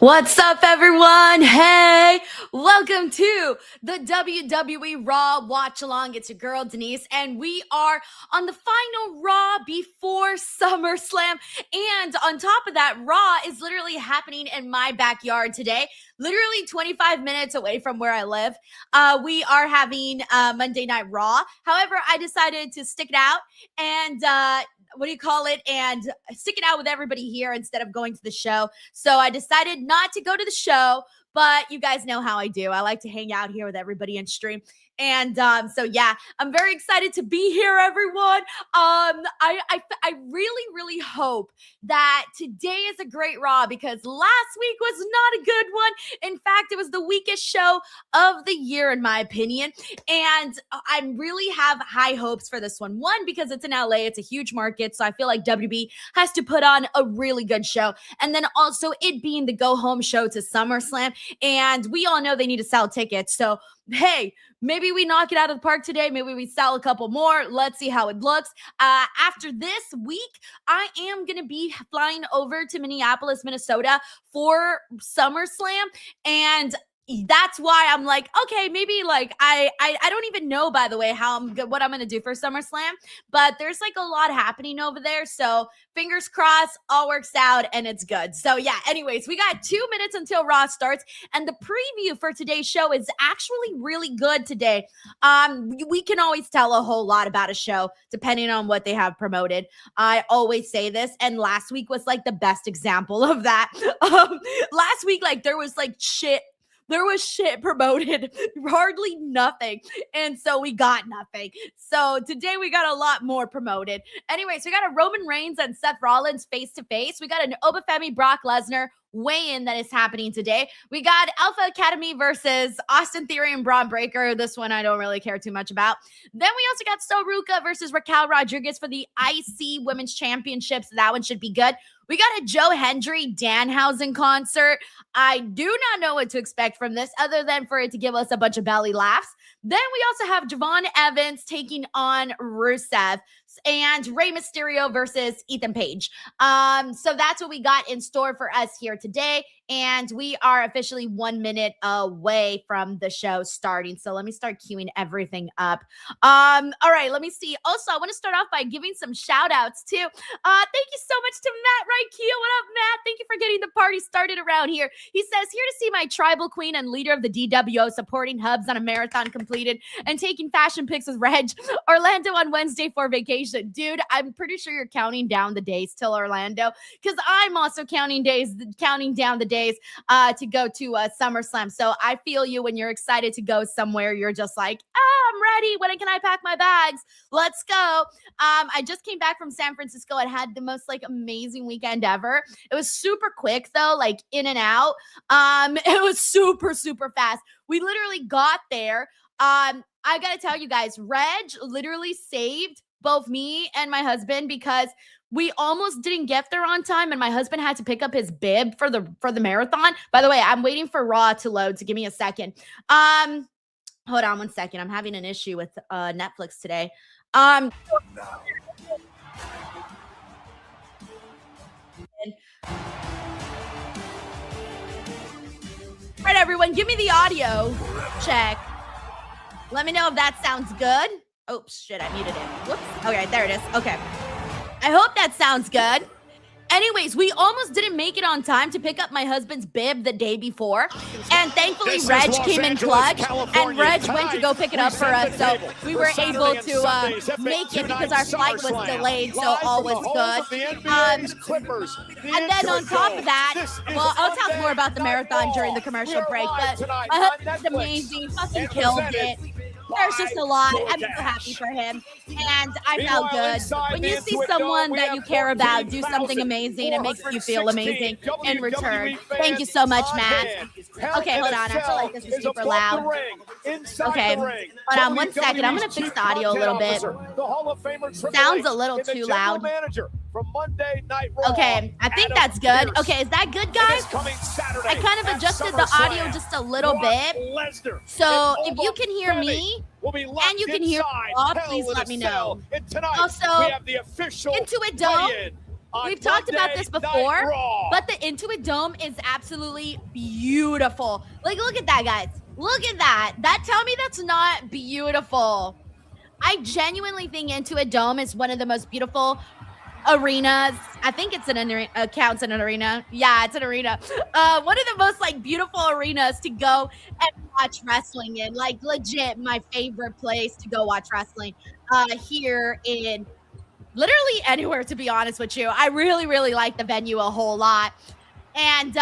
What's up, everyone? Hey, welcome to the WWE RAW Watch Along. It's your girl, Denise, and we are on the final Raw before Summerslam. And on top of that, Raw is literally happening in my backyard today, literally 25 minutes away from where I live. We are having Monday Night Raw. However, I decided to stick it out and and stick it out with everybody here instead of going to the show. So I decided not to go to the show, but you guys know how I do. I like to hang out here with everybody and stream. And so yeah, I'm very excited to be here, everyone. I really hope that today is a great Raw because last week was not a good one. In fact, it was the weakest show of the year, in my opinion. And I really have high hopes for this one. One, because it's in LA, it's a huge market, so I feel like WB has to put on a really good show. And then also it being the go-home show to SummerSlam, and we all know they need to sell tickets. So hey, maybe we knock it out of the park today. Maybe we sell a couple more. Let's see how it looks. After this week, I am going to be flying over to Minneapolis, Minnesota for SummerSlam. And that's why I'm like, okay, maybe like I don't even know, by the way, what I'm going to do for SummerSlam, but there's like a lot happening over there. So fingers crossed, all works out and it's good. So yeah, anyways, we got 2 minutes until Raw starts, and the preview for today's show is actually really good today. We can always tell a whole lot about a show depending on what they have promoted. I always say this, and last week was like the best example of that. Last week, like there was shit promoted, hardly nothing. And so we got nothing. So today we got a lot more promoted. Anyways, we got a Roman Reigns and Seth Rollins face-to-face. We got an Oba Femi Brock Lesnar weigh-in that is happening today. We got Alpha Academy versus Austin Theory and Braun Breaker. This one I don't really care too much about. Then we also got Soruka versus Raquel Rodriguez for the IC Women's Championships. That one should be good. We got a Joe Hendry Danhausen concert. I do not know what to expect from this other than for it to give us a bunch of belly laughs. Then we also have Javon Evans taking on Rusev and Rey Mysterio versus Ethan Page. So that's what we got in store for us here today. And we are officially 1 minute away from the show starting. So let me start queuing everything up. All right, let me see. Also, I want to start off by giving some shout outs too. Thank you so much to Matt Rykeel. What up, Matt? Thank you for getting the party started around here. He says, here to see my tribal queen and leader of the DWO supporting Hubs on a marathon completed and taking fashion pics with Reg. Orlando on Wednesday for vacation. Dude, I'm pretty sure you're counting down the days till Orlando, because I'm also counting down the days to go to SummerSlam. So I feel you when you're excited to go somewhere. You're just like, I'm ready. When can I pack my bags? Let's go. I just came back from San Francisco. I had the most amazing weekend ever. It was super quick though, like in and out. It was super fast. We literally got there. I gotta tell you guys, Reg literally saved both me and my husband because we almost didn't get there on time, and my husband had to pick up his bib for the marathon. By the way, I'm waiting for Raw to load, so give me a second. Hold on 1 second. I'm having an issue with Netflix today. All right, everyone, give me the audio check. Let me know if that sounds good. Oh, shit, I muted it. Whoops. Okay, there it is. Okay. I hope that sounds good. Anyways, we almost didn't make it on time to pick up my husband's bib the day before. And thankfully, Reg came in clutch. And Reg went to go pick it up for us. So we were able to make it because our flight was delayed. So all was good. And then on top of that, well, I'll talk more about the marathon during the commercial break. But my husband's amazing. Fucking killed it. There's just a lot. I'm so happy for him. And I felt good. When you see someone that you care about do something amazing, it makes you feel amazing in return. Thank you so much, Matt. Okay, hold on. I feel like this is super loud. Okay, hold on 1 second. I'm going to fix the audio a little bit. Sounds a little too loud. Okay, I think that's good. Okay, is that good, guys? I kind of adjusted the audio just a little bit. So if you can hear me and you can hear Raw, please let me know. Also, Into It Dome, We've talked about this before, but the Intuit Dome is absolutely beautiful. Like, look at that, guys. Look at that. Tell me that's not beautiful. I genuinely think Intuit Dome is one of the most beautiful arenas. I think it's counts an arena. Yeah, it's an arena. One of the most like beautiful arenas to go and watch wrestling in. Like, legit my favorite place to go watch wrestling here in literally anywhere, to be honest with you. I really, really like the venue a whole lot. And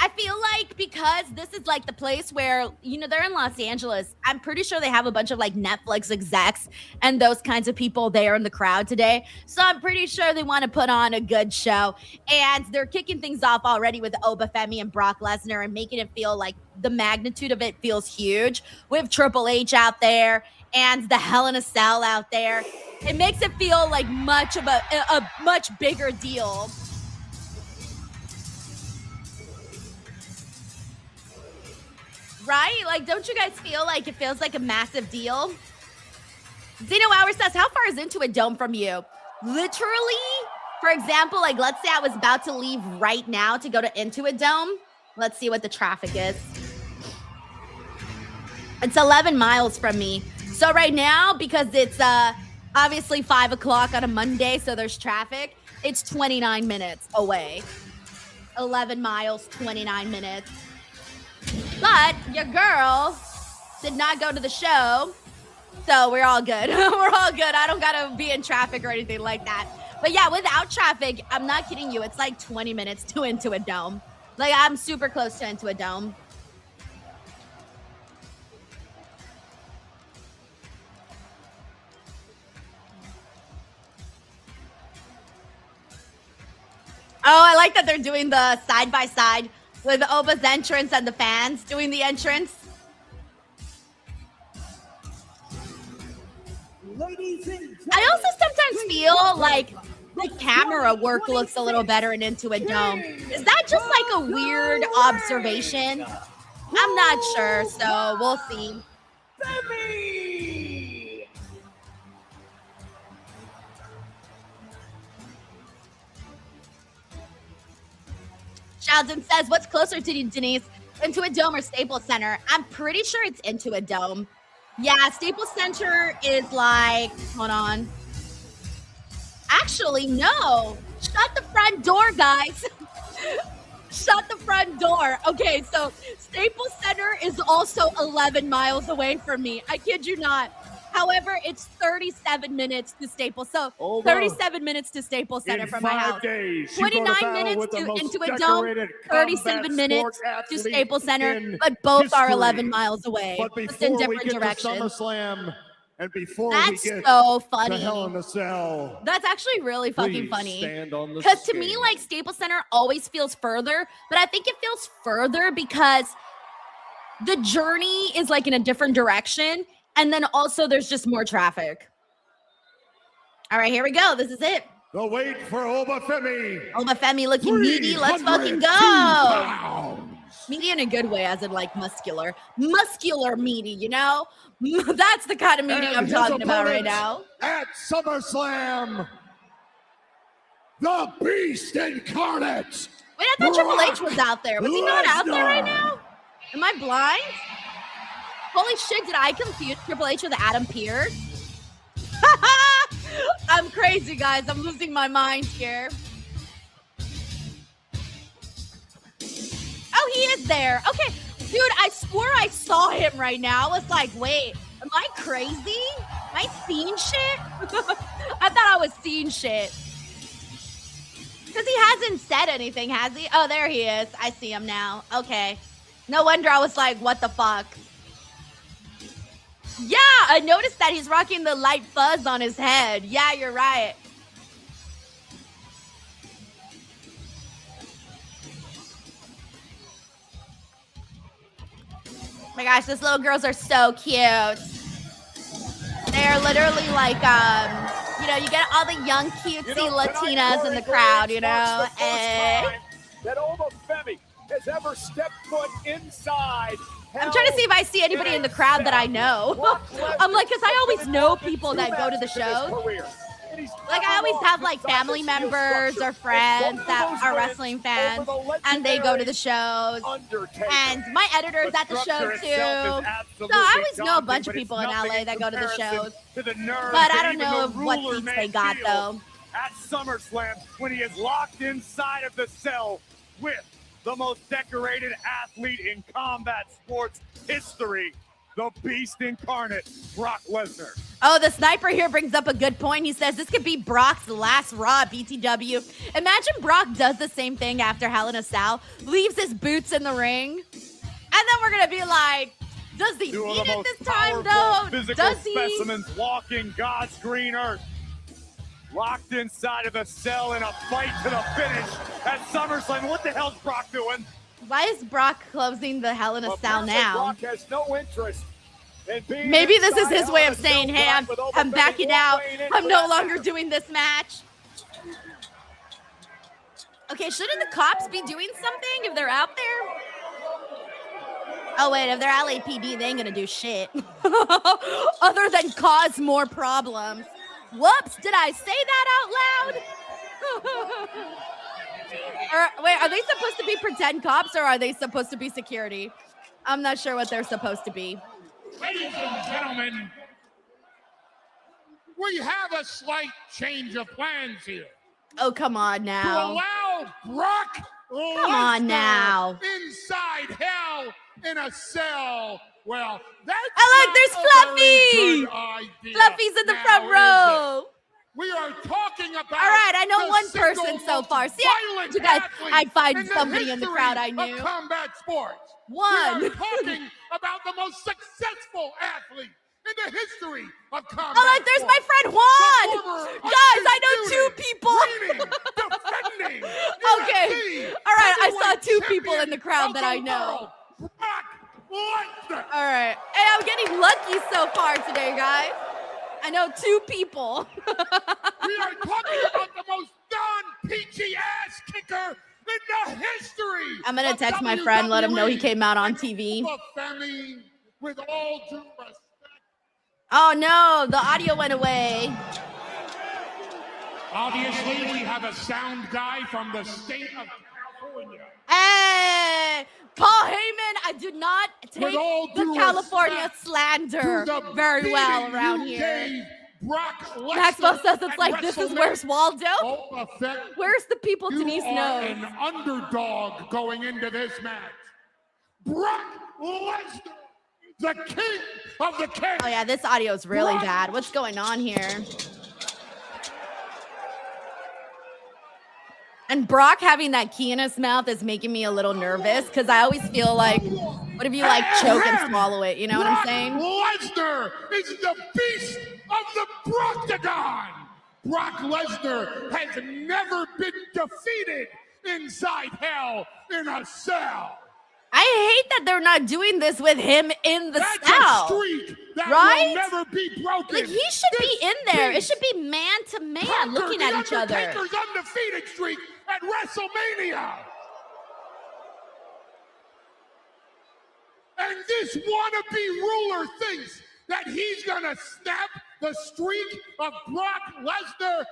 I feel like because this is like the place where, you know, they're in Los Angeles, I'm pretty sure they have a bunch of like Netflix execs and those kinds of people there in the crowd today. So I'm pretty sure they want to put on a good show. And they're kicking things off already with Oba Femi and Brock Lesnar and making it feel like the magnitude of it feels huge. With Triple H out there and the Hell in a Cell out there. It makes it feel like much of a much bigger deal. Right? Like, don't you guys feel like it feels like a massive deal? Zeno Hour says, how far is Intuit Dome from you? Literally, for example, like, let's say I was about to leave right now to go to Intuit Dome. Let's see what the traffic is. It's 11 miles from me. So right now, because it's obviously 5 o'clock on a Monday, so there's traffic, it's 29 minutes away. 11 miles, 29 minutes. But your girl did not go to the show, so we're all good. We're all good. I don't gotta be in traffic or anything like that. But yeah, without traffic, I'm not kidding you, it's like 20 minutes to Intuit Dome. Like, I'm super close to Intuit Dome. Oh, I like that they're doing the side-by-side with Oba's entrance and the fans doing the entrance. I also sometimes feel like the camera work looks a little better in Intuit Dome. Is that just like a weird observation? I'm not sure, so we'll see. Sheldon says, what's closer to you, Denise? Intuit Dome or Staples Center? I'm pretty sure it's Intuit Dome. Yeah, Staples Center is like, hold on. Actually, no. Shut the front door, guys. Shut the front door. Okay, so Staples Center is also 11 miles away from me. I kid you not. However, it's 37 minutes to Staples. So 37 minutes to Staples Center from my house. 29 minutes to Intuit Dome, 37 minutes to Staples Center, but both are 11 miles away, just in different directions. Summerslam, and before that's we get so funny. To Hell in a Cell, that's actually really fucking funny. Because to me, like, Staples Center always feels further, but I think it feels further because the journey is like in a different direction. And then also there's just more traffic. All right, here we go. This is it. The wait for Oba Femi. Oba Femi looking meaty. Let's fucking go. Meaty in a good way, as in like muscular. Muscular meaty, you know? That's the kind of meaty I'm talking about right now. At SummerSlam, the Beast Incarnate. Wait, I thought Triple H was out there. Was he not out there right now? Am I blind? Holy shit, did I confuse Triple H with Adam Pearce? I'm crazy, guys. I'm losing my mind here. Oh, he is there. Okay. Dude, I swore I saw him right now. I was like, wait, am I crazy? Am I seeing shit? I thought I was seeing shit. Because he hasn't said anything, has he? Oh, there he is. I see him now. Okay. No wonder I was like, what the fuck? Yeah, I noticed that he's rocking the light fuzz on his head. Yeah, you're right. Oh my gosh, these little girls are so cute. They're literally like, you know, you get all the young cutesy Latinas in the crowd, you know. That Oba Femi has ever stepped foot inside. I'm trying to see if I see anybody in the crowd that I know. I'm like, because I always know people that go to the shows. Like, I always have, like, family members or friends that are wrestling fans, and they go to the shows. And my editor's at the show, too. So I always know a bunch of people in LA that go to the shows. But I don't know what seats they got, though. At SummerSlam, when he is locked inside of the cell with the most decorated athlete in combat sports history, the Beast Incarnate, Brock Lesnar. Oh, the sniper here brings up a good point. He says this could be Brock's last Raw BTW. Imagine Brock does the same thing after Hell in a Cell, leaves his boots in the ring, and then we're going to be like, does he need it this time, though? Does he? Specimens walking God's green earth. Locked inside of a cell in a fight to the finish at SummerSlam. What the hell's Brock doing? Why is Brock closing the Hell in a Cell now? Brock has no interest in being Maybe this is his way of saying, hey, I'm backing out. I'm no longer doing this match. Okay, shouldn't the cops be doing something if they're out there? Oh, wait, if they're LAPD, they ain't gonna do shit. Other than cause more problems. Whoops, did I say that out loud? Or, wait, are they supposed to be pretend cops or are they supposed to be security? I'm not sure what they're supposed to be. Ladies and gentlemen, we have a slight change of plans here. Oh, come on To now. allow Brock Come on now. inside Hell in a Cell. Well, that's Oh, look, there's not a very Fluffy. good idea. Fluffy's in the Now, front is row. it? We are talking about. All right, I know the one single person so most far. See, violent you guys, athlete I'd find in the somebody in the crowd I history knew. of combat sports. One. We are talking about the most successful athlete in the history of combat. Oh, look, there's my friend Juan. Guys, I know two people. Defending, Okay. All right, I saw two people in the crowd that I know. All right. Hey, I'm getting lucky so far today, guys. I know two people. We are talking about the most non-peachy ass kicker in the history. I'm going to text my friend, let him know he came out on TV. Oba Femi, with all due respect. Oh, no, the audio went away. Obviously, we have a sound guy from the state of California. Hey, Paul Heyman, I do not take all the due California respect slander to the very well beating around you here. gave Brock Lesnar Maxwell says it's at like, this is WrestleMania. where's Waldo? Oba Femi, Where's the people you Denise are knows? an underdog going into this match. Brock Lesnar, the king of the king. Oh, yeah, this audio is really bad. What's going on here? And Brock having that key in his mouth is making me a little nervous because I always feel like, what if you like choke and swallow it? You know what I'm saying? Lesnar is the beast of the Broctagon. Brock Lesnar has never been defeated inside Hell in a Cell. I hate that they're not doing this with him in the That's cell. a streak that right? will never be broken. Like, he should be in there. It beast should be man to man conquered looking at each the other. Undertaker's undefeated streak at WrestleMania. And this wannabe ruler thinks that he's gonna snap the streak of Brock Lesnar.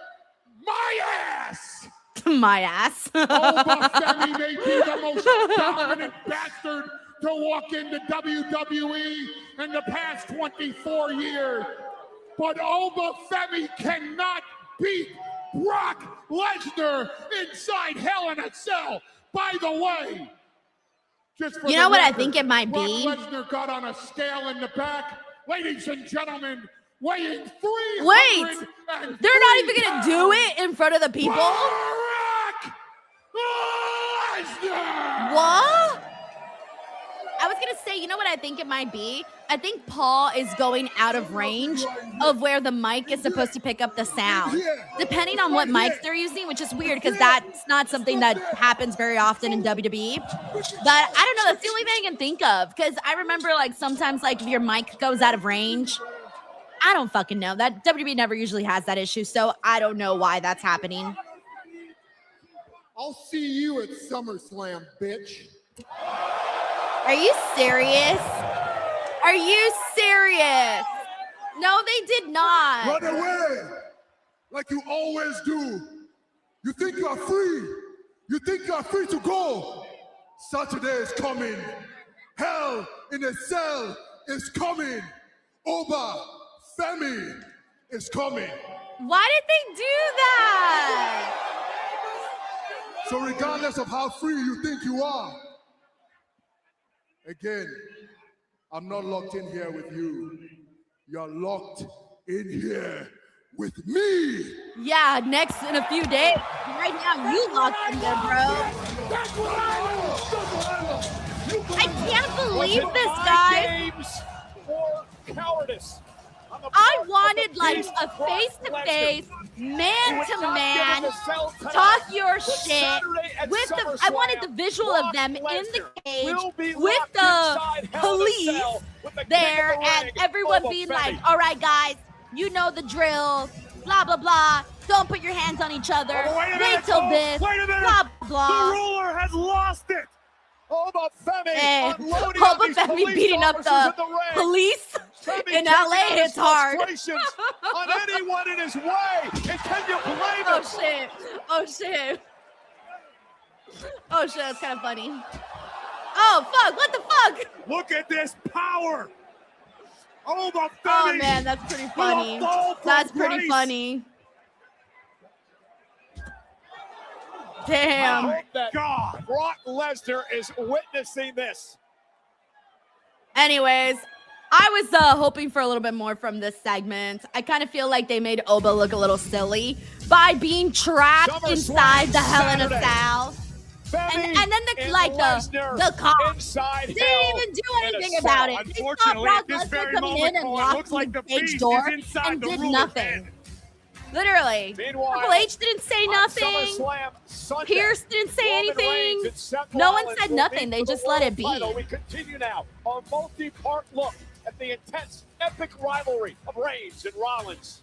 My ass! My ass. Oba Femi may be the most dominant bastard to walk into WWE in the past 24 years. But Oba Femi cannot beat Brock Lesnar inside Hell in a Cell. By the way, just for You the know what I record, think it might Brock be? Lesnar got on a scale in the back. Ladies and gentlemen, weighing 300. Wait, they're not even going to do it in front of the people? Brock Lesnar! What? I was going to say, you know what I think it might be? I think Paul is going out of range of where the mic is supposed to pick up the sound. Depending on what mics they're using, which is weird because that's not something that happens very often in WWE. But I don't know, that's the only thing I can think of. Because I remember like sometimes like if your mic goes out of range, I don't fucking know. That WWE never usually has that issue. So I don't know why that's happening. I'll see you at SummerSlam, bitch. Are you serious? Are you serious? No, they did not. Run away! like you always do. You think you are free. You think you are free to go. Saturday is coming. Hell in a cell is coming. Oba Femi is coming. Why did they do that? So regardless of how free you think you are, again, I'm not locked in here with you. You're locked in here with me. Yeah, next in a few days. Right now, you locked in there, bro. I can't believe this, guys. Games or cowardice. I wanted like a face-to-face, man-to-man, talk your shit with the. I wanted the visual of them in the cage with the police there, and everyone being like, "All right, guys, you know the drill. Blah blah blah. Don't put your hands on each other. Wait till this. Blah blah." The ruler has lost it. Oba Femi, Hey, Oba Femi beating up the police in LA. It's hard. On anyone in his way, and can you blame Oh him? shit! Oh shit! Oh shit! That's kind of funny. Oh fuck! What the fuck? Look at this power. Oba Femi. Oh man, that's pretty funny. That's pretty funny. Damn. I hope that Brock Lesnar is witnessing this. Anyways, I was hoping for a little bit more from this segment. I kind of feel like they made Oba look a little silly by being trapped Summerslam inside the Hell in a Saturday. Cell. Femi And then the cops inside didn't hell even do in a anything cell. about it. They saw Unfortunately, Brock at this Lesnar very coming in moment, and it locked looks like the the cage beast door is inside and the did ruler's nothing. head. Literally. Meanwhile, Triple H didn't say on nothing. SummerSlam Sunday, Pierce didn't say Roman anything. Reigns and Seth No one Rollins said will nothing. meet They for the just let it world be. title. We continue now our multi-part look at the intense, epic rivalry of Reigns and Rollins.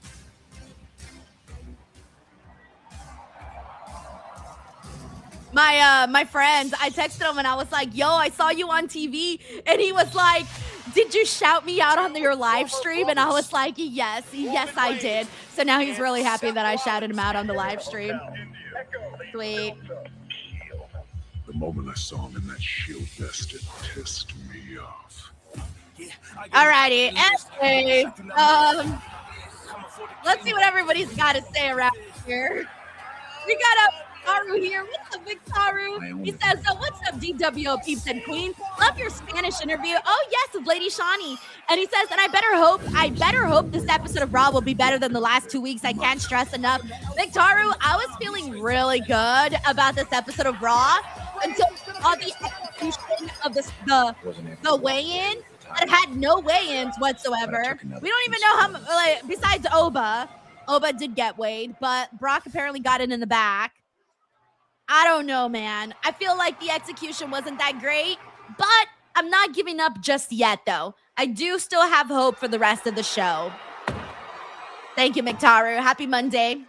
My friend, I texted him and I was like, yo, I saw you on TV. And he was like, did you shout me out on your live stream? And I was like, yes, I did. So now he's really happy that I shouted him out on the live stream. Sweet. The moment I saw him in that shield vest, it pissed me off. Alrighty. Anyways, let's see what everybody's got to say around here. We got Victaru here. What's up, Victaru? He says, what's up, DWO peeps and queens? Love your Spanish interview. Oh, yes, with Lady Shawnee. And he says, and I better hope this episode of Raw will be better than the last 2 weeks. I can't stress enough. Victaru, I was feeling really good about this episode of Raw until all the execution of the weigh-in. It had no weigh-ins whatsoever. We don't even know how much, like, besides Oba did get weighed, but Brock apparently got it in the back. I don't know, man. I feel like the execution wasn't that great, but I'm not giving up just yet, though. I do still have hope for the rest of the show. Thank you, Victaru. Happy Monday.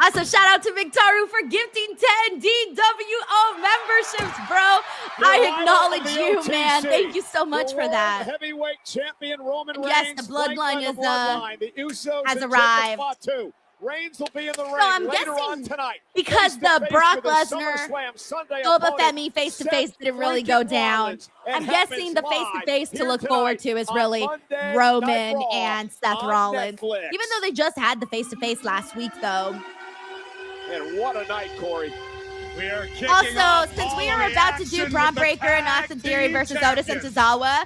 Also, shout out to Victaru for gifting 10 DWO memberships, bro. I acknowledge you, man. Thank you so much for that. Heavyweight champion Roman Reigns. Yes, the bloodline is the Usos has and arrived. Too. Reigns will be in the ring I'm later on guessing tonight. because the Brock Lesnar, Oba Femi Femi face-to-face didn't really go down. I'm guessing the face-to-face to look forward to is really Roman and Seth Rollins. Even though they just had the face-to-face last week, though. And what a night, Corey. We are kicking Also, off since all we of are the about to do action Braun with the Breaker and tag Austin Theory team versus Otis and champions. Tozawa,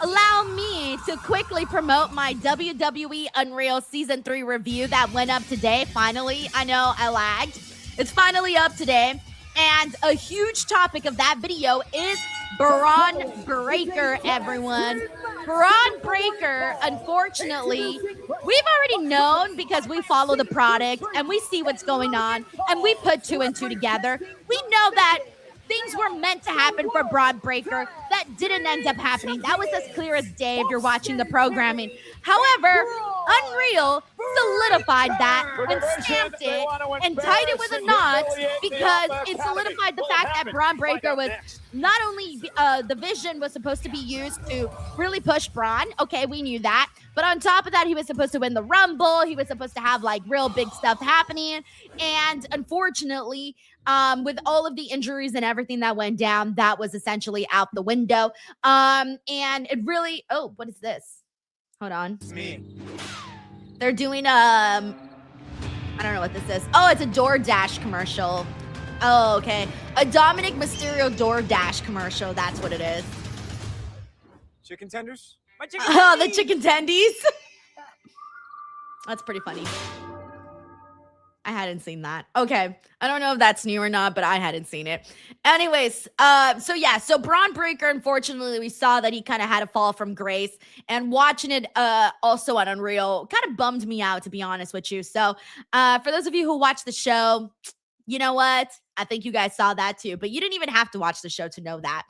allow me to quickly promote my WWE Unreal Season 3 review that went up today. Finally, I know I lagged. It's finally up today. And a huge topic of that video is Braun Breaker, everyone. Braun Breaker, unfortunately, we've already known because we follow the product and we see what's going on and we put 2 and 2 together. We know that things were meant to happen for Braun Breaker that didn't end up happening. That was as clear as day if you're watching the programming. However, Unreal solidified that and stamped it and tied it with a knot because it solidified the fact that Braun Breaker was not only the Vision was supposed to be used to really push Braun. Okay, we knew that. But on top of that, he was supposed to win the Rumble. He was supposed to have like real big stuff happening. And unfortunately, with all of the injuries and everything that went down, that was essentially out the window. And it really, oh, what is this? Hold on. It's me. They're doing I don't know what this is. Oh, it's a DoorDash commercial. Oh, okay. A Dominic Mysterio DoorDash commercial. That's what it is. Chicken tenders? My chicken Oh, the chicken tendies. That's pretty funny. I hadn't seen that. Okay. I don't know if that's new or not, but I hadn't seen it. Anyways, so Braun Breaker, unfortunately, we saw that he kind of had a fall from grace, and watching it also on Unreal kind of bummed me out, to be honest with you. So for those of you who watched the show, you know what? I think you guys saw that too, but you didn't even have to watch the show to know that.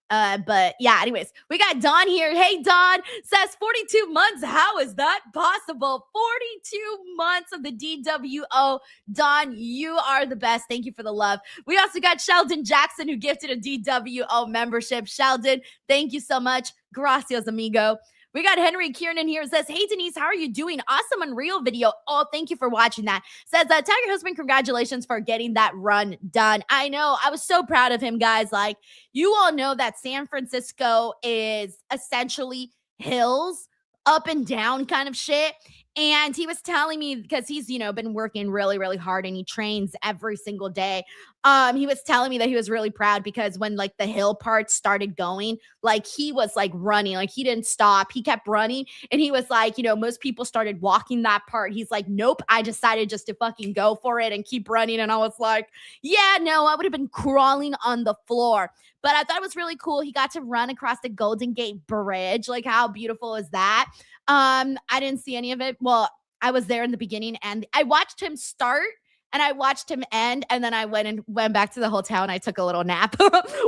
But yeah, anyways, we got Don here. Hey, Don says 42 months. How is that possible? 42 months of the DWO. Don, you are the best. Thank you for the love. We also got Sheldon Jackson, who gifted a DWO membership. Sheldon, thank you so much. Gracias, amigo. We got Henry Kiernan here. Says, hey, Denise, how are you doing? Awesome Unreal video. Oh, tag your husband. Congratulations for getting that run done. I know. I was so proud of him, guys. Like, you all know that San Francisco is essentially hills, up and down kind of shit. And he was telling me, because he's, been working really, really hard and he trains every single day. He was telling me that he was really proud because when like the hill part started going, like he was like running, like he didn't stop. He kept running. And he was like, most people started walking that part. He's like, nope, I decided just to fucking go for it and keep running. And I was like, yeah, no, I would have been crawling on the floor. But I thought it was really cool. He got to run across the Golden Gate Bridge. Like, how beautiful is that? I didn't see any of it. Well, I was there in the beginning and I watched him start and I watched him end. And then I went back to the hotel and I took a little nap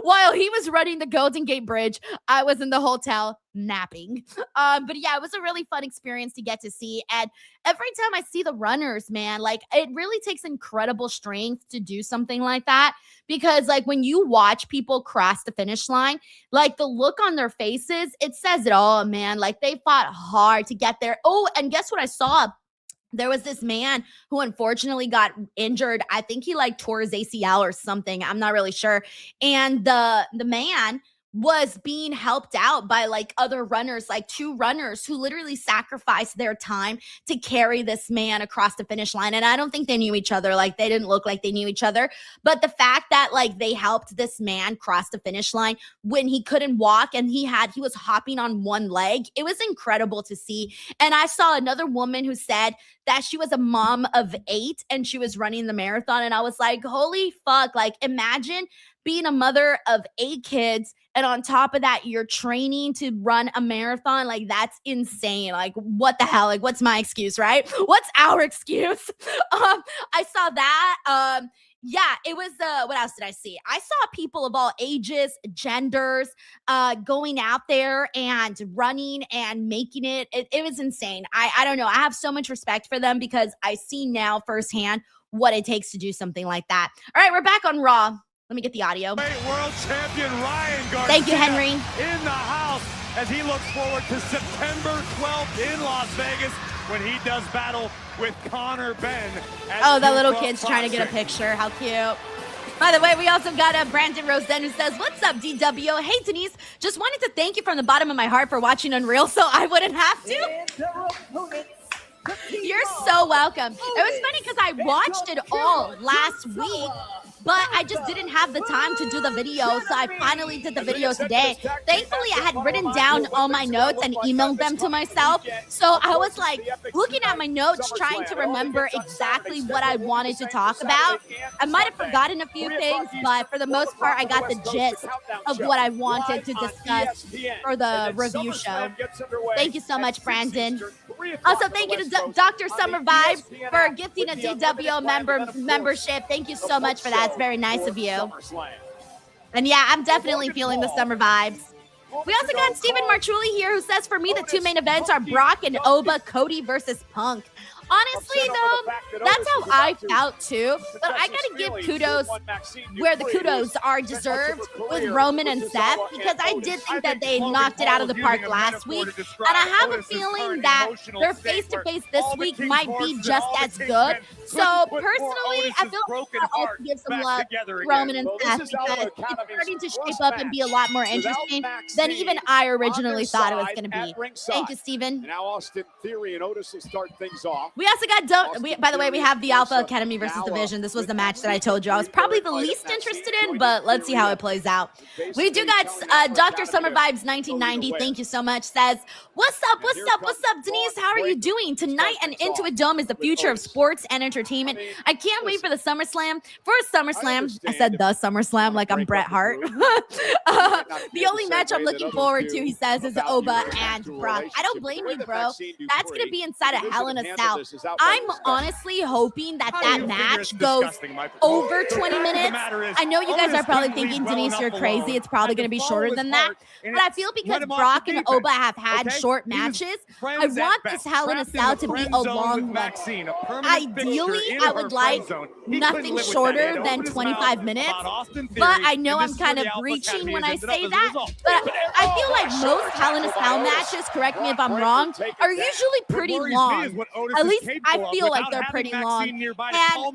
while he was running the Golden Gate Bridge. I was in the hotel napping. But yeah, it was a really fun experience to get to see. And every time I see the runners, man, like it really takes incredible strength to do something like that. Because like when you watch people cross the finish line, like the look on their faces, it says it all, man. Like they fought hard to get there. Oh, and guess what I saw? There was this man who unfortunately got injured. I think he like tore his ACL or something. I'm not really sure. And the man was being helped out by like other runners, like two runners who literally sacrificed their time to carry this man across the finish line. And I don't think they knew each other. Like they didn't look like they knew each other. But the fact that like they helped this man cross the finish line when he couldn't walk and he was hopping on one leg, it was incredible to see. And I saw another woman who said that she was a mom of 8 and she was running the marathon. And I was like, holy fuck, like imagine being a mother of 8 kids. And on top of that, you're training to run a marathon. Like, that's insane. Like, what the hell? Like, what's my excuse, right? What's our excuse? I saw that. Yeah, it was, what else did I see? I saw people of all ages, genders, going out there and running and making it. It was insane. I don't know. I have so much respect for them because I see now firsthand what it takes to do something like that. All right, we're back on Raw. Let me get the audio. World champion Ryan Garcia. Thank you, Henry. In the house as he looks forward to September 12th in Las Vegas when he does battle with Connor Ben. Oh, that little kid's trying to get a picture. How cute. By the way, we also got Brandon Rosen who says, what's up, DWO? Hey, Denise, just wanted to thank you from the bottom of my heart for watching Unreal so I wouldn't have to. You're so welcome. It was funny because I watched it all last week, but I just didn't have the time to do the video, so I finally did the video today. Thankfully, I had written down all my notes and emailed them to myself, so I was like looking at my notes, trying to remember exactly what I wanted to talk about. I might have forgotten a few things, but for the most part, I got the gist of what I wanted to discuss for the review show. Thank you so much, Brandon. Also, thank you to Dr. Summer Vibes for gifting a DWO membership. Thank you so much for that. It's very nice of you. And yeah, I'm definitely feeling the summer vibes. We also got Stephen Marchulli here who says, for me, the 2 main events are Brock and Oba, Cody versus Punk. Honestly, though, that's how I felt too. But I gotta give kudos where the kudos are deserved with Roman and Seth, because I did think that they knocked it out of the park last week. And I have a feeling that their face-to-face this week might be just as good. So personally, I feel like I'll also give some love to Roman and Seth, because it's starting to shape up and be a lot more interesting than even I originally thought it was going to be. Thank you, Steven. Now Austin Theory and Otis will start things off. We also got, by the way, we have the Alpha Academy versus Division. This was the match that I told you I was probably the least interested in, but let's see how it plays out. We do got Dr. Summer Vibes 1990. Thank you so much. Says, what's up, what's up, what's up, Denise? How are you doing? Tonight and Into a Dome is the future of sports and entertainment. I can't wait for the SummerSlam. For a SummerSlam, I said the SummerSlam like I'm Bret Hart. The only match I'm looking forward to, he says, is Oba and Brock. I don't blame you, bro. That's going to be inside of Hell in a Cell. I'm honestly hoping that that match goes over 20 minutes. I know you guys are probably thinking, Denise, you're crazy. It's probably going to be shorter than that. But I feel because Brock and Oba have had short matches, I want this Hell in a Cell to be a long one. Ideally, I would like nothing shorter than 25 minutes. But I know I'm kind of reaching when I say that. But I feel like most Hell in a Cell matches, correct me if I'm wrong, are usually pretty long. At least I feel like they're pretty long. And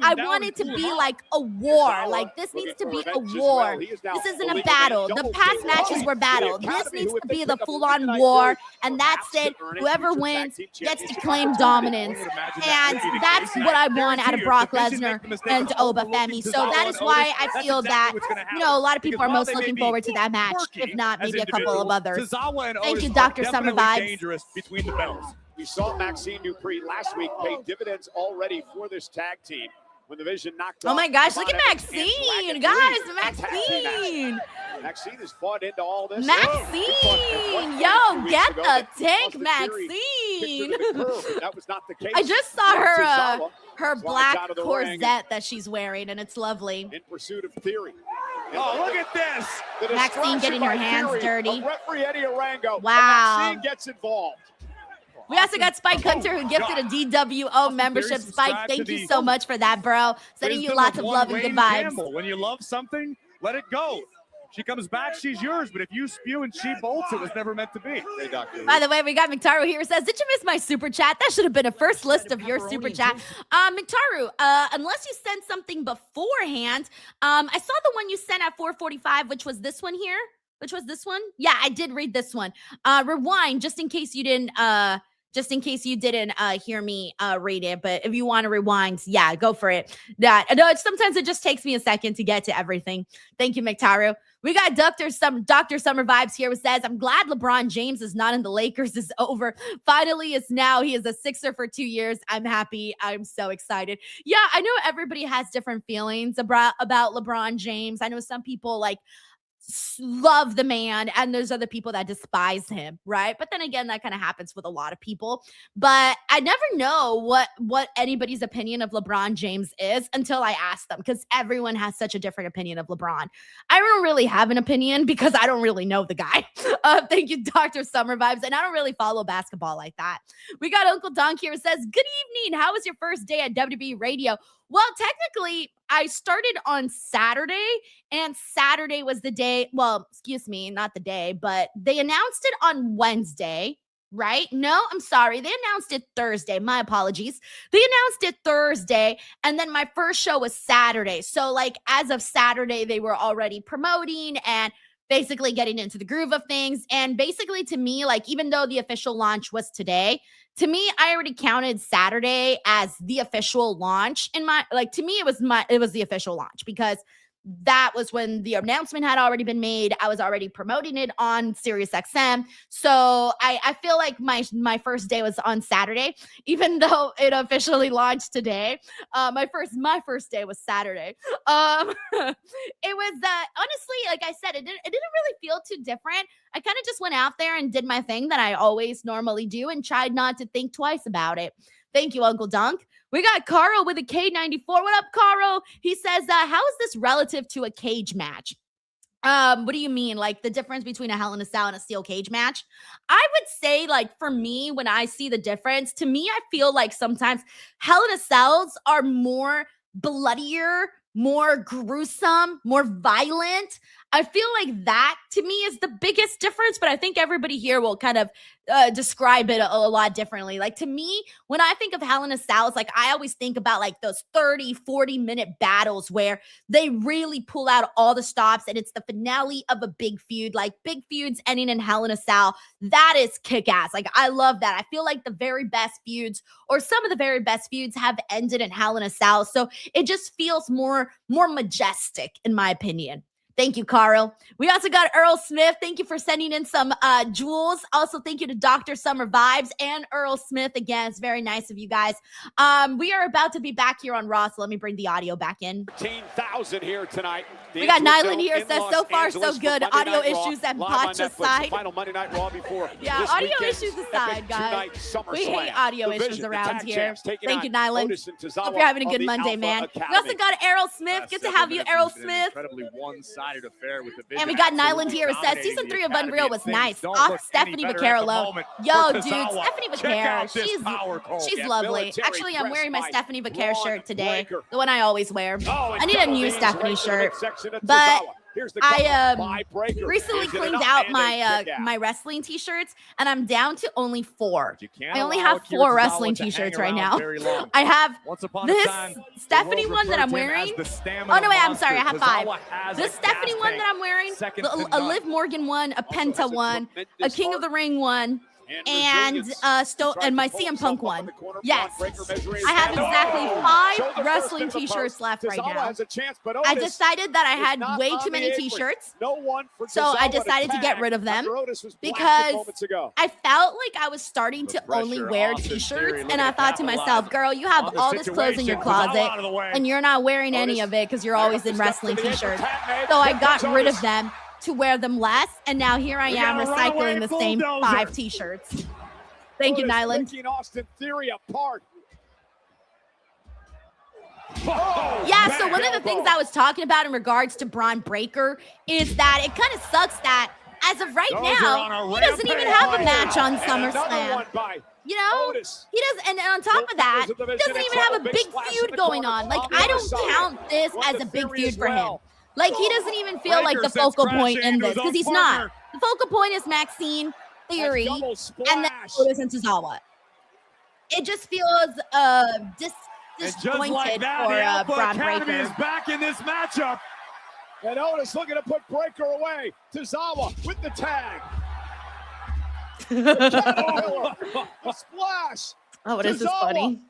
I want it to be like a war. Like, this needs to be a war. This isn't a battle. The past matches were battle. This needs to be the full-on war. And that's it. Whoever wins gets to claim dominance. And that's what I want out of Brock Lesnar and Oba Femi. So that is why I feel that, you know, a lot of people are most looking forward to that match, if not maybe a couple of others. Thank you, Dr. Summer Vibes. We saw Maxine Dupree last week pay dividends already for this tag team when the Vision knocked off. Oh my gosh, look at Maxine, guys, Maxine. Maxine has bought into all this. Maxine, yo, get the tank, Maxine. That was not the case. I just saw her black corset that she's wearing, and it's lovely. In pursuit of Theory. Oh, look at this. Maxine getting her hands dirty. Referee Eddie Arango. Wow. Maxine gets involved. We also got Spike Hunter, who gifted a DWO membership. Spike, thank you so much for that, bro. Sending you lots of love and good vibes. When you love something, let it go. She comes back, she's yours. But if you spew and she bolts, it was never meant to be. Hey, Doctor. By the way, we got McTaru here, says, did you miss my super chat? That should have been a first list of your super chat. McTaru, unless you sent something beforehand, I saw the one you sent at 4:45, which was this one here. Which was this one? Yeah, I did read this one. Rewind, just in case you didn't hear me read it. But if you want to rewind, yeah, go for it. Sometimes it just takes me a second to get to everything. Thank you, McTaru. We got Dr. Summer Vibes here, who says, I'm glad LeBron James is not in the Lakers. Is over. Finally, it's now. He is a Sixer for 2 years. I'm happy. I'm so excited. Yeah, I know everybody has different feelings about LeBron James. I know some people like love the man, and there's other people that despise him, right? But then again, that kind of happens with a lot of people. But I never know what anybody's opinion of LeBron James is until I ask them, because everyone has such a different opinion of LeBron. I don't really have an opinion because I don't really know the guy. Thank you, Dr. Summer Vibes, and I don't really follow basketball like that. We got Uncle Donk here, who says, good evening. How was your first day at WWE Radio? Well, technically, I started on Saturday, and Saturday was the day. Well, excuse me, not the day, but they announced it on Wednesday, right? No, I'm sorry. They announced it Thursday. My apologies. They announced it Thursday, and then my first show was Saturday. So, like, as of Saturday, they were already promoting and basically getting into the groove of things. And basically, to me, like, even though the official launch was today, to me, I already counted Saturday as the official launch. To me, it was the official launch, because that was when the announcement had already been made. I was already promoting it on SiriusXM. So I feel like my first day was on Saturday, even though it officially launched today. My first day was Saturday. It was honestly, like I said, it didn't really feel too different. I kind of just went out there and did my thing that I always normally do and tried not to think twice about it. Thank you, Uncle Dunk. We got Carl with a K94. What up, Carl? He says, how is this relative to a cage match? What do you mean? Like the difference between a Hell in a Cell and a steel cage match? I would say, like, for me, when I see the difference, to me, I feel like sometimes Hell in a Cells are more bloodier, more gruesome, more violent. I feel like that to me is the biggest difference, but I think everybody here will kind of describe it a lot differently. Like, to me, when I think of Hell in a Cell, it's like I always think about like those 30-40 minute battles where they really pull out all the stops and it's the finale of a big feud. Like, big feuds ending in Hell in a Cell, that is kick-ass. Like, I love that. I feel like the very best feuds, or some of the very best feuds, have ended in Hell in a Cell. So it just feels more majestic, in my opinion. Thank you, Carl. We also got Earl Smith. Thank you for sending in some jewels. Also, thank you to Dr. Summer Vibes and Earl Smith. Again, it's very nice of you guys. We are about to be back here on Raw, so let me bring the audio back in. 13,000 here tonight. We got Nyland here, says so far so good. Audio issues and botch aside. Final Monday Night Raw before yeah, audio issues aside, guys. We hate audio issues around here. Thank you, Nyland. Hope you're having a good Monday, man. We also got Errol Smith. Good to have you, Errol Smith. Incredibly one-sided affair with the and we got Nyland here. It says season 3 of Unreal was nice. Off Stephanie Vaquero alone. Yo, dude, Stephanie Vaquero, she's lovely. Actually, I'm wearing my Stephanie Vaquero shirt today, the one I always wear. I need a new Stephanie shirt, but I recently cleaned out my wrestling t-shirts, and I'm down to only 4. I only have 4 wrestling t-shirts right now. I have this Stephanie one that I'm wearing. Oh no, wait, I'm sorry, I have 5. This Stephanie one that I'm wearing, a Liv Morgan one, a Penta one, a King of the Ring one, and my CM Punk one. Yes, I have exactly 5 wrestling t-shirts left right now. I decided that I had way too many t-shirts, so I decided to get rid of them because I felt like I was starting to only wear t-shirts, and I thought to myself, girl, you have all this clothes in your closet and you're not wearing any of it because you're always in wrestling t-shirts. So I got rid of them to wear them less, and now here I am recycling the same 5 t-shirts. Thank you, Nyland. Austin Theory apart. Yeah, so one of the things I was talking about in regards to Braun Breaker is that it kind of sucks that as of right now, he doesn't even have a match on SummerSlam. You know, he doesn't, and on top of that, he doesn't even have a big feud going on. Like, I don't count this as a big feud for him. Like, he doesn't even feel like the focal point in this, because he's not. The focal point is Maxine, Theory, and then Otis and Tozawa. It just feels disjointed for Braun Breaker. Is back in this matchup. And Otis looking to put Breaker away. Tozawa with the tag. The splash. Oh, what is this funny?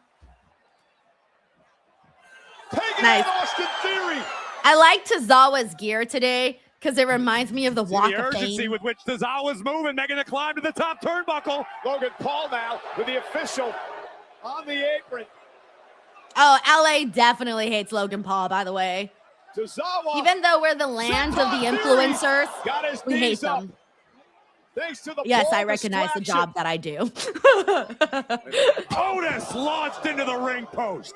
Nice. Austin Theory. I like Tozawa's gear today because it reminds me of the Walk of Fame. The urgency with which Tozawa's moving, making a climb to the top turnbuckle. Logan Paul now with the official on the apron. Oh, LA definitely hates Logan Paul, by the way. Tozawa. Even though we're the land of the influencers, we hate them. Thanks to the yes, I recognize the job that I do. Otis launched into the ring post.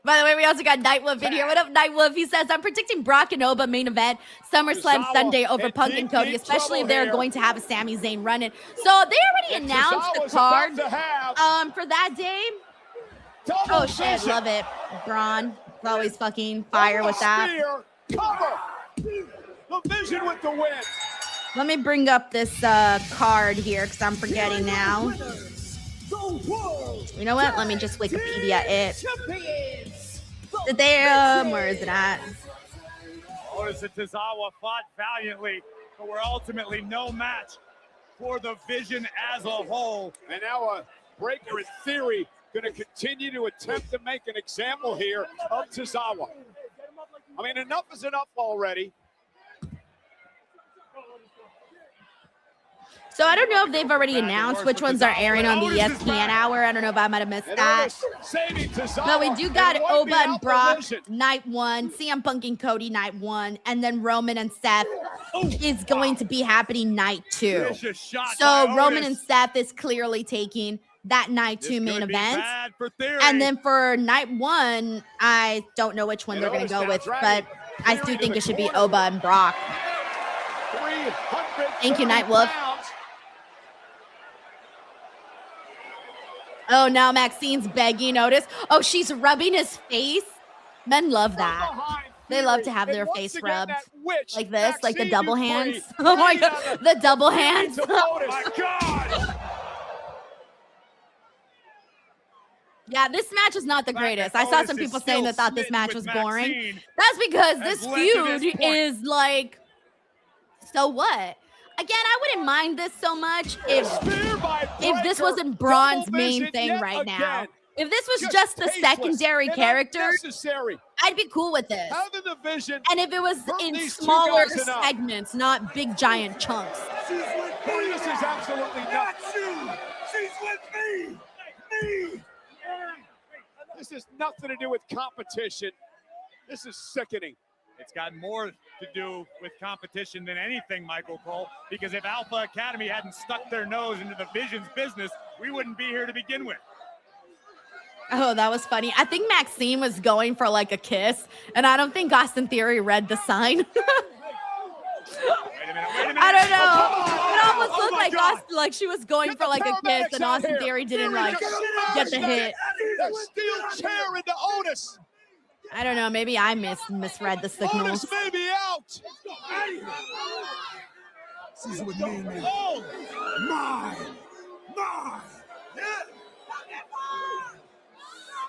By the way, we also got Nightwolf in here. What up, Nightwolf? He says, I'm predicting Brock and Oba main event Summerslam Sunday over Punk and Cody, especially if they're going to have a Sami Zayn run-in. So they already announced the card for that day. Oh, shit, love it. Braun, always fucking fire with that. Cover. The Vision with the win. Let me bring up this card here because I'm forgetting now. You know what? Let me just Wikipedia it. Did they, where is it at? Otis and Tozawa fought valiantly, but were ultimately no match for the Vision as a whole. And now Breaker in Theory going to continue to attempt to make an example here of Tozawa. I mean, enough is enough already. So I don't know if they've already announced which ones are airing on the ESPN hour. I don't know if I might have missed that. But we do got Oba and Brock night 1, CM Punk and Cody night 1, and then Roman and Seth is going to be happening night 2. So Roman and Seth is clearly taking that night 2 main event. And then for night 1, I don't know which one they're going to go with, but I do think it should be Oba and Brock. Thank you, Nightwolf. Oh, now Maxine's begging Otis. Oh, she's rubbing his face. Men love that. They love to have their face rubbed like this, like the double hands. Oh my God, the double hands. Oh my God. Yeah, this match is not the greatest. I saw some people saying that thought this match was boring. That's because this feud is like, so what? Again, I wouldn't mind this so much if this wasn't Braun's main thing right now. If this was just the secondary character, I'd be cool with this. And if it was in smaller segments, not big giant chunks. This is absolutely nuts. She's with me. Me. This has nothing to do with competition. This is sickening. It's got more to do with competition than anything, Michael Cole, because if Alpha Academy hadn't stuck their nose into the Vision's business, we wouldn't be here to begin with. Oh, that was funny. I think Maxine was going for like a kiss, and I don't think Austin Theory read the sign. Wait a minute. I don't know. It almost looked like Austin, like she was going for like a kiss, and Austin Theory didn't like get the hit. That steel chair into Otis. I don't know. Maybe I misread the signals. Otis may be out. She's with me, man. Oh, Mine.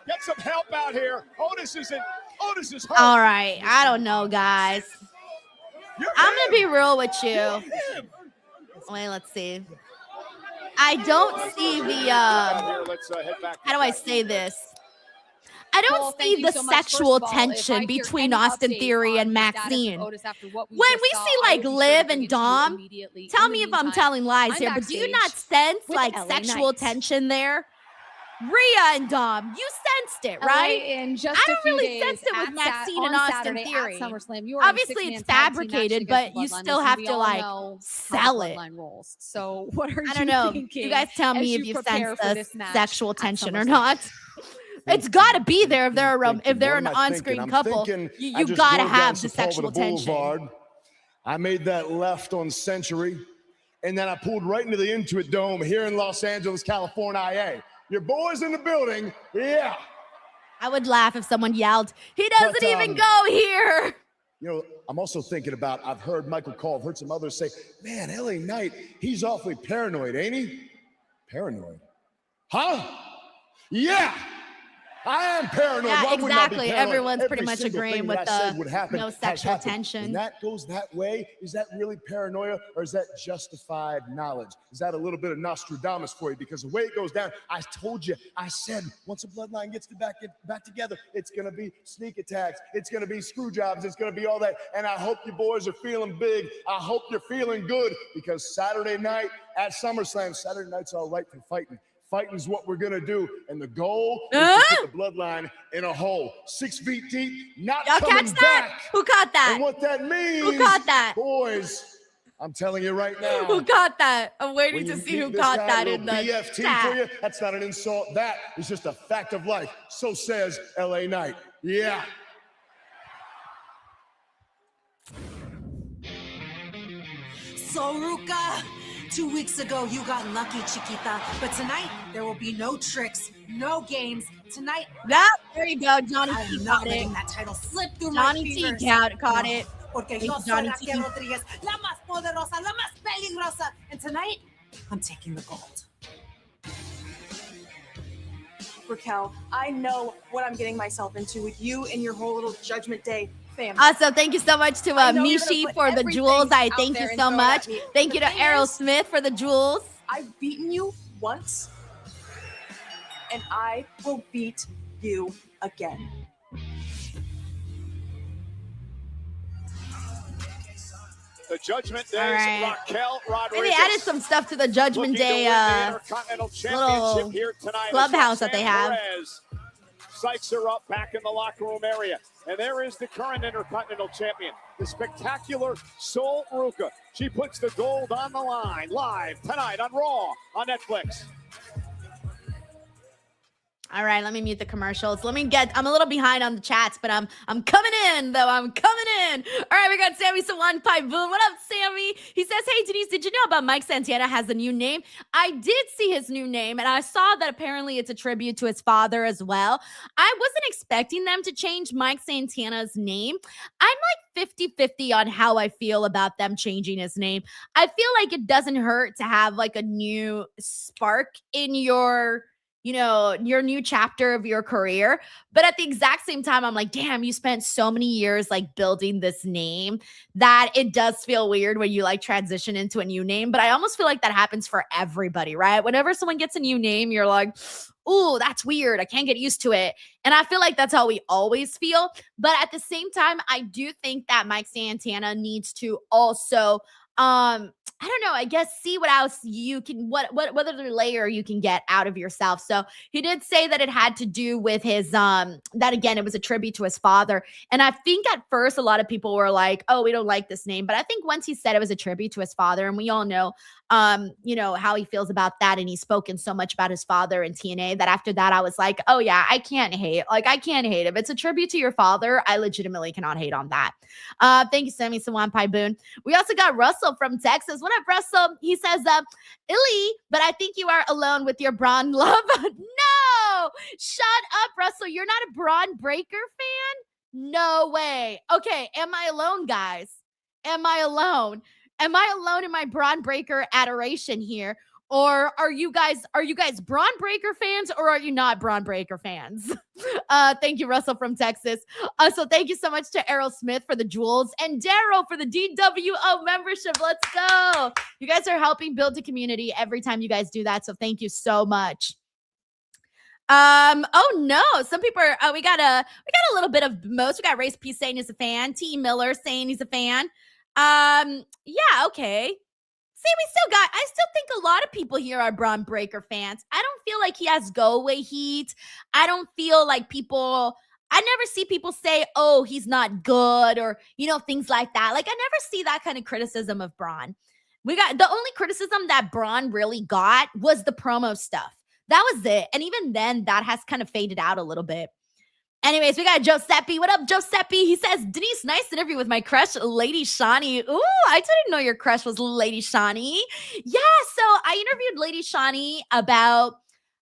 get some help out here. Otis is hurt. All right. I don't know, guys. I'm going to be real with you. Wait, let's see. I don't see the, how do I say this? I don't see the sexual tension between Austin Theory and Maxine. When we see like Liv and Dom, tell me if I'm telling lies here, but do you not sense like sexual tension there? Rhea and Dom, you sensed it, right? I don't really sense it with Maxine and Austin Theory. Obviously, it's fabricated, but you still have to like sell it. So what are you? I don't know. You guys tell me if you sense the sexual tension or not. It's got to be there if they're an on-screen couple. You got to have the sexual tension. I made that left on Century, and then I pulled right into the Intuit Dome here in Los Angeles, California. Your boy's in the building, yeah. I would laugh if someone yelled, "He doesn't even go here." You know, I'm also thinking about, I've heard Michael Cole, I've heard some others say, man, LA Knight, he's awfully paranoid, ain't he? Paranoid? Huh? Yeah. I am paranoid. Yeah, Why exactly. Everyone's pretty Every much single agreeing thing with that I said would happen no has sexual happened. tension. When that goes that way, is that really paranoia or is that justified knowledge? Is that a little bit of Nostradamus for you? Because the way it goes down, I told you, I said, once a bloodline gets back together, it's going to be sneak attacks. It's going to be screw jobs. It's going to be all that. And I hope you boys are feeling big. I hope you're feeling good because Saturday night at Summerslam, Saturday night's all right for fighting. Fighting's what we're gonna do, and the goal is to put the bloodline in a hole, 6 feet deep, not coming back. Who caught that? And what that means, who caught that? Boys, I'm telling you right now. Who caught that? I'm waiting to see who caught that in the BFT chat. for you. That's not an insult. That is just a fact of life. So says LA Knight. Yeah. So, Ruka, 2 weeks ago, you got lucky, Chiquita. But tonight, there will be no tricks, no games. Tonight, there you go. Johnny I'm T not caught letting it. that title slip through Johnny my T fingers. caught it. Porque Thank yo you, soy Johnny Raquel T. Rodriguez, la más poderosa, la más peligrosa. And tonight, I'm taking the gold. Raquel, I know what I'm getting myself into with you and your whole little Judgment Day family. Also, thank you so much to I know you're Mishi gonna put for the everything jewels. I out thank there you and so throw it much. at me. Thank you The to thing Errol is, Smith for the jewels. I've beaten you once, and I will beat you again. The Judgment Day, All right. Raquel Rodriguez. Maybe added some stuff to the Judgment Day little here tonight. clubhouse that they have. Perez psychs her up back in the locker room area. And there is the current Intercontinental Champion, the spectacular Sol Ruka. She puts the gold on the line live tonight on Raw on Netflix. All right, let me mute the commercials. I'm a little behind on the chats, but I'm coming in, though. I'm coming in. All right, we got Sammy Sawan Pai Boom. What up, Sammy? He says, hey, Denise, did you know about Mike Santana has a new name? I did see his new name, and I saw that apparently it's a tribute to his father as well. I wasn't expecting them to change Mike Santana's name. I'm like 50-50 on how I feel about them changing his name. I feel like it doesn't hurt to have like a new spark in your new chapter of your career. But at the exact same time, I'm like, damn, you spent so many years like building this name that it does feel weird when you like transition into a new name. But I almost feel like that happens for everybody, right? Whenever someone gets a new name, you're like, ooh, that's weird. I can't get used to it. And I feel like that's how we always feel. But at the same time, I do think that Mike Santana needs to also I don't know, I guess see what else you can, what other layer you can get out of yourself. So he did say that it had to do with his, that again, it was a tribute to his father. And I think at first a lot of people were like, oh, we don't like this name. But I think once he said it was a tribute to his father, and we all know, how he feels about that. And he's spoken so much about his father in TNA that after that, I was like, oh yeah, I can't hate. Like, I can't hate. If it's a tribute to your father, I legitimately cannot hate on that. Thank you, Sammy Sawan Pai Boon. We also got Russell from Texas. What up, Russell? He says, Illy, but I think you are alone with your Braun love. No, shut up, Russell. You're not a Braun Breaker fan? No way. Okay, am I alone, guys? Am I alone? Am I alone in my Braun Breaker adoration here? Or are you guys Braun Breaker fans, or are you not Braun Breaker fans? Thank you, Russell from Texas. So thank you so much to Errol Smith for the jewels and Daryl for the DWO membership. Let's go. You guys are helping build a community every time you guys do that. So thank you so much. Oh no, some people are, we got a little bit of most. We got Race P saying he's a fan. T Miller saying he's a fan. Yeah, okay. See, I still think a lot of people here are Braun Breaker fans. I don't feel like he has go away heat. I don't feel like I never see people say, oh, he's not good, or, things like that. Like, I never see that kind of criticism of Braun. The only criticism that Braun really got was the promo stuff. That was it. And even then, that has kind of faded out a little bit. Anyways, we got Giuseppe. What up, Giuseppe? He says, Denise, nice interview with my crush, Lady Shani. Ooh, I didn't know your crush was Lady Shani. Yeah, so I interviewed Lady Shani about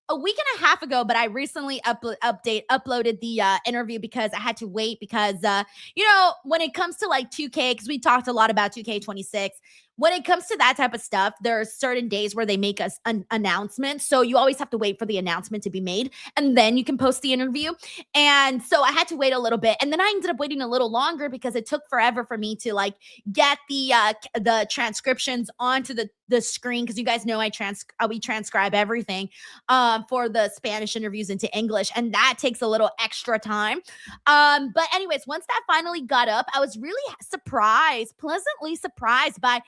a week and a half ago, but I recently uploaded the interview because I had to wait because, when it comes to like 2K, because we talked a lot about 2K26, when it comes to that type of stuff, there are certain days where they make us an announcement. So you always have to wait for the announcement to be made, and then you can post the interview. And so I had to wait a little bit. And then I ended up waiting a little longer because it took forever for me to like get the transcriptions onto the screen. Because you guys know we transcribe everything for the Spanish interviews into English. And that takes a little extra time. But anyways, once that finally got up, I was really pleasantly surprised by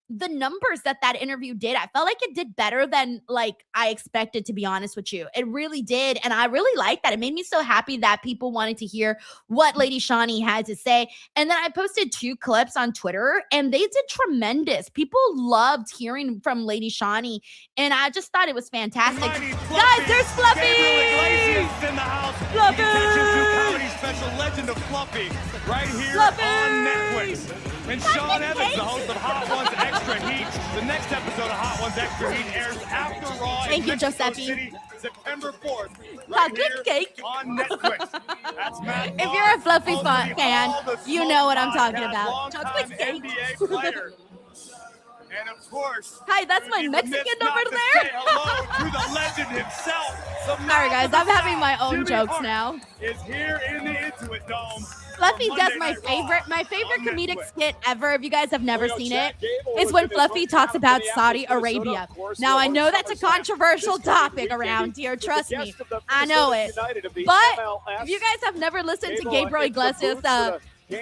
the numbers that interview did. I felt like it did better than like I expected, to be honest with you. It really did. And I really liked that. It made me so happy that people wanted to hear what Lady Shani had to say. And then I posted 2 clips on Twitter and they did tremendous. People loved hearing from Lady Shani. And I just thought it was fantastic. Guys, there's Fluffy! Gabriel Iglesias in the house. Fluffy! Comedy special Legend of Fluffy right here on Netflix. And Sean Evans, the host of Hot Ones Extra Heat. The next episode of Hot Ones Extra Heat airs after Raw in Mexico City, September 4th, right here on Netflix. That's Matt if you're a Fluffy fan, you know what I'm talking about. Longtime NBA player. And of course, hi, that's my Mexican over there. Say hello to the legend himself. All right, guys, I'm having my own jokes now. Is here in the Intuit Dome. Fluffy does my favorite comedic skit ever. If you guys have never seen it, is when Fluffy talks about Saudi Arabia. Now, I know that's a controversial topic around here. Trust me. I know it. But if you guys have never listened to Gabriel Iglesias'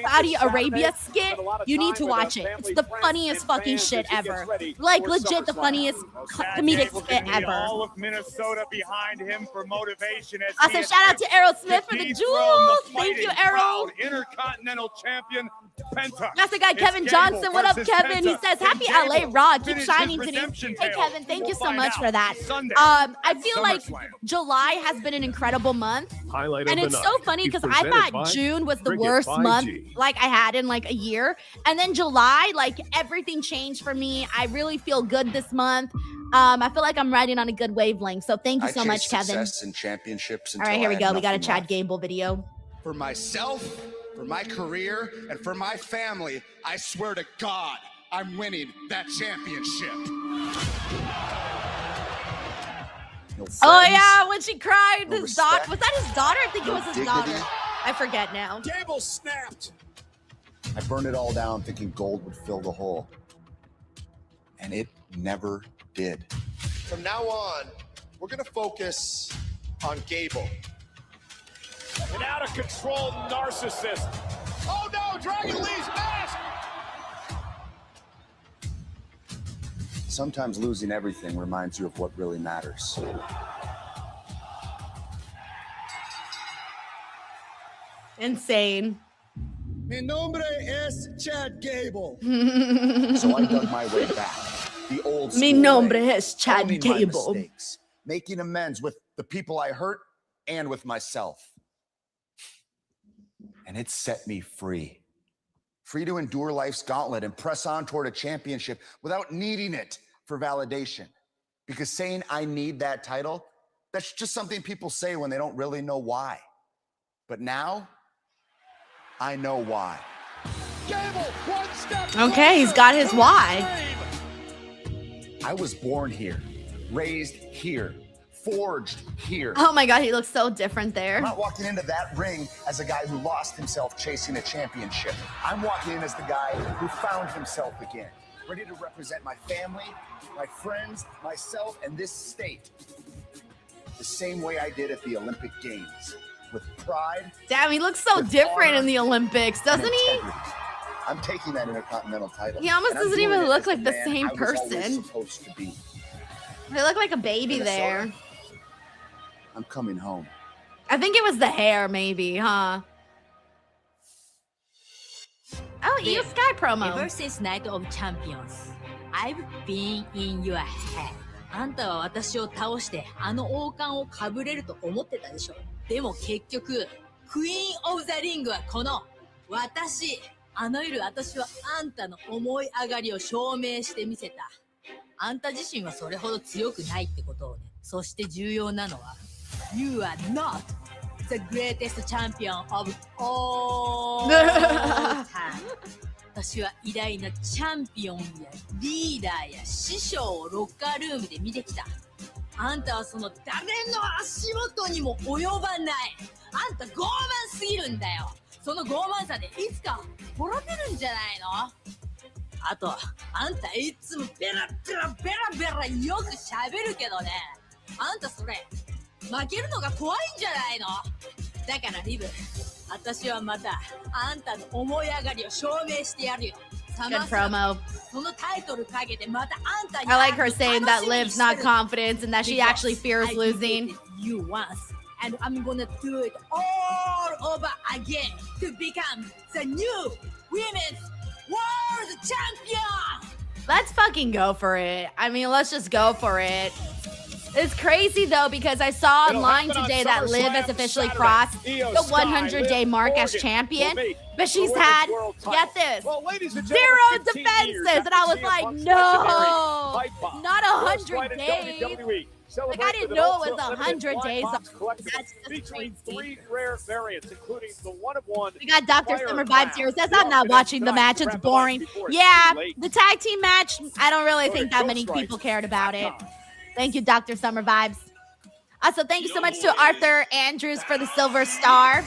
Saudi Arabia skit, you need to watch it. It's the funniest fucking shit ever. Like, legit the funniest comedic skit ever. All of Minnesota behind him for motivation. Also, shout out to Errol Smith for the jewels. Thank you, Errol. Intercontinental champion Penta. That's the guy, It's Kevin Gable Johnson. What up, versus Kevin? He Penta. says, Can happy LA Gable Raw. Keep finish shining, his Denise. redemption Hey, tale? Kevin, thank you We'll so find much out for that. Sunday I at feel like SummerSlam. July has been an incredible month. Highlight And of it's the so night funny is because I presented thought by June was the Cricket worst 5G. month like I had in like a year. And then July, like everything changed for me. I really feel good this month. I feel like I'm riding on a good wavelength. So thank you so much, Kevin. Success and championships. All right, here we go. We got a Chad Gable video. For myself, for my career, and for my family, I swear to God, I'm winning that championship. Oh yeah, when she cried, no his daughter, respect, was that his daughter? I think it was his dignity. daughter. I forget now. Gable snapped. I burned it all down thinking gold would fill the hole. And it never did. From now on, we're going to focus on Gable. An out of control narcissist. Oh no, Dragon Lee's mask. Sometimes losing everything reminds you of what really matters. Insane. Mi nombre es Chad Gable. So I dug my way back. The old Mi school nombre way, es Chad owning my Gable. mistakes, making amends with the people I hurt and with myself. And it set me free. Free to endure life's gauntlet and press on toward a championship without needing it for validation. Because saying I need that title, that's just something people say when they don't really know why. But now, I know why. Gable, one step. Okay, he's got his why. I was born here, raised here, forged here. Oh my God, he looks so different there. I'm not walking into that ring as a guy who lost himself chasing a championship. I'm walking in as the guy who found himself again, ready to represent my family, my friends, myself, and this state the same way I did at the Olympic Games, with pride. Damn, he looks so with different honor in the Olympics, and doesn't he? integrity. I'm taking that Intercontinental title. He almost and I'm doesn't doing even it look as like the man same I was always person. supposed to be. They look like a baby Minnesota, there. I'm coming home. I think it was the hair, maybe, huh? Oh, Io Sky promo. Ever since Night of Champions, I've been in your head. あんたは私を倒してあの王冠をかぶれると思ってたでしょ。でも結局、クイーン・オブ・ザ・リングはこの私。あの夜私はあんたの思い上がりを証明してみせた。あんた自身はそれほど強くないってことをね。そして重要なのは、You are not the greatest champion of all time. 私は偉大なチャンピオンやリーダーや師匠をロッカールームで見てきた。あんたはその誰の足元にも及ばない。あんた傲慢すぎるんだよ。その傲慢さでいつか滅びるんじゃないの？あと、あんたいつもベラベラベラベラよく喋るけどね。あんたそれ、負けるのが怖いんじゃないの？だからリブ、私はまたあんたの思い上がりを証明してやるよ。Good promo. そのタイトルかけてまたあんたに I like her saying that Liv's not confident and that she actually fears I losing. defeated you once, and I'm gonna do it all over again to become the new women's world champion. Let's fucking go for it. I mean, let's just go for it. It's crazy though because I saw online today that Liv has officially crossed the 100-day mark as champion, but she's had, get this, 0 defenses, and I was like, no, not 100 days. Like I didn't know it was 100 days. That's just crazy. 3 rare variants, including the one-of-one. We got Dr. Summer Vibes here. Says I'm not watching the match. It's boring. Yeah, the tag team match. I don't really think that many people cared about it. Thank you, Dr. Summer Vibes. Also, thank you so much to Arthur Andrews for the silver star.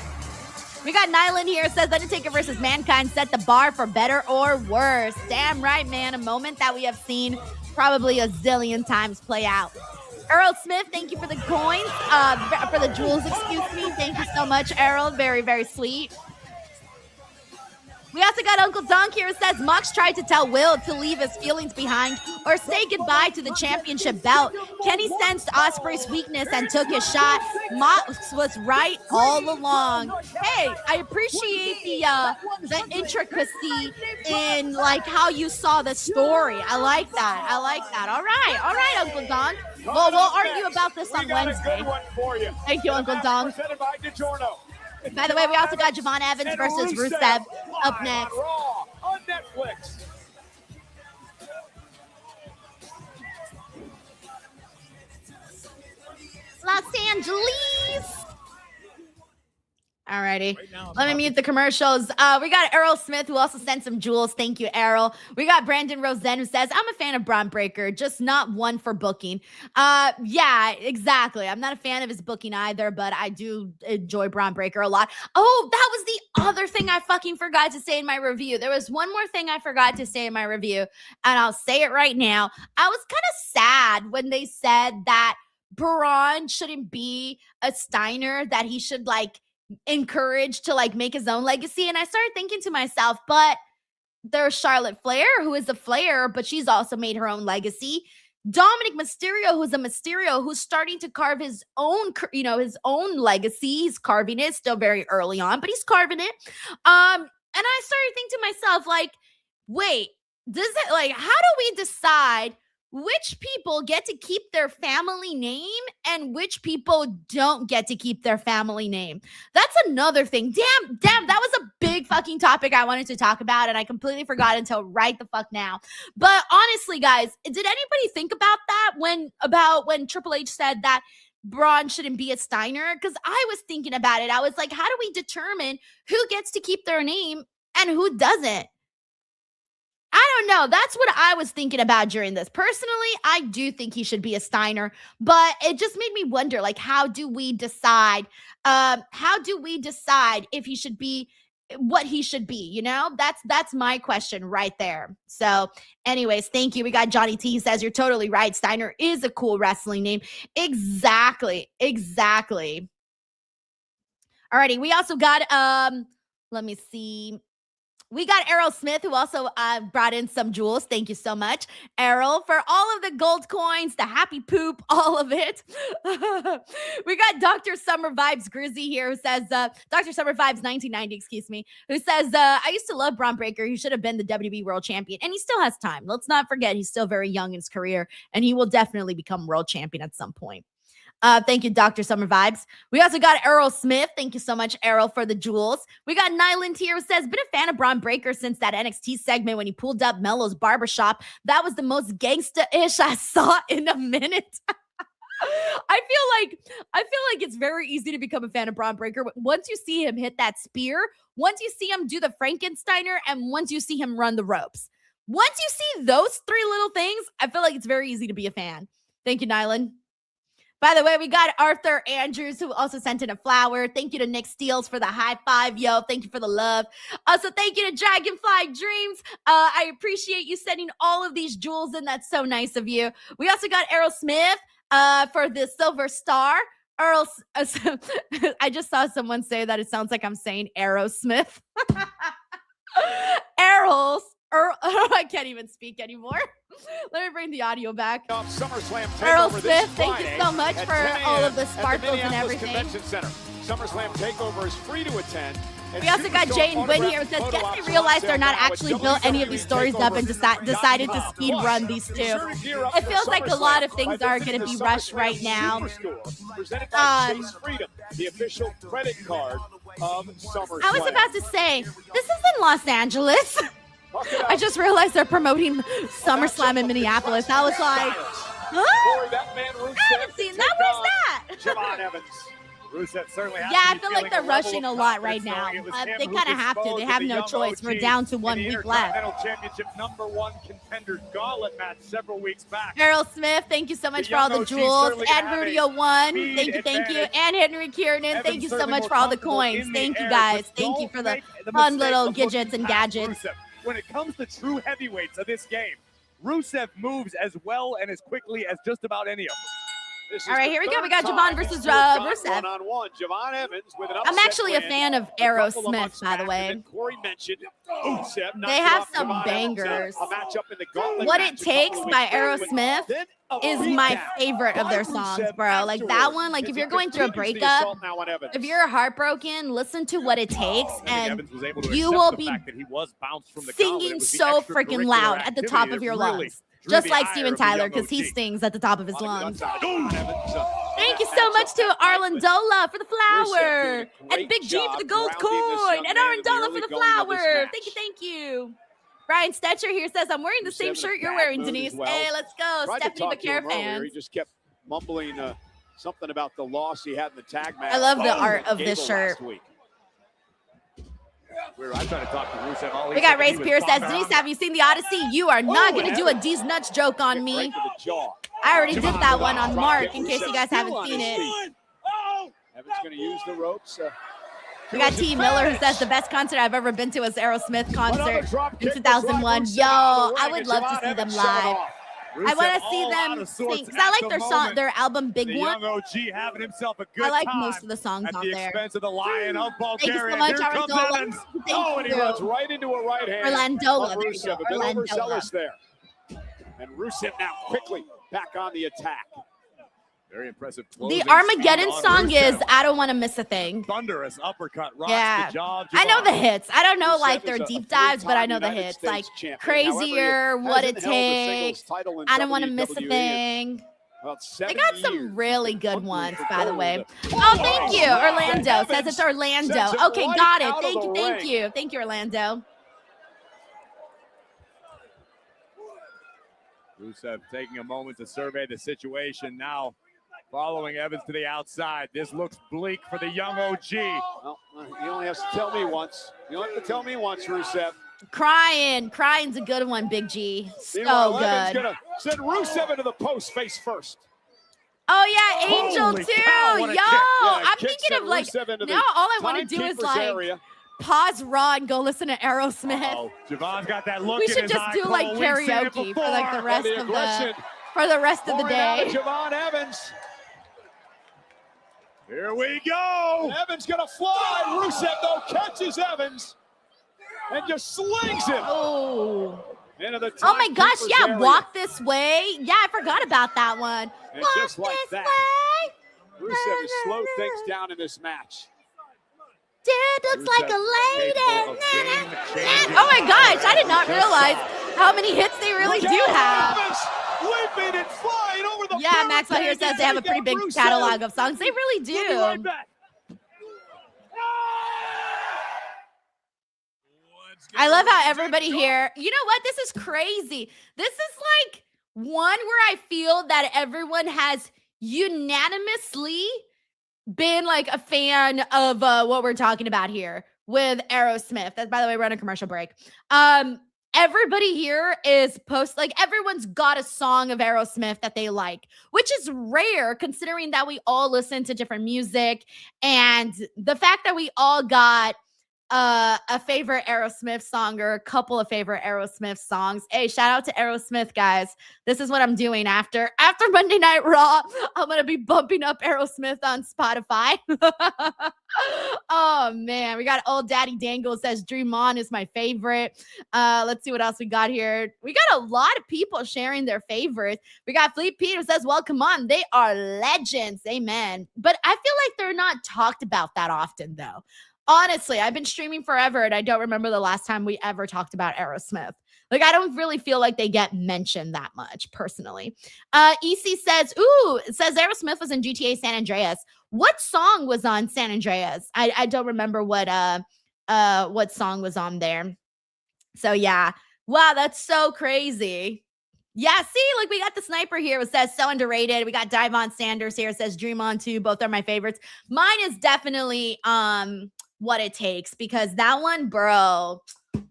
We got Nyland here. Says Undertaker versus Mankind set the bar for better or worse. Damn right, man. A moment that we have seen probably a zillion times play out. Earl Smith, thank you for the coins, for the jewels, excuse me. Thank you so much, Earl. Very, very sweet. We also got Uncle Dunk here who says Mox tried to tell Will to leave his feelings behind or say goodbye to the championship belt. Kenny sensed Ospreay's weakness and took his shot. Mox was right all along. Hey, I appreciate the intricacy in like how you saw the story. I like that. All right, Uncle Dunk. Well, we'll argue about this on Wednesday. Thank you, Uncle Dunk. By the way, we also got Javon Evans versus Rusev up next. Raw on Netflix. Los Angeles. Alrighty, let me mute the commercials. We got Errol Smith who also sent some jewels. Thank you, Errol. We got Brandon Rosen who says, I'm a fan of Braun Breaker, just not one for booking. Yeah, exactly. I'm not a fan of his booking either, but I do enjoy Braun Breaker a lot. Oh, that was the other thing I fucking forgot to say in my review. There was one more thing I forgot to say in my review, and I'll say it right now. I was kind of sad when they said that Braun shouldn't be a Steiner, that he should like encouraged to like make his own legacy. And I started thinking to myself, but there's Charlotte Flair, who is a Flair, but she's also made her own legacy. Dominic Mysterio, who's a Mysterio, who's starting to carve his own, his own legacy. He's carving it, still very early on, but he's carving it. And I started thinking to myself, like, wait, how do we decide which people get to keep their family name and which people don't get to keep their family name? That's another thing. Damn, that was a big fucking topic I wanted to talk about, and I completely forgot until right the fuck now. But honestly, guys, did anybody think about that when Triple H said that Braun shouldn't be a Steiner? Because I was thinking about it. I was like, how do we determine who gets to keep their name and who doesn't? I don't know. That's what I was thinking about during this. Personally, I do think he should be a Steiner, but it just made me wonder, like, how do we decide if he should be what he should be? You know, that's my question right there. So anyways, thank you. We got Johnny T. He says, you're totally right. Steiner is a cool wrestling name. Exactly. Alrighty. We also got, let me see. We got Errol Smith, who also brought in some jewels. Thank you so much, Errol, for all of the gold coins, the happy poop, all of it. We got Dr. Summer Vibes Grizzy here, who says, Dr. Summer Vibes 1990, excuse me, who says, I used to love Braun Breaker. He should have been the WWE World Champion, and he still has time. Let's not forget, he's still very young in his career, and he will definitely become World Champion at some point. Thank you, Dr. Summer Vibes. We also got Errol Smith. Thank you so much, Errol, for the jewels. We got Nyland here who says, been a fan of Braun Breaker since that NXT segment when he pulled up Melo's barbershop. That was the most gangsta-ish I saw in a minute. I feel like it's very easy to become a fan of Braun Breaker. Once you see him hit that spear, once you see him do the Frankensteiner, and once you see him run the ropes. Once you see those three little things, I feel like it's very easy to be a fan. Thank you, Nyland. By the way, we got Arthur Andrews, who also sent in a flower. Thank you to Nick Steele for the high five, yo. Thank you for the love. Also, thank you to Dragonfly Dreams. I appreciate you sending all of these jewels in. That's so nice of you. We also got Errol Smith for the Silver Star. I just saw someone say that it sounds like I'm saying Aerosmith. I can't even speak anymore. Let me bring the audio back. Errol Smith, thank you so much for all of the sparkles and everything. SummerSlam Takeover is free to attend. We also got Jane Wynn here who says, guess they realized they're not actually built any of these stories up and decided to speed run these two. It feels like a lot of things are going to be rushed right now. The official credit card of SummerSlam. I was about to say, this is in Los Angeles. I just realized they're promoting SummerSlam in Minneapolis. I was like, huh? I haven't seen that. Where's that? Javon Evans. Rusev certainly has I feel like they're rushing a lot right now. They kind of have to. They have no choice. We're down to 1 week left. Championship #1 contender gauntlet match several weeks back. Errol Smith, thank you so much for all the jewels. And Rudio One, thank you. And Henry Kiernan, thank you so much for all the coins. Thank you guys. Thank you for the fun little gadgets and gadgets. When it comes to true heavyweights of this game, Rusev moves as well and as quickly as just about any of them. All right, here we go. We got Javon versus Rusev. One-on-one. Javon Evans with an I'm actually a fan of Aerosmith, by the way. Corey mentioned they have some bangers. What It Takes by Aerosmith is my favorite of their songs, bro. Like that one, like if you're going through a breakup, if you're heartbroken, listen to What It Takes, and you will be singing so freaking loud at the top of your lungs. Just like Steven Tyler, because he sings at the top of his lungs. Thank you so much to Arlandola for the flower. And Big G for the gold coin. And Arlandola for the flower. Thank you, thank you. Brian Stetcher here says, I'm wearing the same shirt you're wearing, Denise. Hey, let's go. Stephanie McCare fans. He just kept mumbling something about the loss he had in the tag match. I love the art of this shirt. I tried to talk to Rusev. We got Race Pierce says, Denise, have you seen the Odyssey? You are not going to do a D's nuts joke on me. I already did that one on Mark, in case you guys haven't seen it. Evans going to use the ropes. We got T. Miller who says the best concert I've ever been to was Aerosmith concert in 2001. Yo, I would love to see them live. I want to see them sing, because I like their song, their album Big One. Young OG having himself a good I like time most of the songs on there. At the expense of the Lion of Bulgaria. Thank you so much, Here comes Arlandola. Evans. And he runs right into a right hand. Orlandola, there you go. A bit overzealous there. And Rusev now quickly back on the attack. Very impressive. The Armageddon song is I Don't Want to Miss a Thing. Thunderous uppercut. Yeah, I know the hits. I don't know like their deep dives, but I know the hits. Like Crazier, What It Takes, I Don't Want to Miss a Thing. They got some really good ones, by the way. Oh, thank you. Orlando says it's Orlando. Okay, got it. Thank you, thank you. Thank you, Orlando. Rusev taking a moment to survey the situation now. Following Evans to the outside. This looks bleak for the young OG. Well, he only has to tell me once. You don't have to tell me once, Rusev. Crying's a good one, Big G. So Meanwhile, good. Evans gonna send Rusev into the post face first. Oh yeah, Angel Holy too. cow, what a Yo, kick. I'm thinking of like now all I want to do is like pause Raw and go listen to Aerosmith. Javon's got that look We in should his just eye, do Cole. like We've seen it karaoke for like the before. rest of the day. Javon Evans. Here we go. Evans gonna fly. Rusev though catches Evans and just slings him. Oh. Into the Oh my gosh, timekeeper's yeah, area. Walk This Way. Yeah, I forgot about that one. And Walk just like this that, way. Rusev has slowed things down in this match. Dude looks like a lady. Capable of game-changing Oh my gosh, I did not realize how many hits they really do have. Evans leaping and flying over the Yeah, Maxwell here says they have a pretty big catalog of songs. They really We'll be right do. back. I love how everybody here, you know what? This is crazy. This is like one where I feel that everyone has unanimously been like a fan of what we're talking about here with Aerosmith. That, by the way, we're on a commercial break. Everybody here is everyone's got a song of Aerosmith that they like, which is rare considering that we all listen to different music, and the fact that we all got a favorite Aerosmith song or a couple of favorite Aerosmith songs. Hey, shout out to Aerosmith, guys. This is what I'm doing after Monday Night Raw. I'm going to be bumping up Aerosmith on Spotify. Oh, man. We got Old Daddy Dangle says Dream On is my favorite. Let's see what else we got here. We got a lot of people sharing their favorites. We got Fleet Pete who says, well, come on. They are legends. Amen. But I feel like they're not talked about that often, though. Honestly, I've been streaming forever and I don't remember the last time we ever talked about Aerosmith. Like, I don't really feel like they get mentioned that much, personally. EC says, it says Aerosmith was in GTA San Andreas. What song was on San Andreas? I don't remember what song was on there. So, yeah. Wow, that's so crazy. Yeah, see, like we got the sniper here. It says so underrated. We got Divon Sanders here. It says Dream On too. Both are my favorites. Mine is definitely What It Takes, because that one, bro.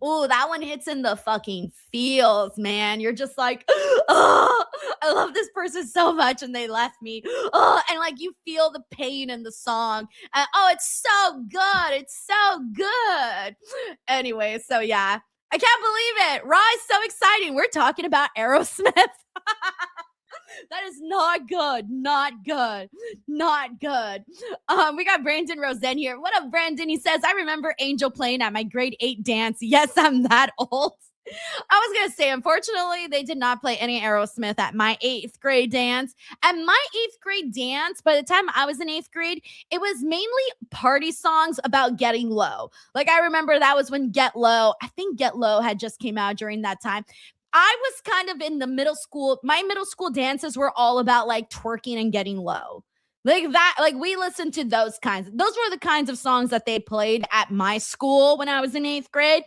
Ooh, that one hits in the fucking feels, man. You're just like, oh, I love this person so much and they left me. Oh, and like you feel the pain in the song. Oh, it's so good. It's so good. Anyway, so yeah. I can't believe it. Raw is so exciting. We're talking about Aerosmith. That is not good. Not good. Not good. We got Brandon Rosen here. What up, Brandon? He says, I remember Angel playing at my grade 8 dance. Yes, I'm that old. I was going to say, unfortunately, they did not play any Aerosmith at my 8th grade dance. At my 8th grade dance, by the time I was in 8th grade, it was mainly party songs about getting low. Like, I remember that was when Get Low, I think Get Low had just came out during that time. I was kind of in the middle school. My middle school dances were all about like twerking and getting low. Like that, like we listened to those kinds. Those were the kinds of songs that they played at my school when I was in 8th grade.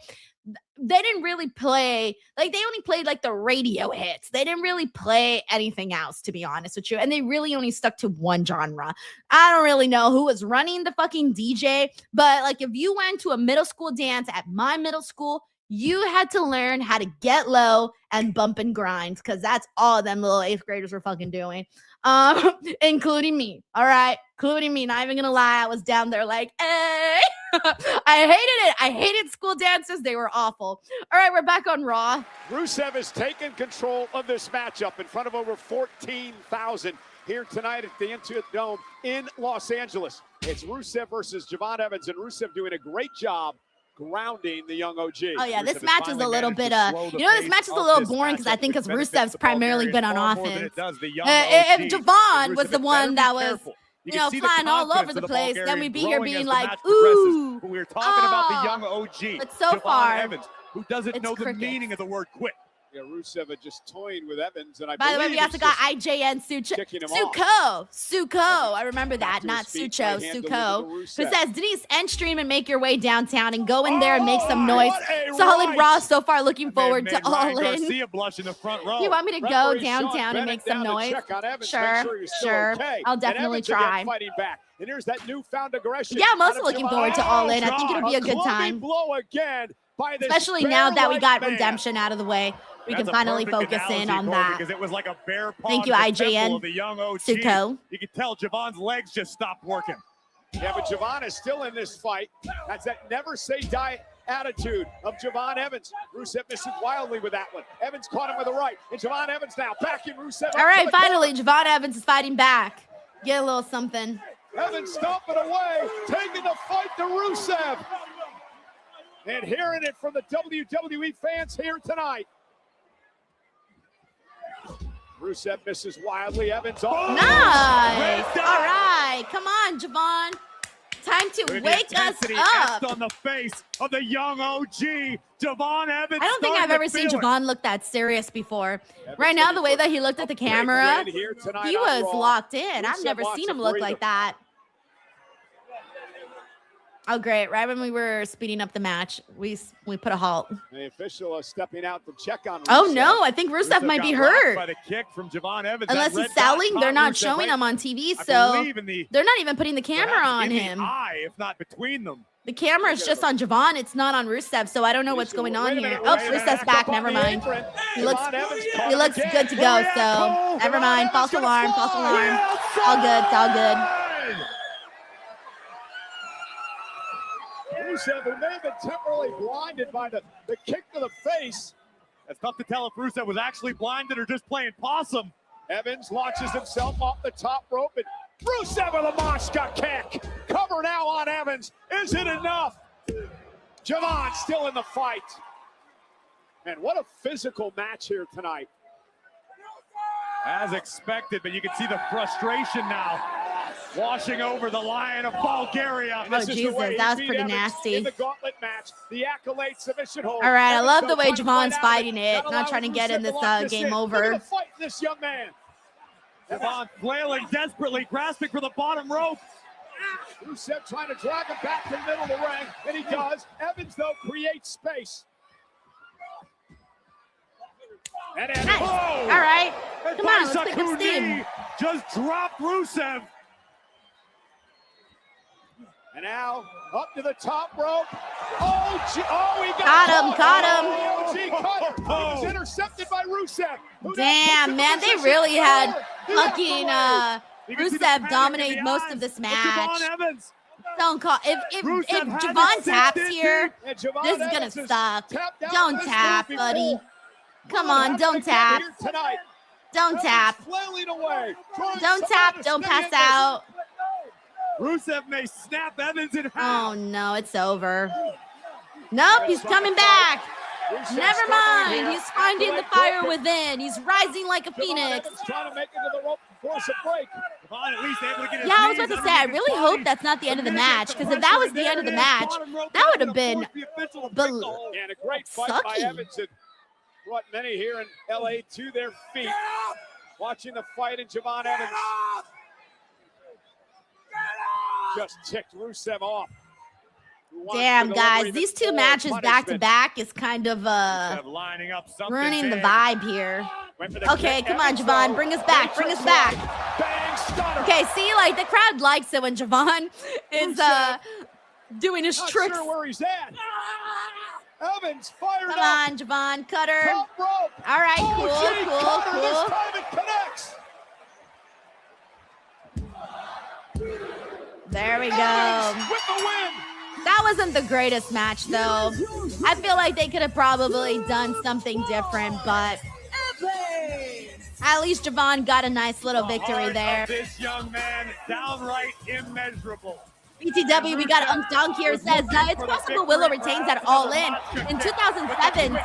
They didn't really play, like they only played like the radio hits. They didn't really play anything else, to be honest with you. And they really only stuck to one genre. I don't really know who was running the fucking DJ, but like if you went to a middle school dance at my middle school, you had to learn how to get low and bump and grind, because that's all them little 8th graders were fucking doing. Including me. All right. Including me. Not even gonna lie. I was down there like, hey. I hated it. I hated school dances. They were awful. All right, we're back on Raw. Rusev has taken control of this matchup in front of over 14,000 here tonight at the Intuit Dome in Los Angeles. It's Rusev versus Javon Evans, and Rusev doing a great job grounding the young OG. Oh yeah, this match is a little bit this match is a little boring because I think because Rusev's primarily been on offense. If Javon was the one that was flying all over the place, then we'd be here being like, ooh. But we were talking about the young OG. But so far, Evans, who doesn't know the meaning of the word quit. Yeah, Rusev had just toyed with Evans, and by the way, we also got IJN Suko. I remember that, not Sucho. Suko, who says, Denise, end stream and make your way downtown and go in there and make some noise. Solid Raw so far. Looking forward to All In. You want me to go downtown and make some noise? Sure. I'll definitely try. And here's that newfound aggression. Yeah, I'm also looking forward to All In. I think it'll be a good time. Especially now that we got Redemption out of the way. We can finally focus in on that. Because it was like a bear paw. Thank you, IJN. Suko. You can tell Javon's legs just stopped working. Yeah, but Javon is still in this fight. That's that never say die attitude of Javon Evans. Rusev misses wildly with that one. Evans caught him with a right. And Javon Evans now backing Rusev. All right, finally, Javon Evans is fighting back. Get a little something. Evans stomping away, taking the fight to Rusev. And hearing it from the WWE fans here tonight. Rusev misses wildly. Evans off. Nice. All right. Come on, Javon. Time to wake us up. On the face of the young OG, Javon Evans. I don't think I've ever seen Javon look that serious before. Right now, the way that he looked at the camera, he was locked in. I've never seen him look like that. Oh, great. Right when we were speeding up the match, we put a halt. The official stepping out to check on Rusev. Oh, no. I think Rusev might be hurt. By the kick from Javon Evans. Unless he's selling, they're not showing him on TV, so they're not even putting the camera on him. If not between them. The camera is just on Javon. It's not on Rusev, so I don't know what's going on here. Oh, Rusev's back. Never mind. He looks good to go, so never mind. False alarm. All good. It's all good. Rusev, who may have been temporarily blinded by the kick to the face. It's tough to tell if Rusev was actually blinded or just playing possum. Evans launches himself off the top rope, and Rusev with a Mosca kick. Cover now on Evans. Is it enough? Javon still in the fight. And what a physical match here tonight. As expected, but you can see the frustration now washing over the Lion of Bulgaria. Oh, Jesus, that was pretty nasty. In the gauntlet match, the accolade submission hold. All right, I love the way Javon's fighting it, not trying to get in this game over. Look at the fight, this young man. Javon flailing desperately, grasping for the bottom rope. Rusev trying to drag him back to the middle of the ring, and he does. Evans, though, creates space. And nice. All right, come on, let's pick up steam. Just dropped Rusev. And now up to the top rope. He got him. He was intercepted by Rusev. Damn, man, they really had fucking Rusev dominate most of this match. Don't call if Javon taps here, this is gonna suck. Don't tap, buddy. Come on, don't tap. Don't tap. Flailing away. Don't tap. Don't pass out. Rusev may snap Evans in half. Oh, no, it's over. Nope, he's coming back. Never mind. He's finding the fire within. He's rising like a phoenix. Trying to make it to the rope to force a break. At least able to get his Yeah, I was knees about to say, I underneath really his hope body. that's not the end of the match, because if that was the end of the match, that would have been And a great fight by sucky. Evans and brought many here in LA to their feet. Watching the fight, and Javon Evans just ticked Rusev off. Damn, guys, these two matches back to back is kind of lining up something ruining the big. vibe here. Went for the Okay, kick. come on, Evans, Javon, though, bring us back, bring us back. Bang, stunner. Okay, see, like the crowd likes it when Javon is doing his Not tricks. sure where he's at. Evans fired Come up. on, Javon, cutter. Top rope. All right, Oh, cool, gee, cool, cover. This cool. time it connects. There we go. Evans with the win. That wasn't the greatest match, though. I feel like they could have probably done something different, but at least Javon got a nice little victory Heart there. of this young man, downright immeasurable. BTW, we got Dunk here says it's possible Willow retains at All In. In 2007,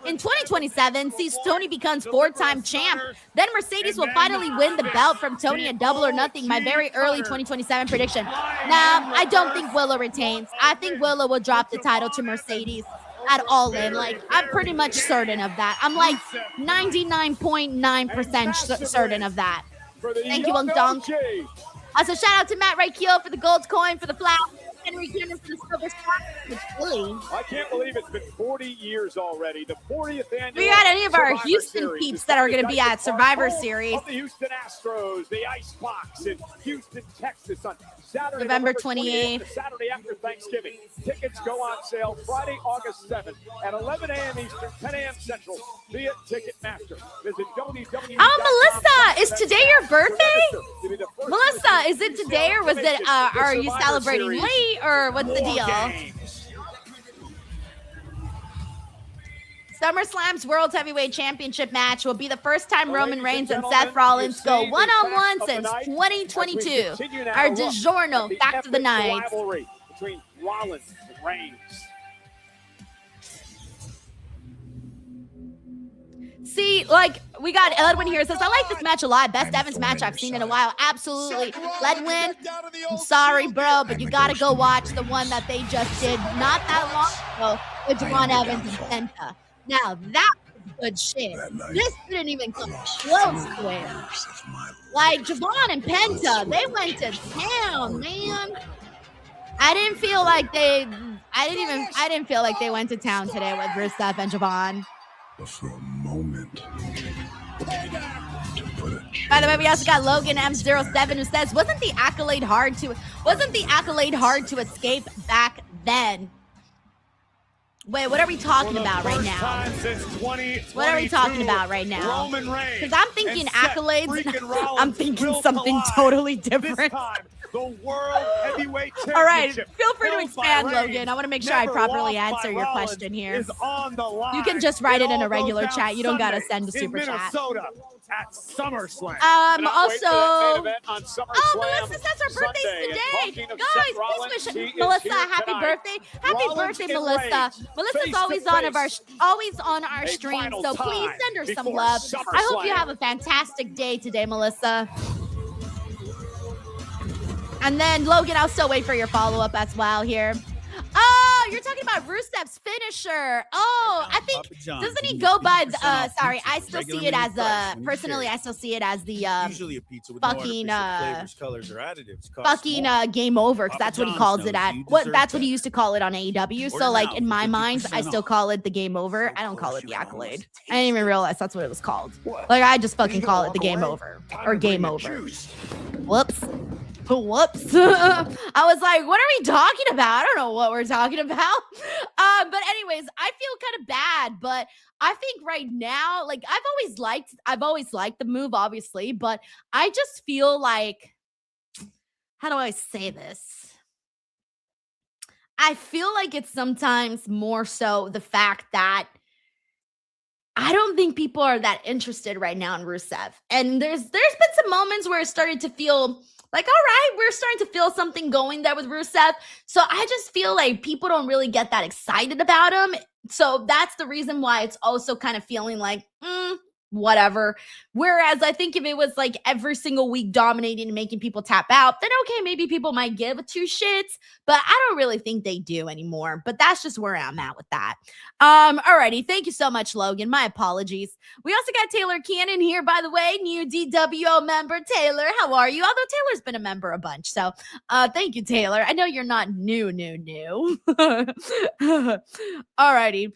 in 2027, sees Tony becomes 4-time champ. Then Mercedes will finally win the belt from Tony at Double or Nothing. My very early 2027 prediction. Now, I don't think Willow retains. I think Willow will drop the title to Mercedes at All In. Like, I'm pretty much certain of that. I'm like 99.9% certain of that. Thank you, Dunk. Also, shout out to Matt Raikio for the gold coin for the flag. Henry Guinness for the silver star. I can't believe it's been 40 years already. The 40th annual. We got any of our Survivor Houston Series peeps is that are coming going to be back at to Survivor Park Series. Home of the Houston Astros, the Icebox in Houston, Texas on Saturday, November 28th, 28th. the Saturday after Thanksgiving. Tickets go on sale Friday, August 7th at 11 a.m. Eastern, 10 a.m. Central via Ticketmaster. Visit www. Oh, Melissa, is today your birthday? Melissa, is it today or was it, are you celebrating late or what's the deal? SummerSlam's World Heavyweight Championship match will be the first time Roman Reigns and Seth Rollins go one-on-one since 2022. Our DiGiorno fact of the night. Rivalry between Rollins and Reigns. See, like, we got Edwin here says, I like this match a lot. Best Evans match I've seen in a while. Absolutely. Ledwin, I'm sorry, bro, but you got to go watch the one that they just did not that long ago with Javon Evans and Penta. Now, that was good shit. This didn't even come close to it. Like, Javon and Penta, they went to town, man. I didn't feel like they went to town today with Rusev and Javon. But for a moment, to put a By the way, we also got Logan M07 who says, wasn't the accolade hard to escape back then? Wait, what are we talking about right now? What are we talking about right now? Because I'm thinking accolades. I'm thinking something totally different. The World Heavyweight Championship. All right, feel free to held by expand, Reigns, Logan. I want to make sure I never properly lost answer by your Rollins, question here. is on the line. You can just write it in all a regular goes down chat. You don't got to Sunday send a super in chat. Minnesota at SummerSlam. Also, Melissa says her birthday's today. Guys, please wish Melissa a happy birthday. Happy birthday, Melissa. Melissa's always on our stream, so please send her some love. I hope you have a fantastic day today, Melissa. And then, Logan, I'll still wait for your follow-up as well here. Oh, you're talking about Rusev's finisher. Oh, I think, doesn't he go by the, sorry, I still see it as, personally, I still see it as the, usually a pizza with fucking, no artificial flavors, colors, or additives. fucking, game over, because that's what he calls it at. That's what he used to call it on AEW. So, like, in my mind, I still call it the game over. I don't call it the accolade. I didn't even realize that's what it was called. Like, I just fucking call it the game over. Or game over. Whoops. Whoops. I was like, what are we talking about? I don't know what we're talking about. But anyways, I feel kind of bad, but I think right now, like I've always liked the move, obviously, but I just feel like, how do I say this? I feel like it's sometimes more so the fact that I I don't think people are that interested right now in Rusev. And there's been some moments where it started to feel like, all right, we're starting to feel something going there with Rusev. So I just feel like people don't really get that excited about him. So that's the reason why it's also kind of feeling like, whatever. Whereas I think if it was like every single week dominating and making people tap out, then okay, maybe people might give two shits, but I don't really think they do anymore. But that's just where I'm at with that. Alrighty, thank you so much, Logan. My apologies. We also got Taylor Cannon here, by the way, new DWO member. Taylor, how are you? Although Taylor's been a member a bunch, so thank you, Taylor. I know you're not new. Alrighty.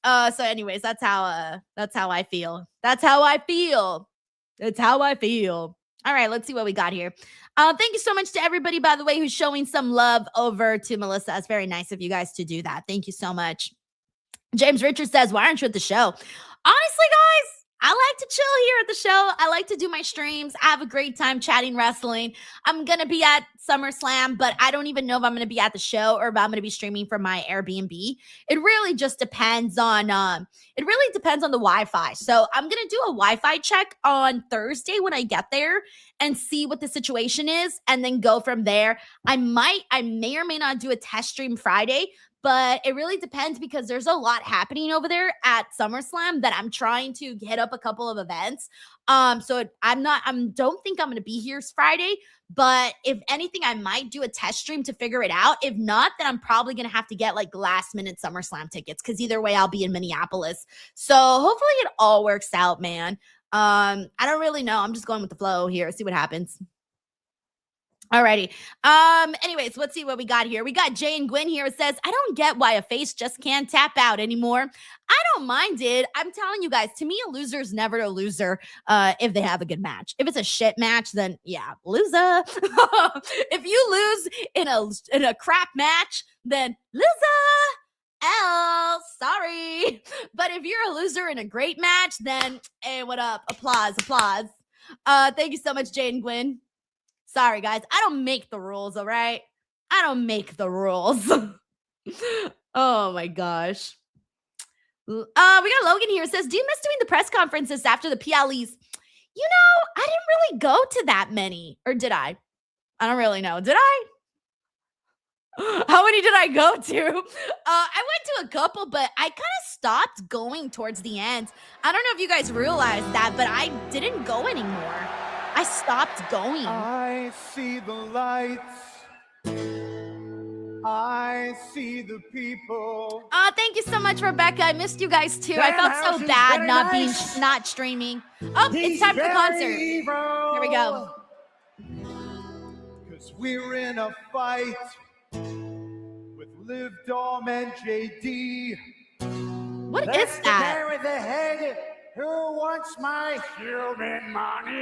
So anyways, that's how I feel. That's how I feel. All right, let's see what we got here. Thank you so much to everybody, by the way, who's showing some love over to Melissa. It's very nice of you guys to do that. Thank you so much. James Richards says, why aren't you at the show? Honestly, guys, I like to chill here at the show. I like to do my streams. I have a great time chatting wrestling. I'm going to be at Summerslam, but I don't even know if I'm going to be at the show or if I'm going to be streaming from my Airbnb. It really just depends on the Wi-Fi. So I'm going to do a Wi-Fi check on Thursday when I get there and see what the situation is and then go from there. I may or may not do a test stream Friday, but it really depends because there's a lot happening over there at SummerSlam that I'm trying to hit up a couple of events. So I don't think I'm going to be here Friday, but if anything, I might do a test stream to figure it out. If not, then I'm probably going to have to get like last minute SummerSlam tickets because either way I'll be in Minneapolis. So hopefully it all works out, man. I don't really know. I'm just going with the flow here. See what happens. Alrighty. Anyways, let's see what we got here. We got Jane Gwynn here. It says, I don't get why a face just can't tap out anymore. I don't mind it. I'm telling you guys, to me, a loser is never a loser if they have a good match. If it's a shit match, then yeah, loser. If you lose in a crap match, then loser. Sorry. But if you're a loser in a great match, then hey, what up? Applause. Thank you so much, Jane Gwynn. Sorry, guys. I don't make the rules, all right? I don't make the rules. Oh, my gosh. We got Logan here. It says, do you miss doing the press conferences after the PLEs? You know, I didn't really go to that many. Or did I? I don't really know. Did I? How many did I go to? I went to a couple, but I kind of stopped going towards the end. I don't know if you guys realized that, but I didn't go anymore. I stopped going. I see the lights. I see the people. Thank you so much, Rebecca. I missed you guys too. I felt so bad not streaming. Oh, it's time for the concert. Evil. Here we go. 'Cause we're in a fight with Liv Dom and JD. What That's is that? The guy with the head who wants my human money.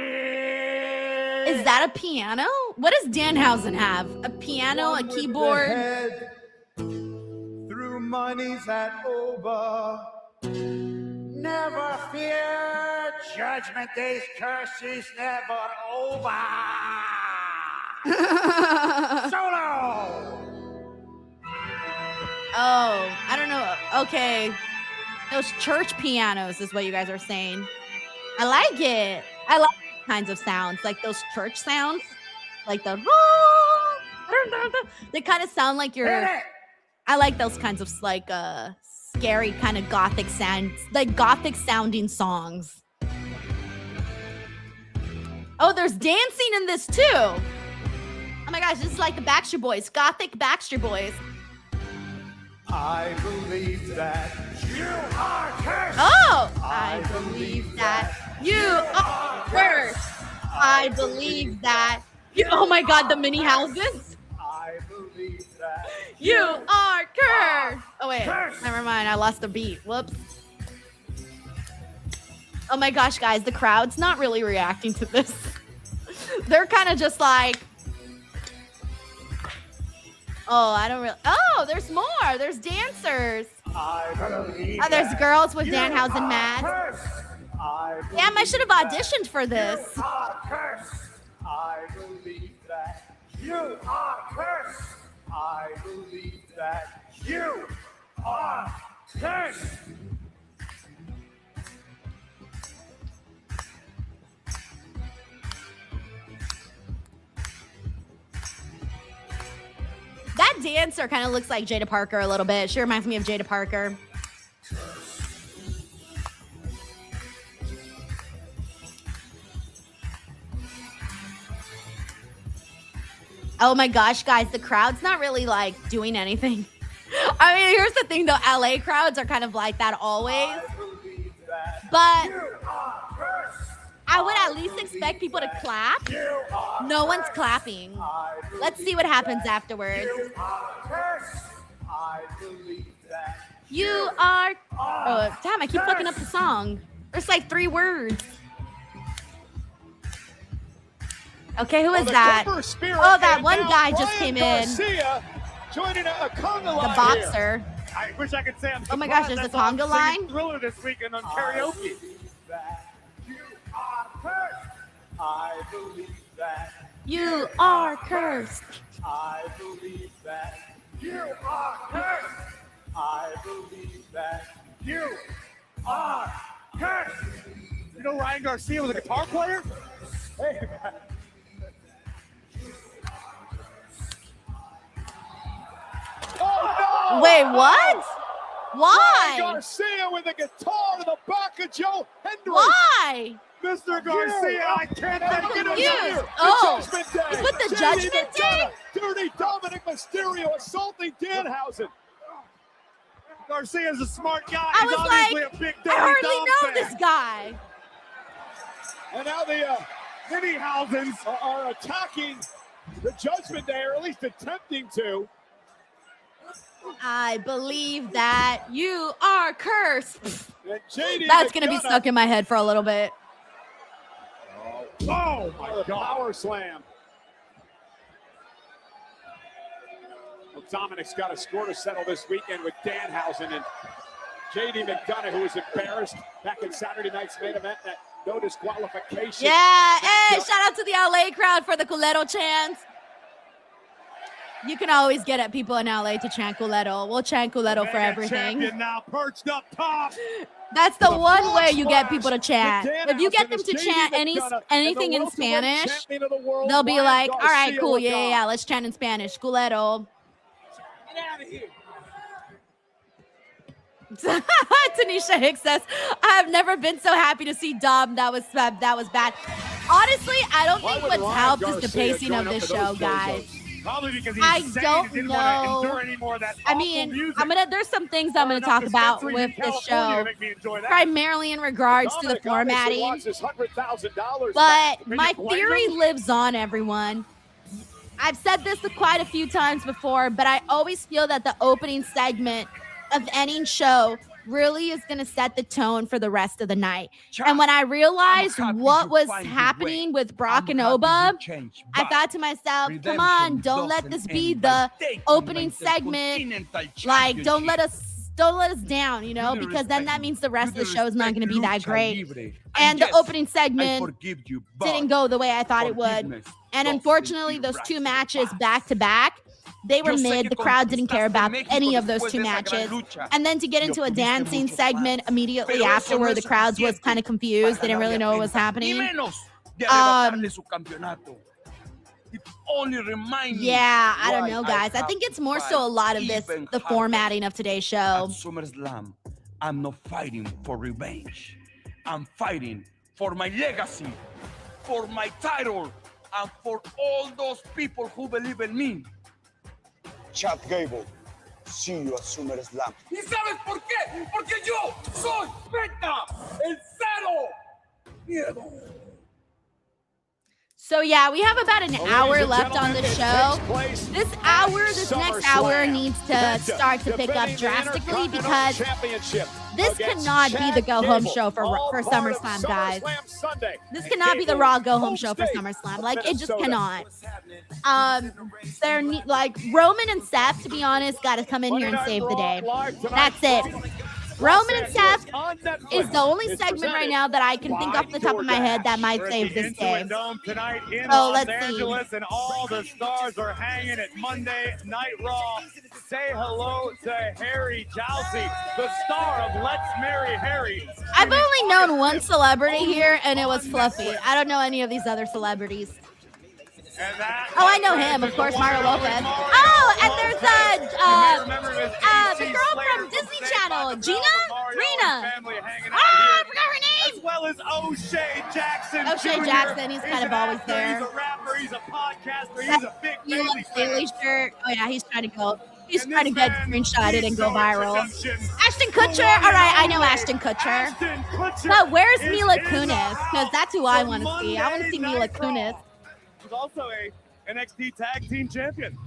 Is that a piano? What does Danhausen have? A piano, a keyboard? Through money's at Oba. Never fear, Judgment Day's curse is never over. Solo! Oh, I don't know. Okay. Those church pianos is what you guys are saying. I like it. I like kinds of sounds, like those church sounds. Like the... They kind of sound like you're... I like those kinds of like scary kind of gothic sounds, like gothic sounding songs. Oh, there's dancing in this too. Oh my gosh, this is like the Backstreet Boys, gothic Backstreet Boys. I believe that you are cursed. Oh, I believe that you are cursed. I believe that you... Oh my God, the mini houses. I believe that you are cursed. Oh wait, never mind. I lost the beat. Whoops. Oh my gosh, guys, the crowd's not really reacting to this. They're kind of just like, oh, I don't really. Oh, there's more. There's dancers. Oh, there's girls with Danhausen masks. Damn, I should have auditioned for this. I believe that you are cursed. I believe that you are cursed. audience, or kind of looks like Jada Parker a little bit. She reminds me of Jada Parker. Oh my gosh, guys, the crowd's not really like doing anything. I mean, here's the thing though, LA crowds are kind of like that always. But I would at least expect people to clap. No one's clapping. Let's see what happens afterwards. You are. Oh, damn, I keep fucking up the song. There's like 3 words. Okay, who is that? Oh, that one guy just came in. Joining a conga line the boxer. Here. I wish I could say I'm oh my gosh, there's a conga line? Thriller this weekend on karaoke. I believe that you are cursed. I believe that you are cursed. I believe that you are cursed. You know Ryan Garcia was a guitar player? Hey, oh no! Wait, what? Why? Ryan Garcia with a guitar to the back of Joe Hendry. Why? Mr. Garcia, I can't take it anymore. Oh, is it the Judgment Day? Dirty Dominic Mysterio assaulting Danhausen. Garcia's a smart guy. I He's was obviously like, a big I hardly know fan. this guy. And now the Mini-Housens are attacking the Judgment Day, or at least attempting to. I believe that you are cursed. JD That's going to be stuck in my head for a little bit. Oh, my God. Power slam. Well, Dominic's got a score to settle this weekend with Danhausen and JD McDonough, who was embarrassed back in Saturday night's main event. That no disqualification. Yeah, hey, shout out to the LA crowd for the Culero chants. You can always get at people in LA to chant Culero. We'll chant Culero for everything. Now perched up top. That's the one way you get people to chant. If you get them to chant anything in Spanish, they'll be like, all right, cool, yeah, let's chant in Spanish. Culero. Get out of here. Tanisha Hicks says, I have never been so happy to see Dom. That was bad. Honestly, I don't think what's helped is the pacing of this show, guys. Probably because I he's don't didn't know. want to endure any more of that I mean, music. there's some things I'm gonna talk about with this show, primarily in regards to the formatting. But my theory lives on, everyone. I've said this quite a few times before, but I always feel that the opening segment of any show really is going to set the tone for the rest of the night. And when I realized what was happening with Brock and Oba, I thought to myself, come on, don't let this be the opening segment. Like, don't let us down, because then that means the rest of the show is not going to be that great. And the opening segment didn't go the way I thought it would. And unfortunately, those 2 matches back to back, they were mid. The crowd didn't care about any of those 2 matches. And then to get into a dancing segment immediately after where the crowd was kind of confused. They didn't really know what was happening. Yeah, I don't know, guys. I think it's more so a lot of this, the formatting of today's show. At Summerslam, I'm not fighting for revenge. I'm fighting for my legacy, for my title, and for all those people who believe in me. Chad Gable, see you at Summerslam. ¿Y sabes por qué? Porque yo soy Beta, el cero miedo. So yeah, we have about an hour left on the show. This next hour needs to start to pick up drastically because this cannot be the go-home show for SummerSlam, guys. This cannot be the Raw go-home show for SummerSlam. Like, it just cannot. Roman and Seth, to be honest, got to come in here and save the day. That's it. Roman and Seth is the only segment right now that I can think off the top of my head that might save this day. So let's see. And all the stars are hanging at Monday Night Raw. Say hello to Harry Jowsey, the star of Let's Marry Harry. I've only known one celebrity here, and it was Fluffy. I don't know any of these other celebrities. Oh, I know him, of course, Mario Lopez. Oh, and there's the girl from Disney Channel, Rena. I forgot her name. As well as O'Shea Jackson. O'Shea Jr. Jackson, he's kind of always there. He's a rapper, he's a podcaster, he's a big Bailey shirt. Oh yeah, he's trying to go. He's trying to get screenshotted and go viral. Ashton Kutcher. All right, I know Ashton Kutcher. But where's Mila Kunis? Because that's who I want to see. I want to see Mila Kunis. He's also a NXT Tag Team Champion.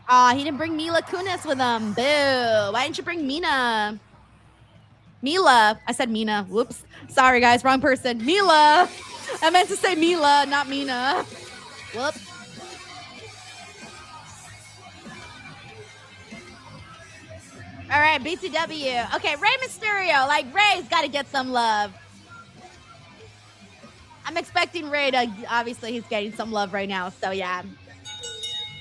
He didn't bring Mila Kunis with him. Boo. Why didn't you bring Mina? Mila. I said Mina. Whoops. Sorry, guys. Wrong person. Mila. I meant to say Mila, not Mina. Whoops. All right, BTW. Okay, Rey Mysterio. Like, Rey's got to get some love. I'm expecting Rey to, obviously, he's getting some love right now. So, yeah.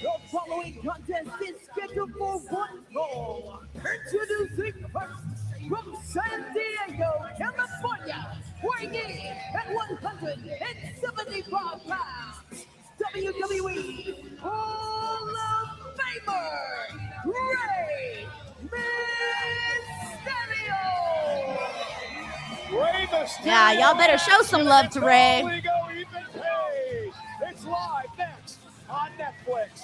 The following contest is scheduled for one fall. Introducing first, from San Diego, California, weighing in at 175 pounds, WWE Hall of Famer, Rey Mysterio. Yeah, y'all better show some love to Rey. It's live next on Netflix.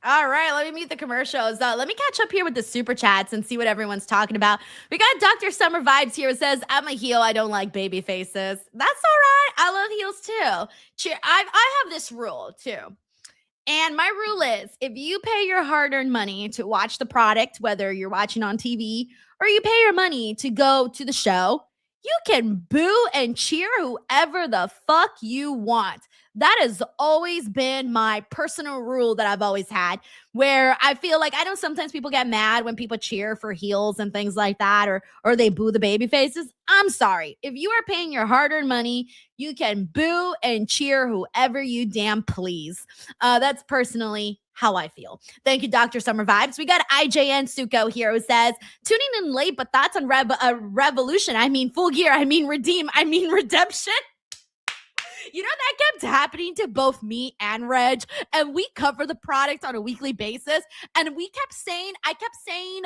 All right, let me mute the commercials. Let me catch up here with the super chats and see what everyone's talking about. We got Dr. Summer Vibes here. It says, I'm a heel. I don't like baby faces. That's all right. I love heels too. I have this rule too. And my rule is, if you pay your hard-earned money to watch the product, whether you're watching on TV or you pay your money to go to the show, you can boo and cheer whoever the fuck you want. That has always been my personal rule that I've always had, where I feel like, I know sometimes people get mad when people cheer for heels and things like that, or they boo the baby faces. I'm sorry. If you are paying your hard-earned money, you can boo and cheer whoever you damn please. That's personally how I feel. Thank you, Dr. Summer Vibes. We got IJN Suko here who says, tuning in late, but thoughts on Revolution. I mean, Full Gear. I mean, Redeem. I mean, Redemption. You know, that kept happening to both me and Reg, and we cover the product on a weekly basis, and I kept saying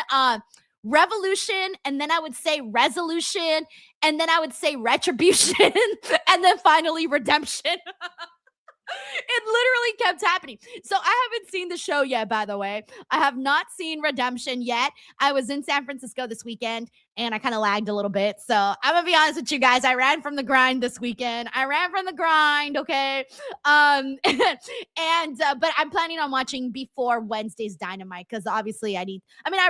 Revolution, and then I would say Resolution, and then I would say Retribution, and then finally Redemption. It literally kept happening. So I haven't seen the show yet, by the way. I have not seen Redemption yet. I was in San Francisco this weekend, and I kind of lagged a little bit. So I'm going to be honest with you guys. I ran from the grind this weekend. Okay? But I'm planning on watching before Wednesday's Dynamite, because obviously I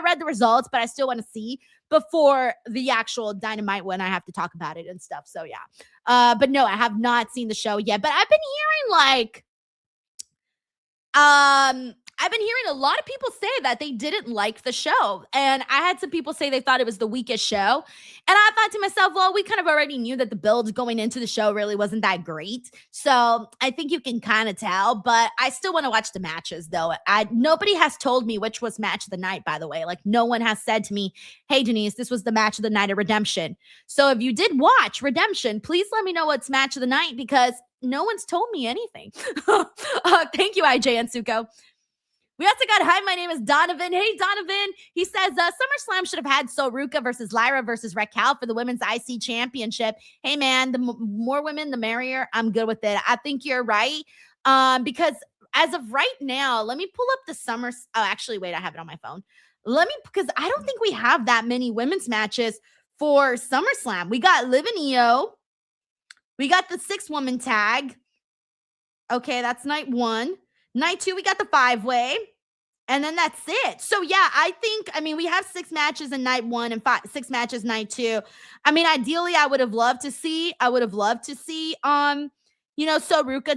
read the results, but I still want to see before the actual Dynamite when I have to talk about it and stuff. So yeah. But no, I have not seen the show yet, but I've been hearing I've been hearing a lot of people say that they didn't like the show. And I had some people say they thought it was the weakest show. And I thought to myself, well, we kind of already knew that the build going into the show really wasn't that great. So I think you can kind of tell, but I still want to watch the matches though. Nobody has told me which was match of the night, by the way. Like, no one has said to me, hey, Denise, this was the match of the night of Redemption. So if you did watch Redemption, please let me know what's match of the night, because no one's told me anything. Thank you, IJ and Suko. We also got, hi, my name is Donovan. Hey, Donovan. He says, SummerSlam should have had Soruka versus Lyra versus Raquel for the Women's IC Championship. Hey, man, the more women, the merrier. I'm good with it. I think you're right. Because as of right now, let me pull up the actually, wait, I have it on my phone. Because I don't think we have that many women's matches for SummerSlam. We got Liv and Io. We got the 6-woman tag. Okay, that's night 1. Night 2, we got the 5-way. And then that's it. So, yeah, we have 6 matches in night 1 and 6 matches night 2. Ideally, I would have loved to see, Soruka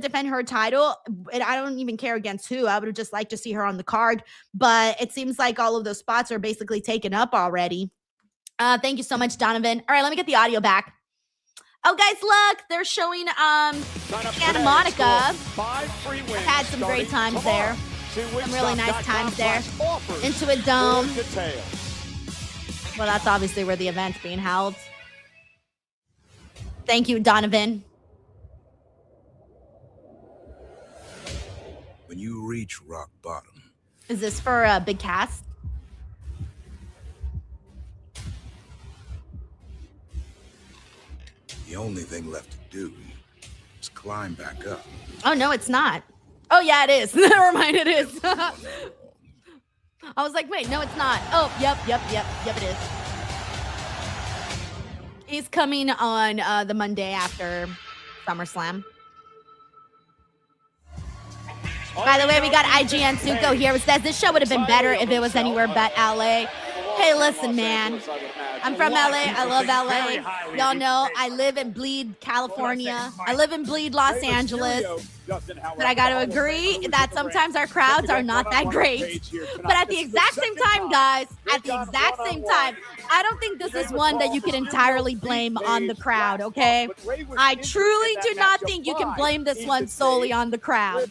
defend her title. And I don't even care against who. I would have just liked to see her on the card. But it seems like all of those spots are basically taken up already. Thank you so much, Donovan. All right, let me get the audio back. Oh, guys, look, they're showing Santa Monica. 5 free wins. Had some great times tomorrow. there. Some really nice times there. Intuit Dome. Well, that's obviously where the event's being held. Thank you, Donovan. When you reach rock bottom, Is this for a big cast? the only thing left to do is climb back up. Oh, no, it's not. Oh, yeah, it is. Never mind, it is. I was like, wait, no, it's not. Oh, yep, it is. He's coming on the Monday after SummerSlam. By the way, we got IGN Suko here, who says this show would have been better if it was anywhere but LA. Hey, listen, man. I'm from LA. I love LA. Y'all know I live and bleed California. I live and bleed Los Angeles. But I got to agree that sometimes our crowds are not that great. But at the exact same time, guys, at the exact same time, I don't think this is one that you can entirely blame on the crowd, okay? I truly do not think you can blame this one solely on the crowd.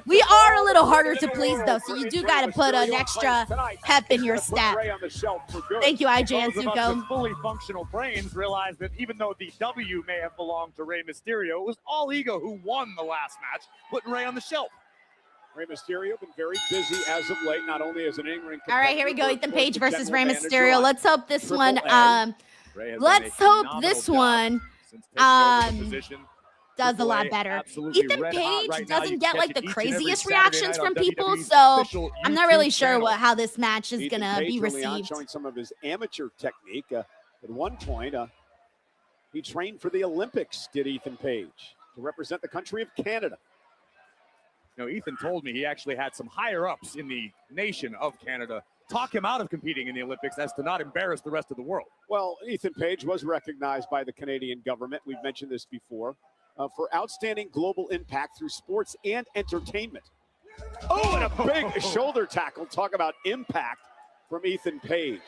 We are a little harder to please, though, so you do got to put an extra pep in your step. Thank you, IJ and Those of us Zuko. with fully functional brains realize that even though the W may have belonged to Rey Mysterio, it was all ego who won the last match, putting Rey on the shelf. Rey Mysterio been very busy as of late, not only as an in-ring All right, here we go. competitor, Ethan but of Page course, versus the Rey general manager Mysterio. on Let's hope this one. Triple A. Let's hope this one does a lot better. Ethan Page doesn't get like the craziest reactions from people, so I'm not really sure how this match is Ethan gonna Page be early on received. showing some of his amateur technique. At one point, he trained for the Olympics, did Ethan Page, to represent the country of Canada. You know, Ethan told me he actually had some higher ups in the nation of Canada talk him out of competing in the Olympics as to not embarrass the rest of the world. Well, Ethan Page was recognized by the Canadian government, we've mentioned this before, for outstanding global impact through sports and entertainment. Oh, and a big shoulder tackle. Talk about impact from Ethan Page.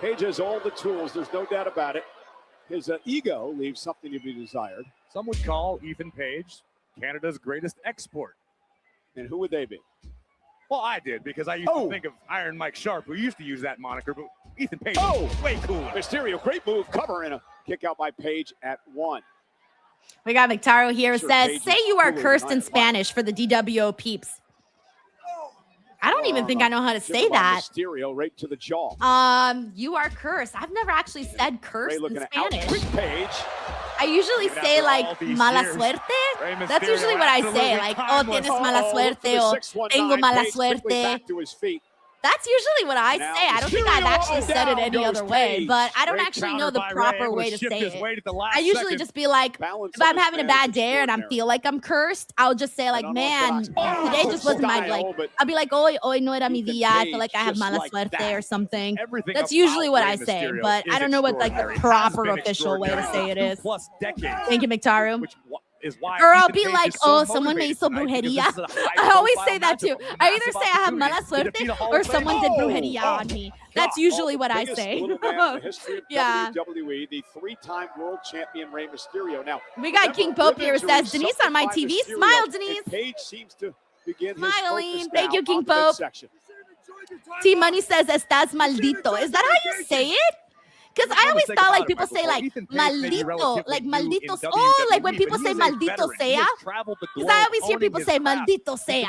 Page has all the tools, there's no doubt about it. His ego leaves something to be desired. Some would call Ethan Page Canada's greatest export. And who would they be? Well, I did, because I used to think of Iron Mike Sharp, who used to use that moniker, but Ethan Page is way cooler. Mysterio, great move, cover, and a kick out by Page at 1. We got McTaro here, Sure, says, Page say is you are cooler cursed than in Spanish for the DWO peeps. I don't even think I know how to say that. Mysterio right to the jaw. You are cursed. I've never actually said cursed Ray in looking to out Spanish. quick Page. I usually Even say after like all these mala years, suerte. Rey That's Mysterio usually what I say, absolutely like, oh, timeless. tienes mala suerte, o tengo mala Page quickly suerte. back to his feet. That's usually what I Now say. I don't think I've Mysterio, actually said it down any goes other way, Page. but I don't Great actually know counter the by Rey, proper able way to to shift say his it. weight at the last I usually second. just be like, Balance if of I'm the having a Spanish bad day and I extraordinary. feel like I'm cursed, I'll just say like, An man, unorthodox today just wasn't my, style, like, but I'll be like, hoy no era mi Ethan día. I feel Page like I have just mala like suerte that. or something. Everything That's about usually what Rey I say, Mysterio but is I don't know what like the extraordinary. proper Has been official way to say it extraordinary is. for 2+ decades. Thank you, McTaru. Which is why Or I'll Ethan be Page like, is so oh, someone me motivated hizo tonight, because brujeria. this is a I always high-profile say that too. matchup, I either massive say I have mala opportunity to defeat a suerte Hall or of Famer. someone did brujeria on me. That's usually what I Biggest say. little man in the history of Yeah. WWE, the 3-time world champion Rey Mysterio. Now, We got King Pope here, says, Denise on my TV. Smile, Denise. Page seems to begin Smiling. his focus Thank now you, King on the Pope. midsection. T Money says, estás maldito. Is that how you say it? Because I always thought like people say like maldito, like malditos. Oh, like when people say maldito sea. Because I always hear people say maldito sea.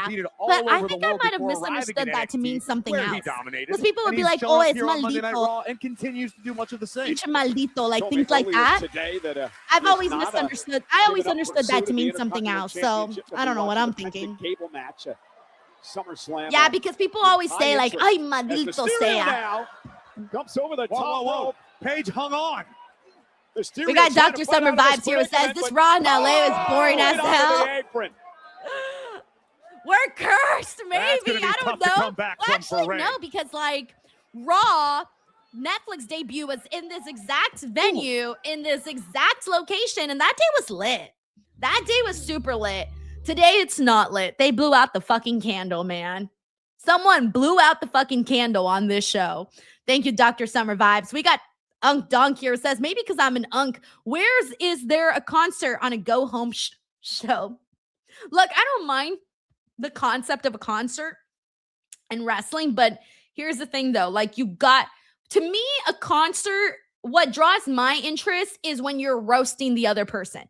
But I think I might have misunderstood that to mean something else. Because people would be like, oh, it's maldito. And continues to do much of the same. Pinche maldito, like Told things me like earlier that. today that, I've always it's not a misunderstood. I always give it up understood that pursuit to of the mean something else. So Intercontinental I don't know what I'm Championship. thinking. Cable match, Summerslam. Yeah, because people always high say like, interest. ay, As maldito Mysterio sea. now comes over the top rope. Page hung on. Mysterio We got trying Dr. to fight Summer out of his Vibes here who says predicament, this but- Raw in LA is boring as Right onto hell. the apron. We're cursed, That's maybe. gonna be I tough don't to know. come back Well, from for actually, Rey. no, because like Raw Netflix debut was in this exact venue, in this exact location, and that day was lit. That day was super lit. Today it's not lit. They blew out the fucking candle, man. Someone blew out the fucking candle on this show. Thank you, Dr. Summer Vibes. We got Unk Donk here says, maybe because I'm an unk, is there a concert on a go home show? Look, I don't mind the concept of a concert and wrestling, but here's the thing though, like to me, a concert, what draws my interest is when you're roasting the other person.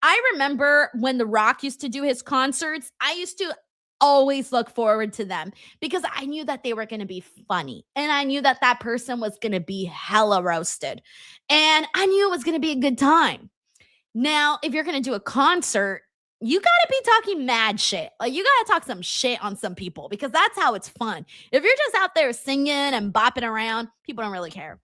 I remember when The Rock used to do his concerts, I used to always look forward to them because I knew that they were going to be funny and I knew that that person was going to be hella roasted and I knew it was going to be a good time. Now, if you're going to do a concert, you got to be talking mad shit. Like, you got to talk some shit on some people because that's how it's fun. If you're just out there singing and bopping around, people don't really care.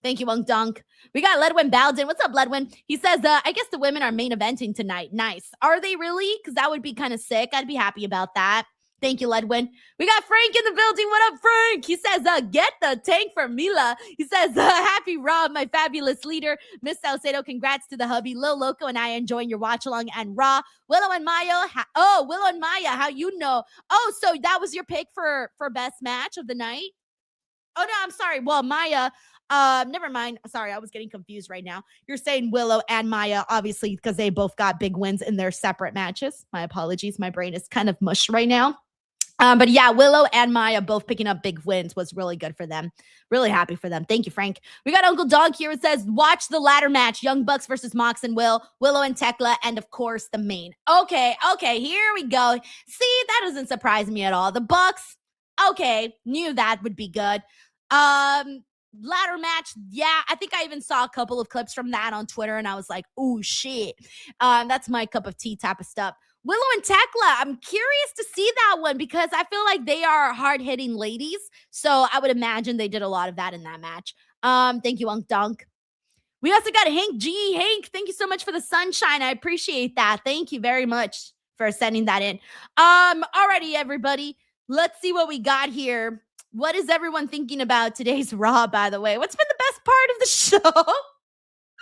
Thank you, Wunk Dunk. We got Ledwin Bowden. What's up, Ledwin? He says, I guess the women are main eventing tonight. Nice. Are they really? Because that would be kind of sick. I'd be happy about that. Thank you, Ledwin. We got Frank in the building. What up, Frank? He says, get the tank for Mila. He says, happy Raw, my fabulous leader. Miss Salcedo, congrats to the hubby. Lil Loco and I are enjoying your watch along and Raw. Willow and Maya. Willow and Maya, how you know? Oh, so that was your pick for best match of the night? Oh, no, I'm sorry. Well, Maya, never mind. Sorry, I was getting confused right now. You're saying Willow and Maya, obviously, because they both got big wins in their separate matches. My apologies. My brain is kind of mush right now. But yeah, Willow and Maya both picking up big wins was really good for them. Really happy for them. Thank you, Frank. We got Uncle Dog here. It says, watch the ladder match. Young Bucks versus Mox and Willow and Tekla, and of course, the main. Okay, here we go. See, that doesn't surprise me at all. The Bucks, okay, knew that would be good. Ladder match, yeah, I think I even saw a couple of clips from that on Twitter, and I was like, oh, shit. That's my cup of tea type of stuff. Willow and Tekla, I'm curious to see that one because I feel like they are hard-hitting ladies, so I would imagine they did a lot of that in that match. Thank you, Unk Dunk. We also got Hank G. Hank, thank you so much for the sunshine. I appreciate that. Thank you very much for sending that in. Alrighty, everybody. Let's see what we got here. What is everyone thinking about today's Raw, by the way? What's been the best part of the show?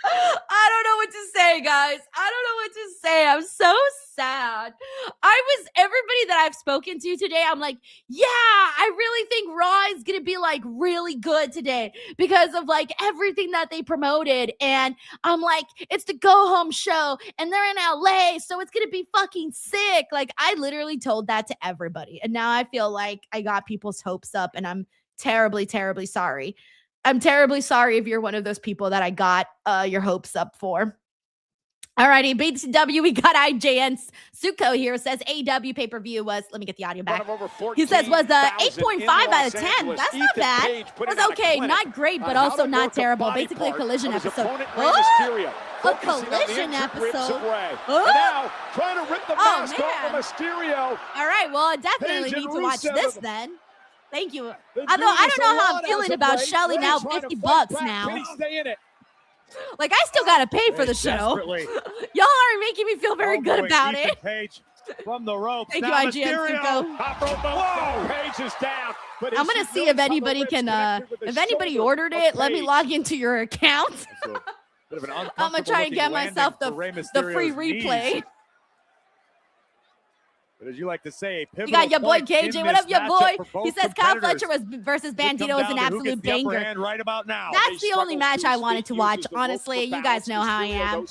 I don't know what to say, guys. I don't know what to say. I'm so sad. Everybody that I've spoken to today, I'm like, yeah, I really think Raw is going to be like really good today because of like everything that they promoted. And I'm like, it's the go home show and they're in LA. So it's going to be fucking sick. Like I literally told that to everybody. And now I feel like I got people's hopes up and I'm terribly, terribly sorry. I'm terribly sorry if you're one of those people that I got your hopes up for. Alrighty, BTW, we got IJN Suko here. Says AEW pay-per-view was, let me get the audio back. He says was 8.5 out of 10. That's not bad. That's okay. Not great, but also not terrible. Basically a collision episode. A collision episode. Now trying to rip the mask off of Mysterio. All right, well, I definitely need to watch this then. Thank you. Although I don't know how I'm feeling about shelling out $50 now. Like, I still got to pay for the show. Y'all aren't making me feel very good about it. Page from the ropes. Thank you, IGN Suko. Page is down. I'm going to see if anybody can, if anybody ordered it, let me log into your account. I'm going to try and get myself the free replay. Knees. But as you like to say, you got your boy KJ. What up, your boy? He says Kyle Fletcher versus Bandito is an absolute banger. Right about now. That's the only match I wanted to watch. Honestly, you guys know how I am.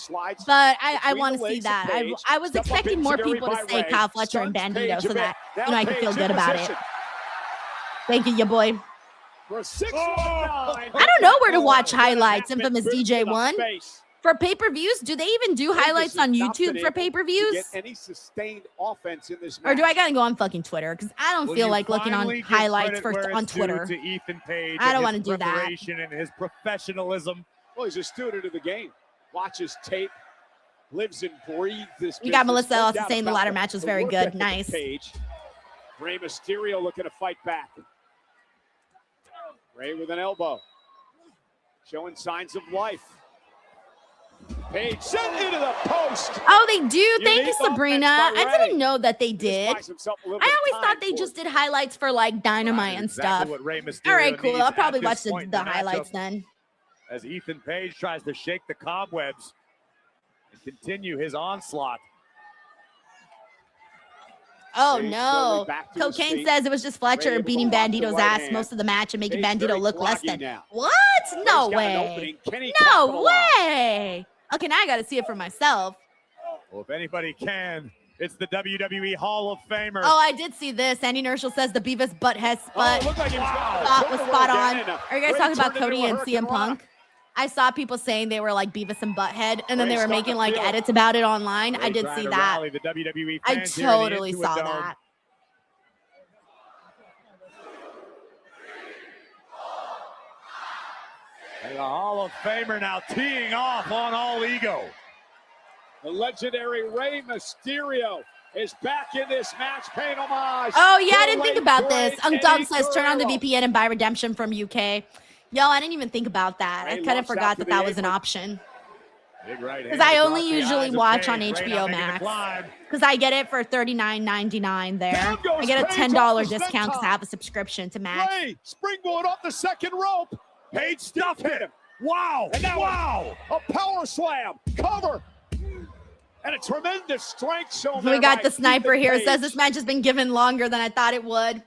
But I want to see that. I was expecting more people to say Kyle Fletcher and Bandito so that I can feel good about it. Thank you, your boy. I don't know where to watch highlights. Infamous DJ1. For pay-per-views, do they even do highlights on YouTube for pay-per-views? Any sustained offense in this match? Or do I gotta go on fucking Twitter? Because I don't feel like looking on highlights on Twitter. To Ethan Page I don't want to do that. And his professionalism. Well, he's a student of the game. Watches tape, lives and breathes this. You got Melissa also saying the ladder match was very good. Nice. Page. Rey Mysterio looking to fight back. Rey with an elbow, showing signs of life. Page sent into the post. Oh, they do. Thank you, Sabrina. I didn't know that they did. I always thought they just did highlights for like Dynamite and stuff. All right, cool. I'll probably watch the highlights then. As Ethan Page tries to shake the cobwebs and continue his onslaught. Oh, no. Cocaine says it was just Fletcher beating Bandito's ass most of the match and making Bandito look less than. What? No way. No way. Okay, now I got to see it for myself. Well, if anybody can, It's the WWE Hall of Famer. Oh, I did see this. Andy Nerschel says the Beavis Butthead spot looked like he was gonna spot put was the spot rope on. down, and, Are you guys Ray talking about turned Cody into a and CM Hurricane Punk? I saw people saying they were like Beavis and Butthead, and then Ray's they were starting making to like feel it. edits about it online. I Ray did trying see to that. rally the WWE I fans here in the totally Intuit saw Dome. that. And the Hall of Famer now teeing off on All Ego. The legendary Rey Mysterio is back in this match, paying homage. Oh yeah, I to didn't think late about great this. Dog Eddie says turn on the Guerrero. VPN and buy redemption from UK. Yo, I didn't even think about that. I Ray kind of launched out forgot to that the that was an apron. option. Big right Because hand I across only the usually eyes of watch on Paige. Ray HBO now making the Max. climb. Because I get it for $39.99 there. Down goes I get a Paige $10 off the discount because I senton. have a subscription to Max. Ray springboard off the second rope. Paige stuffed him. Wow. And now Wow. a power slam, cover, and a tremendous strength shown. We there got by the sniper Ethan here. It Page. says this match has been given longer than I thought it would.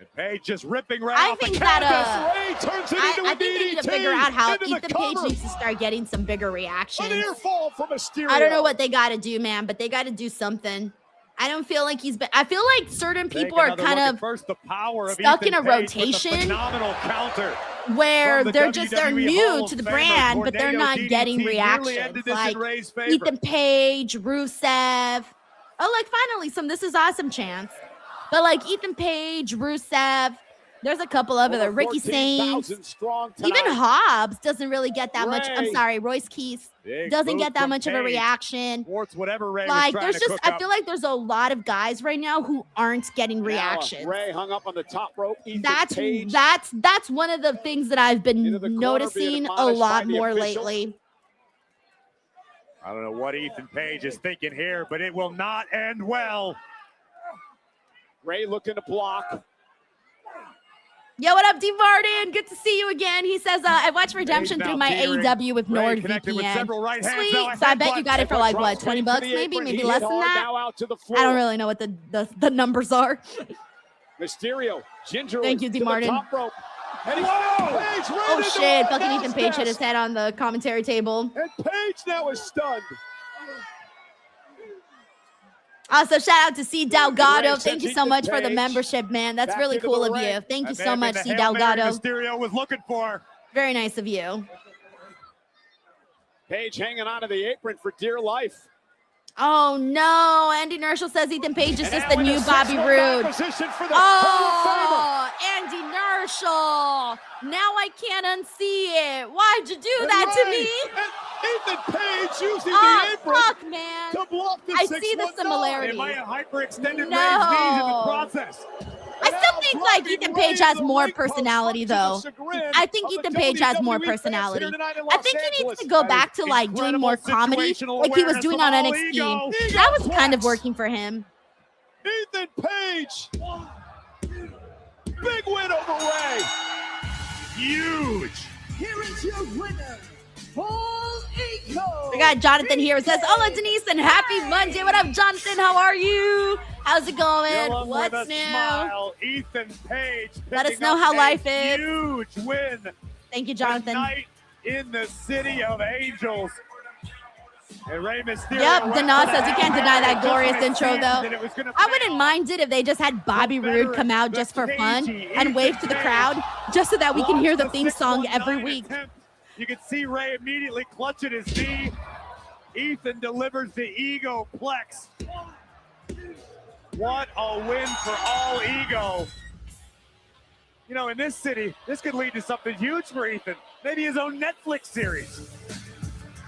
And Paige just ripping right I off the think canvas. that Ray turns it I into a think they need to DDT figure out how into the Ethan Page cover. needs to start getting some bigger An reactions. ear fall from Mysterio. I don't know what they got to do, man, but they got to do something. I don't feel like he's been. I feel like certain Take people are another kind look of at first the power of stuck Ethan in a Page with the rotation phenomenal counter. where from the they're WWE Hall new of to the Famer, brand, but they're Tornado not DDT getting nearly reactions. ended this Like in Ray's favor. Ethan Page, Rusev. Oh, like finally some This Is Awesome chants. But like Ethan Page, Rusev, there's a couple of other. Ricky Saints. Strong Even tonight. Hobbs doesn't really get that much. I'm Ray. sorry, Royce Keith Big doesn't boot get that from much of a Page. reaction. Thwarts whatever Ray was Like trying there's to just, cook I up. feel like there's a lot of guys right now who aren't getting Now, reactions. Ray hung up on the top rope. Ethan That's Page. that's one of the things that I've been Into the corner, noticing being a admonished lot by the more officials. lately. I don't know what Ethan Page is thinking here, but it will not end well. Ray looking to block. Yo, what up, D Martin? Good to see you again. He says, I watch Redemption Page now through my teetering. AEW with Ray connected with NordVPN. several right hands, Sweet. now a So I bet you headbutt. got it for like what, Drops 20 Ray to bucks, the maybe apron. maybe He less hit than hard, that. now out to the floor. I don't really know what the numbers are. Mysterio, gingerly Thank you, D. to the Martin. top rope. And he's Whoa! Page right Oh into shit! the Fucking Ethan announce Page hit his desk. head on the commentary table. And Page now is stunned. Also, shout out to C Delgado. Ray Thank you sends so Ethan much for the Page membership, man. That's back really into cool the of ring. you. Thank you That so may much, have C been the Hail Mary Delgado. Mysterio was looking for. Very nice of you. Page hanging onto the apron for dear life. Oh no! Andy Nerschel says Ethan Page is And just now the in new a Bobby six-foot Roode. back position for the Hall Oh, Andy Nerschel! Now I can't unsee it. Why'd you do of Fame. that to And me? Ray and Ethan Page using Oh, the apron fuck, man. to block the I see the 619. similarity. It might have hyperextended No. Ray's knees in the process. I still think like Ethan Page has more personality though. I think Ethan Page has more personality. I think he needs to go back to like doing more comedy like he was doing on NXT. That was kind of working for him. Ethan Page. Big win over Ray. Huge. Here is your winner, Paul Ego. We got Jonathan here. It says, "Hola Denise and happy Monday." What up, Jonathan? How are you? How's it going? Still with What's a new? smile, Ethan Page. Let us picking know up how a life is. Huge win. Thank you, Jonathan. Tonight in the city of angels. And Rey Mysterio. Yep, went Dana for the says you can't Hail deny Mary that just glorious when it intro seemed though. that it was gonna I pay wouldn't off. mind it if they just had Bobby Roode come out just for fun and wave to the crowd just so that we can hear the theme song every week. Attempt. You can see Ray immediately clutching his knee. Ethan delivers the ego plex. What a win for all ego. You know, in this city, this could lead to something huge for Ethan. Maybe his own Netflix series.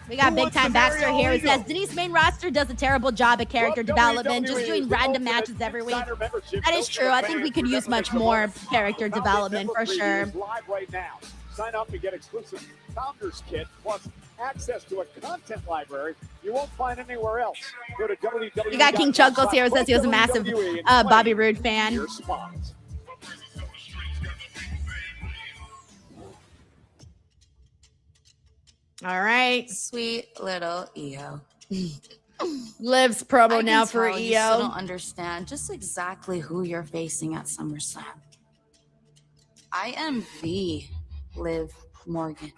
We got Who Big wants Time to marry Baxter here. He Ego? says Denise main roster does a terrible job at character development, just doing random matches every week. That is true. I think we could use much more character development for sure. Live right now. Sign up and get exclusive Founders Kit plus access to a content library you won't find anywhere else. Go to www. We got King Chuckles here. It says he was a massive Bobby Roode fan. Your spot. All right. Sweet little EO. Liv's promo I now can for tell you still don't EO. understand just exactly who you're facing at SummerSlam. I am the Liv Morgan.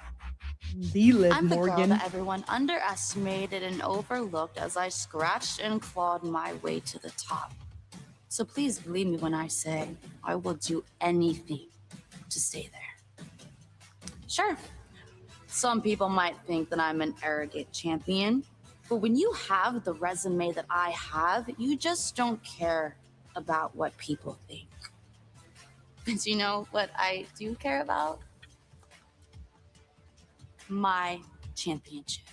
The Liv I'm the girl Morgan. that everyone underestimated and overlooked as I scratched and clawed my way to the top. So please believe me when I say I will do anything to stay there. Sure, some people might think that I'm an arrogant champion, but when you have the resume that I have, you just don't care about what people think. But you know what I do care about? My championship.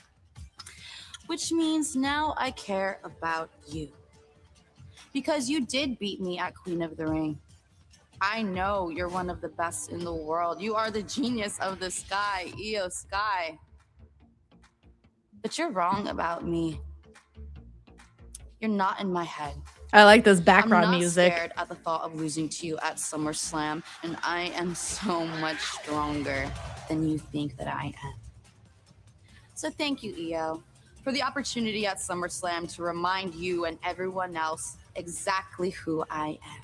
Which means now I care about you. Because you did beat me at Queen of the Ring. I know you're one of the best in the world. You are the genius of the sky, Io Sky. But you're wrong about me. You're not in my head. I like this background I'm not music. scared at the thought of losing to you at SummerSlam, and I am so much stronger than you think that I am. So thank you, Io, for the opportunity at SummerSlam to remind you and everyone else exactly who I am.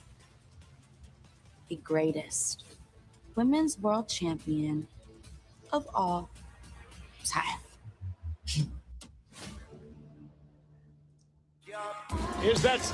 The greatest women's world champion of all time.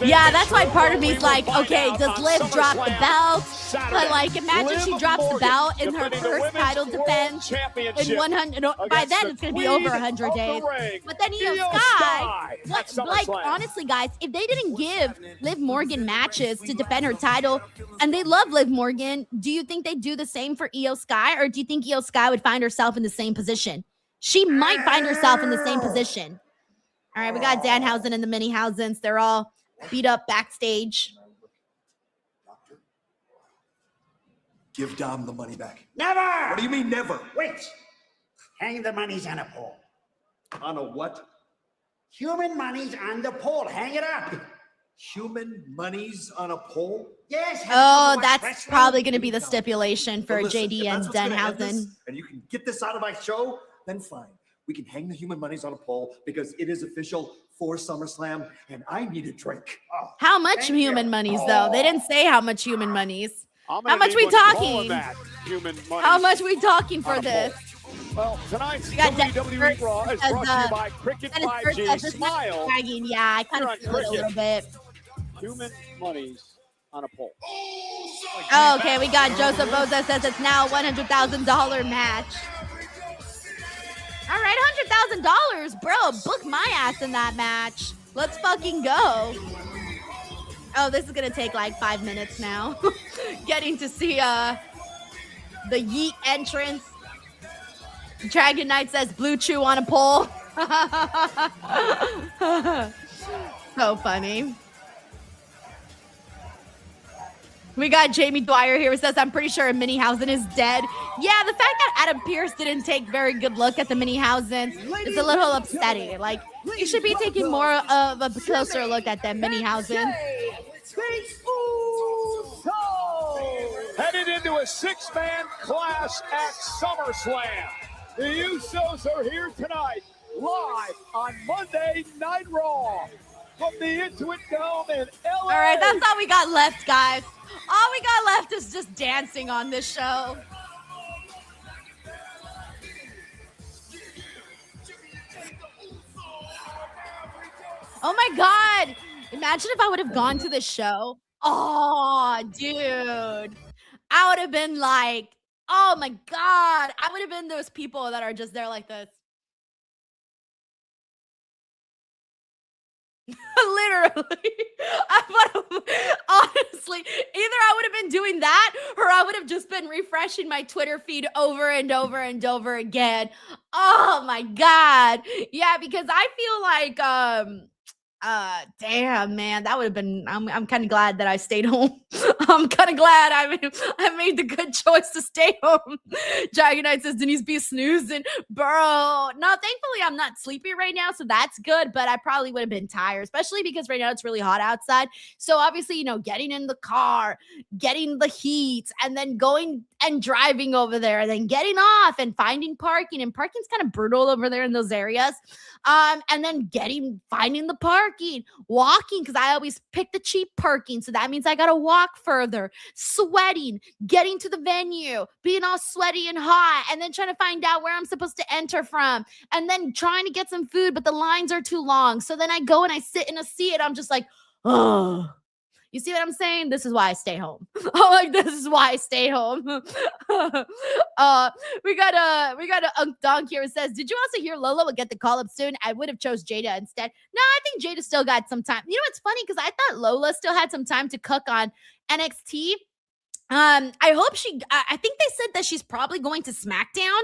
Yeah, that's why part of me is like, okay, does Liv drop the belt? But like, imagine she drops the belt in her first title defense in 100. No, by then it's gonna be over 100 days. But then Io Sky, what? Like, honestly, guys, if they didn't give Liv Morgan matches to defend her title, and they love Liv Morgan, do you think they'd do the same for Io Sky, or do you think Io Sky would find herself in the same position? She might find herself in the same position. All right, we got Danhausen and the Mini-Housens. They're all beat up backstage. Give Dom the money back. Never! What do you mean never? Wait. Hang the monies on a pole. On a what? Human monies on the pole. Hang it up. Human monies on a pole? Yes. Oh, that's probably going to be the stipulation for Well, listen, JD if and that's what's gonna end Danhausen. this, and you can get this out of my show, then fine. We can hang the human monies on a pole because it is official for SummerSlam, and I need a drink. Oh, How much human monies, though? They didn't say how much human monies. I'm How gonna much need we what's calling talking? that human money How much we talking for on a this? Well, tonight's We got WWE RAW is brought to you by Cricket 5G. Smile. Yeah, I kind Here of on feel it a little bit. Human monies on a pole. Oh, okay, we got Joseph Boza says it's now a $100,000 match. All right, $100,000, bro. Book my ass in that match. Let's fucking go. Oh, this is gonna take like 5 minutes now. Getting to see the Yeet entrance. Dragon Knight says Blue Chew on a pole. So funny. We got Jamie Dwyer here who says, I'm pretty sure Mini-Hausen is dead. Yeah, the fact that Adam Pearce didn't take very good look at the Mini-Housens is a little upsetting. Like, you should be taking more of a closer look at them Mini-Housens. Headed into a six-man clash at SummerSlam. The Usos are here tonight, live on Monday Night Raw from the Intuit Dome in LA. All right, that's all we got left, guys. All we got left is just dancing on this show. Oh my God. Imagine if I would have gone to the show. Oh, dude. I would have been like, oh my God. I would have been those people that are just there like this. Literally. Honestly, either I would have been doing that or I would have just been refreshing my Twitter feed over and over and over again. Oh my God. Yeah, because I feel like damn, man, that would have been, I'm kind of glad that I stayed home. I'm kind of glad I made the good choice to stay home. Dragon Knight says, Denise be snoozing. Bro, no, thankfully I'm not sleepy right now, so that's good, but I probably would have been tired, especially because right now it's really hot outside. So obviously, you know, getting in the car, getting the heat, and then going and driving over there, and then getting off and finding parking, and parking's kind of brutal over there in those areas. And then finding the park parking, walking, because I always pick the cheap parking. So that means I got to walk further, sweating, getting to the venue, being all sweaty and hot, and then trying to find out where I'm supposed to enter from, and then trying to get some food, but the lines are too long. So then I go and I sit in a seat and I'm just like, oh. You see what I'm saying? This is why I stay home. I'm like, this is why I stay home. We got a Donk here who says, did you also hear Lola will get the call up soon? I would have chose Jada instead. No, I think Jada still got some time. You know, it's funny because I thought Lola still had some time to cook on NXT. I hope I think they said that she's probably going to SmackDown.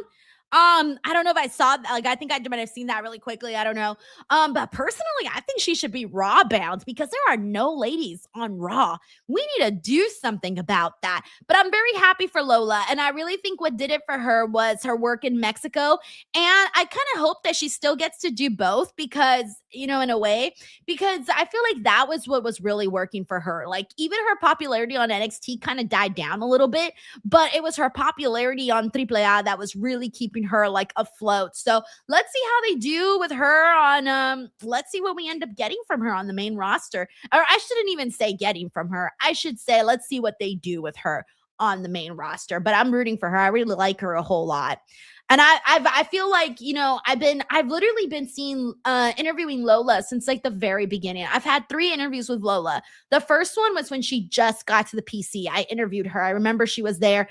I don't know if I saw that. Like, I think I might have seen that really quickly. I don't know. But personally, I think she should be Raw bound because there are no ladies on Raw. We need to do something about that. But I'm very happy for Lola. And I really think what did it for her was her work in Mexico. And I kind of hope that she still gets to do both because, you know, in a way, because I feel like that was what was really working for her. Like, even her popularity on NXT kind of died down a little bit, but it was her popularity on AAA that was really keeping her like afloat. So let's see how they do with her on let's see what we end up getting from her on the main roster. Or I shouldn't even say getting from her. I should say let's see what they do with her on the main roster. But I'm rooting for her. I really like her a whole lot. And I feel like, you know, I've literally been seeing interviewing Lola since like the very beginning. I've had 3 interviews with Lola. The first one was when she just got to the PC. I interviewed her. I remember she was there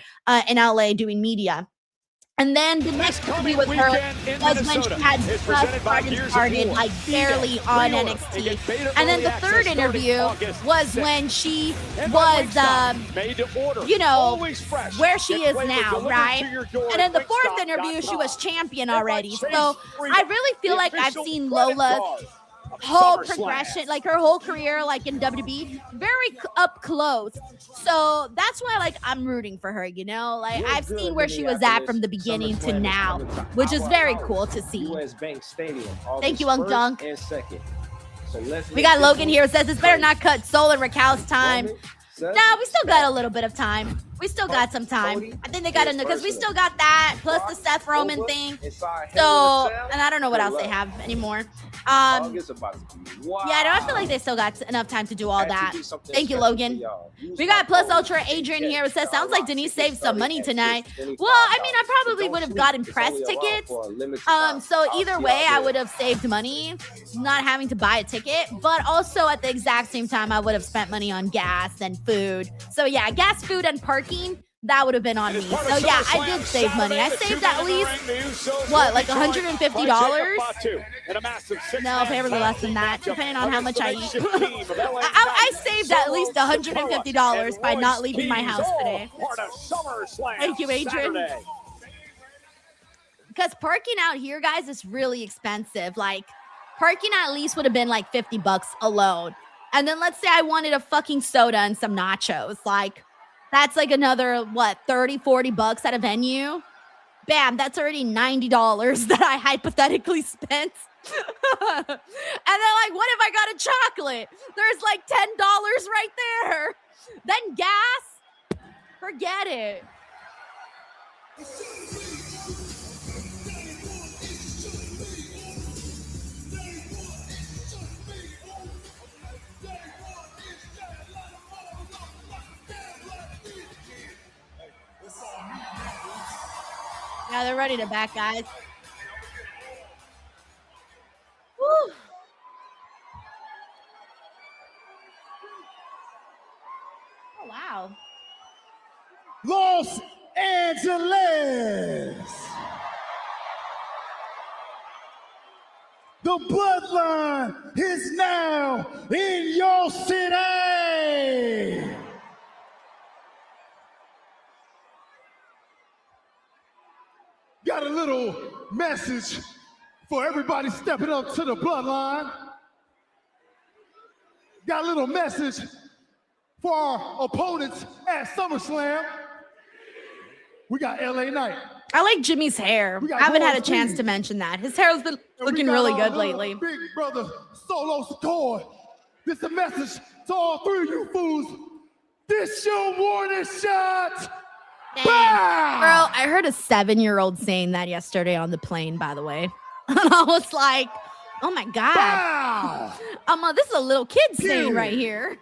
in LA doing media. And then the next interview with her was when she had just started like barely on NXT. And then the third interview was when she was, you know, where she is now, right? And then the fourth interview, she was champion already. So I really feel like I've seen Lola's whole progression, like her whole career, like in WWE, very up close. So that's why, like, I'm rooting for her, you know? Like, I've seen where she was at from the beginning to now, which is very cool to see. Thank you, Unk Dunk. We got Logan here who says it's better not cut Soul and Raquel's time. Nah, we still got a little bit of time. We still got some time. I think they got because we still got that plus the Seth Roman thing. So, and I don't know what else they have anymore. Yeah, I feel like they still got enough time to do all that. Thank you, Logan. We got Plus Ultra Adrian here who says, sounds like Denise saved some money tonight. Well, I mean, I probably would have gotten press tickets. So either way, I would have saved money not having to buy a ticket. But also at the exact same time, I would have spent money on gas and food. So yeah, gas, food, and parking. That would have been on me. So yeah, I did save money. I saved at least, what, like $150? No, apparently less than that, depending on how much I eat. I saved at least $150 by not leaving my house today. Thank you, Adrian. Because parking out here, guys, is really expensive. Like, parking at least would have been like $50 alone. And then let's say I wanted a fucking soda and some nachos. Like, that's like another, what, $30-$40 at a venue? Bam, that's already $90 that I hypothetically spent. And then, like, what if I got a chocolate? There's like $10 right there. Then gas, forget it. Yeah, they're ready to back, guys. Woo. Oh, wow. Los Angeles. The bloodline is now in your city. Got a little message for everybody stepping up to the bloodline. Got a little message for our opponents at Summerslam. We got LA Knight. I like Jimmy's hair. I haven't had a chance to mention that. His hair has been looking really good lately. Big brother Solo Sikoa. This is a message to all 3 of you fools. This your warning shot. Bro, I heard a 7-year-old saying that yesterday on the plane, by the way. And I was like, Oh my God. This is a little kid scene right here.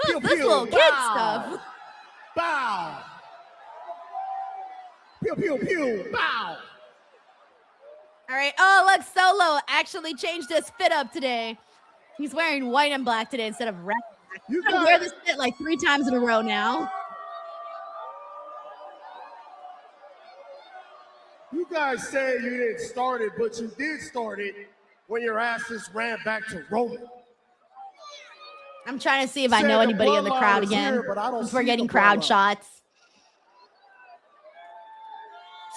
This little kid stuff. Bow. Pew, pew, pew. Bow. All right. Oh, look, Solo actually changed his fit up today. He's wearing white and black today instead of red. You gotta wear this fit like 3 times in a row now. You guys say you didn't start it, but you did start it when your asses ran back to Roman. I'm trying to see if I know anybody in the crowd again. Since we're getting crowd shots.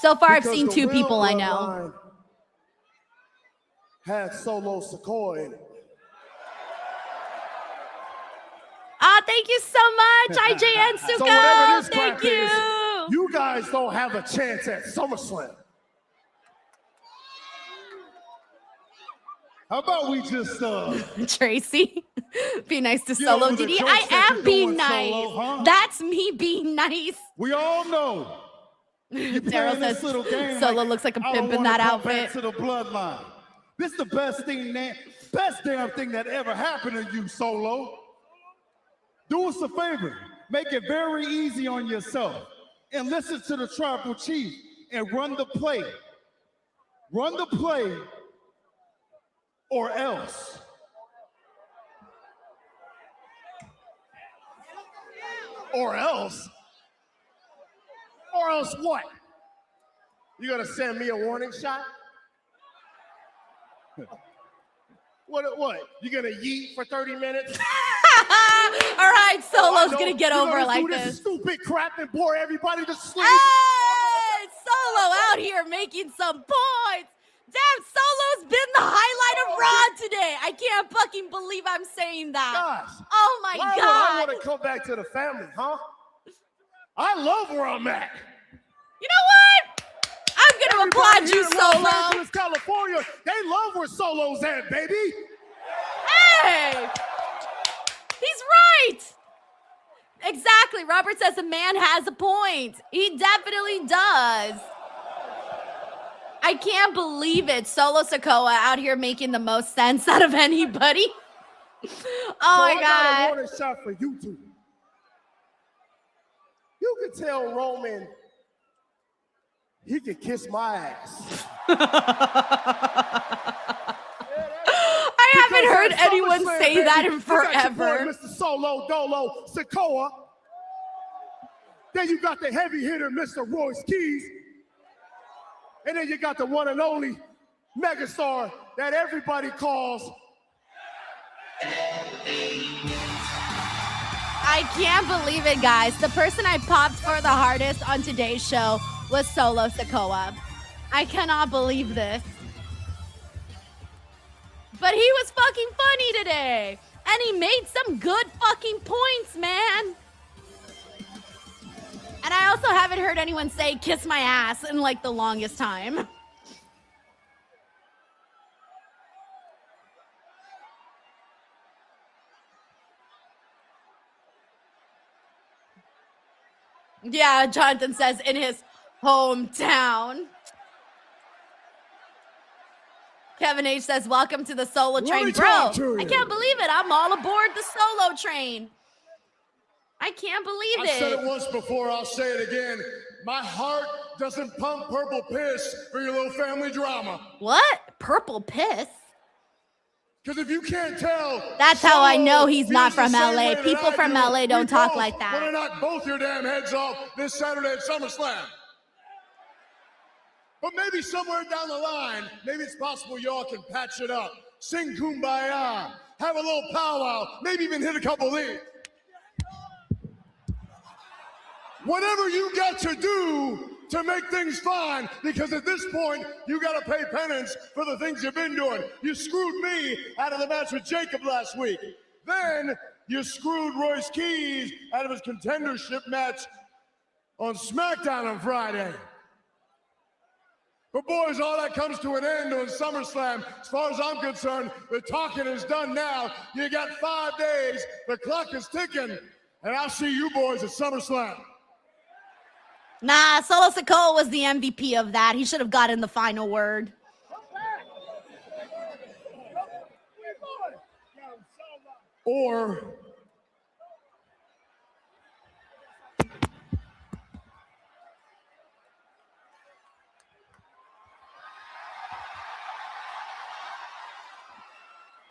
So far, I've seen 2 people I know. Had Solo Sikoa in it. Thank you so much, IJN Suko. So whatever this Thank crap you. is, you guys don't have a chance at SummerSlam. How about we just Tracy, be nice to Get Solo. over the Didi, jokes I that am you're being doing, nice. Solo, huh? That's me being nice. We all know. Daryl says Solo looks like a pimp in that outfit. Back to the bloodline. This is the best damn thing that ever happened to you, Solo. Do us a favor. Make it very easy on yourself. And listen to the tribal chief and run the play. Run the play or else. Or else? Or else what? You gonna send me a warning shot? What? You gonna yeet for 30 minutes? All right, Solo's gonna get over like this. Stupid crap and bore everybody to sleep. Hey, Solo out here making some points. Damn, Solo's been the highlight of Raw today. I can't fucking believe I'm saying that. Gosh, oh my why God. I want to come back to the family, huh? I love where I'm at. You know what? I'm gonna applaud you, Here in Los Solo. Angeles, California, they love where Solo's at, baby. Hey, he's right. Exactly. Robert says a man has a point. He definitely does. I can't believe it. Solo Sikoa out here making the most sense out of anybody. I God. got a warning shot for you two. You can tell Roman he can kiss my ass. I haven't heard anyone SummerSlam, say baby, that in you got your forever. boy, Mr. Solo Dolo Sikoa. Then you got the heavy hitter, Mr. Royce Keys. And then you got the one and only megastar that everybody calls. I can't believe it, guys. The person I popped for the hardest on today's show was Solo Sikoa. I cannot believe this. But he was fucking funny today. And he made some good fucking points, man. And I also haven't heard anyone say kiss my ass in like the longest time. Yeah, Jonathan says in his hometown. Kevin H says, welcome to the Solo train. Bro, I can't believe it. I'm all aboard the Solo train. I can't believe I said it once before, I'll say it again. My heart doesn't pump purple piss for your little family drama. What? Purple piss? Because if you can't tell, that's how I know he's not feels the from same LA. way that People I from do. LA don't We talk both like that. want to knock both your damn heads off this Saturday at SummerSlam. But maybe somewhere down the line, maybe it's possible y'all can patch it up. Sing Kumbaya, have a little powwow, maybe even hit a couple leads. Whatever you got to do to make things fine, because at this point, you got to pay penance for the things you've been doing. You screwed me out of the match with Jacob last week. Then you screwed Royce Keys out of his contendership match on SmackDown on Friday. But boys, all that comes to an end on SummerSlam. As far as I'm concerned, the talking is done now. You got 5 days, the clock is ticking, and I'll see you boys at SummerSlam. Nah, Solo Sikoa was the MVP of that. He should have gotten the final word. or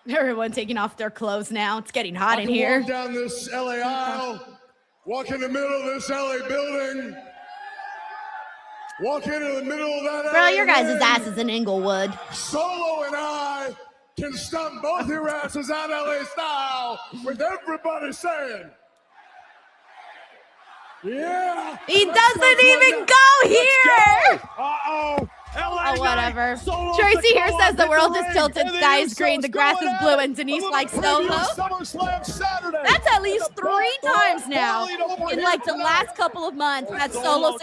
Everyone taking off their clothes now. It's getting hot in here. Walk down this LA aisle, walk in the middle of this LA building, walk into the middle of that. Bro, your guys' ass is in Inglewood. Solo and I can stomp both your asses out LA style with everybody saying, yeah. He doesn't even go here. Uh-oh. Oh, whatever. Tracy here says the world is tilted, sky is green, the grass is blue, and Denise likes Solo. That's at least 3 times now in like the last couple of months that Solo has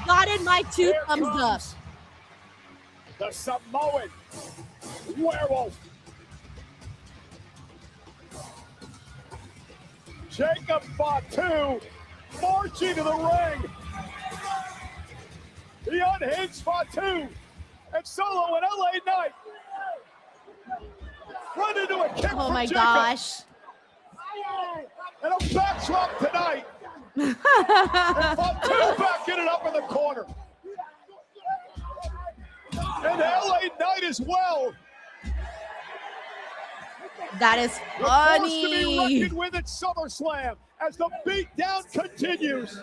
gotten my 2 thumbs up. The Samoan werewolf. Jacob Fatu marching to the ring. The unhinged Fatu and Solo and LA Knight run into a kick Oh from my Jacob. gosh. And a backdrop tonight. And Fatu backing it up in the corner. And LA Knight as well. That is The force to be funny. reckoned with at SummerSlam as the beatdown continues.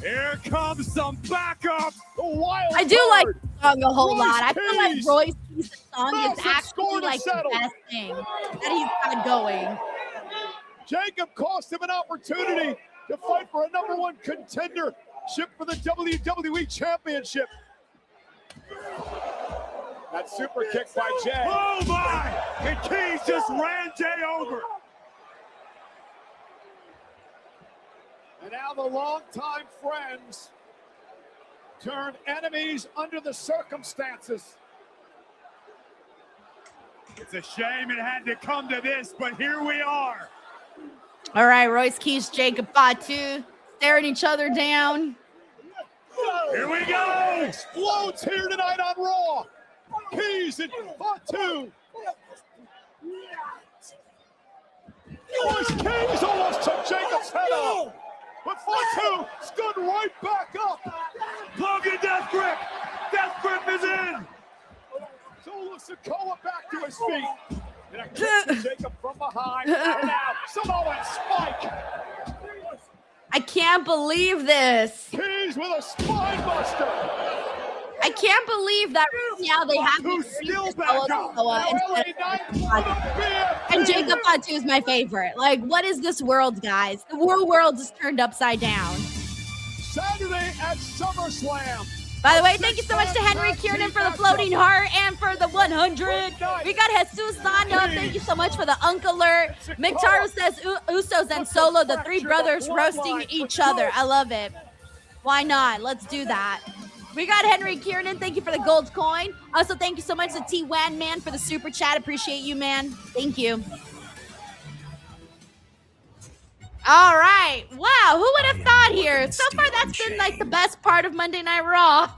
Here comes some backup. The wild I do like card. the song a whole Royce lot. I feel like Keys. Royce's song is Massive actually score to like the settle. best thing that he's got going. Jacob cost him an opportunity to fight for a #1 contendership for the WWE Championship. That super kick by Jay. Oh my! And Keys just ran Jay over. And now the longtime friends turn enemies under the circumstances. It's a shame it had to come to this, but here we are. All right, Royce Keys, Jacob Fatu staring each other down. Here we go. Explodes here tonight on Raw. Keys and Fatu. Royce Keys almost took Jacob's head off. But Fatu stood right back up. Logan Death Grip. Death Grip is in. Solo Sikoa back to his feet. And a kick to Jacob from behind. And now Samoan spike. I can't believe this. Keys with a spine buster. I can't believe that right now they have me still back up. and Jacob Fatu is my favorite. Like, what is this world, guys? The world is turned upside down. Saturday at SummerSlam. By the way, thank you so much to Henry Kiernan for the floating heart and for the 100. We got Jesus Zanda. Thank you so much for the Unk Alert. Mictaro says Usos and Solo, the 3 brothers roasting each other. I love it. Why not? Let's do that. We got Henry Kiernan. Thank you for the gold coin. Also, thank you so much to T-Wan Man for the super chat. Appreciate you, man. Thank you. All right. Wow. Who would have thought here? So far, that's been like the best part of Monday Night Raw.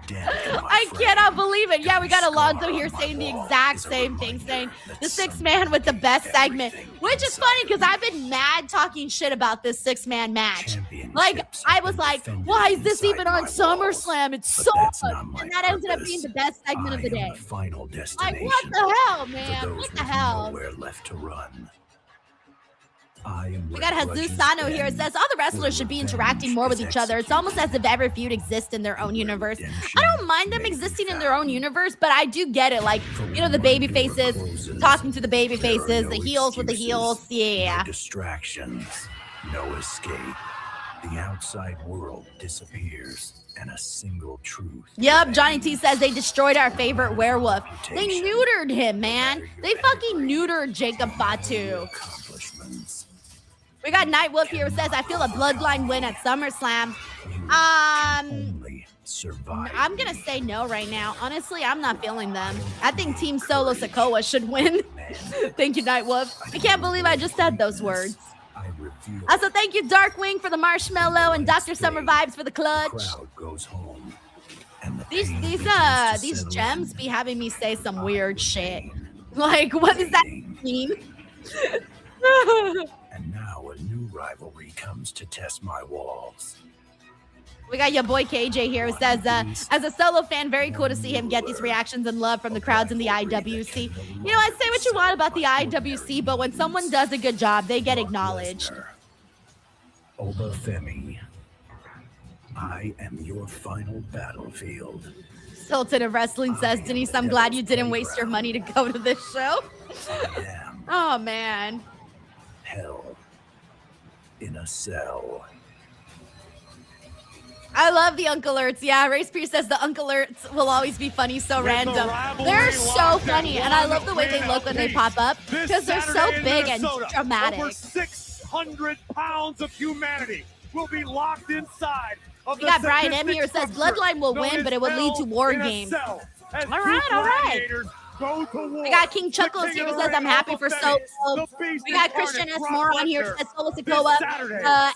I cannot believe it. Yeah, we got Alonzo here saying the exact same thing, saying the 6-man with the best segment, which is funny because I've been mad talking shit about this 6-man match. Like, I was like, why is this even on SummerSlam? It's so good. And that ended up being the best segment of the day. Like, what the hell, man? What the hell? Left to run. We got Jesus Sano here. It says all the wrestlers should be interacting more with each other. It's almost as if every feud exists in their own universe. I don't mind them existing in their own universe, but I do get it. Like, you know, the baby faces talking to the baby faces, the heels with the heels. Yeah. No distractions, no escape. The outside world disappears, and a single truth. Yep, Johnny T says they destroyed our favorite werewolf. They neutered him, man. They fucking neutered Jacob Fatu. We got Nightwolf here who says, I feel a bloodline win at SummerSlam. I'm going to say no right now. Honestly, I'm not feeling them. I think Team Solo Sikoa should win. Thank you, Nightwolf. I can't believe I just said those words. Also, thank you, Darkwing, for the marshmallow and Dr. Summer Vibes for the clutch. Crowd goes home, and the These gems be having me say some weird shit. Like, what does that mean? And now a new rivalry comes to test my walls. We got your boy KJ here who says, as a solo fan, very cool to see him get these reactions and love from the crowds in the IWC. You know, I say what you want about the IWC, but when someone does a good job, they get acknowledged. Oba Femi, I am your final battlefield. Sultan of Wrestling says, Denise, I'm glad you didn't waste your money to go to this show. Oh, man. Hell in a cell. I love the Uncle Erts. Yeah, Race Pierce says the Uncle Erts will always be funny, so random. They're so funny, and I love the way they look when they pop up because they're so big and dramatic. Over 600 pounds of humanity will be locked inside of we got Brian M here says Bloodline will win, but it will lead to War Games. All right. We got King Chuckles here who says I'm happy for Solo. We got Christian S. Moore on here who says Solo Sikoa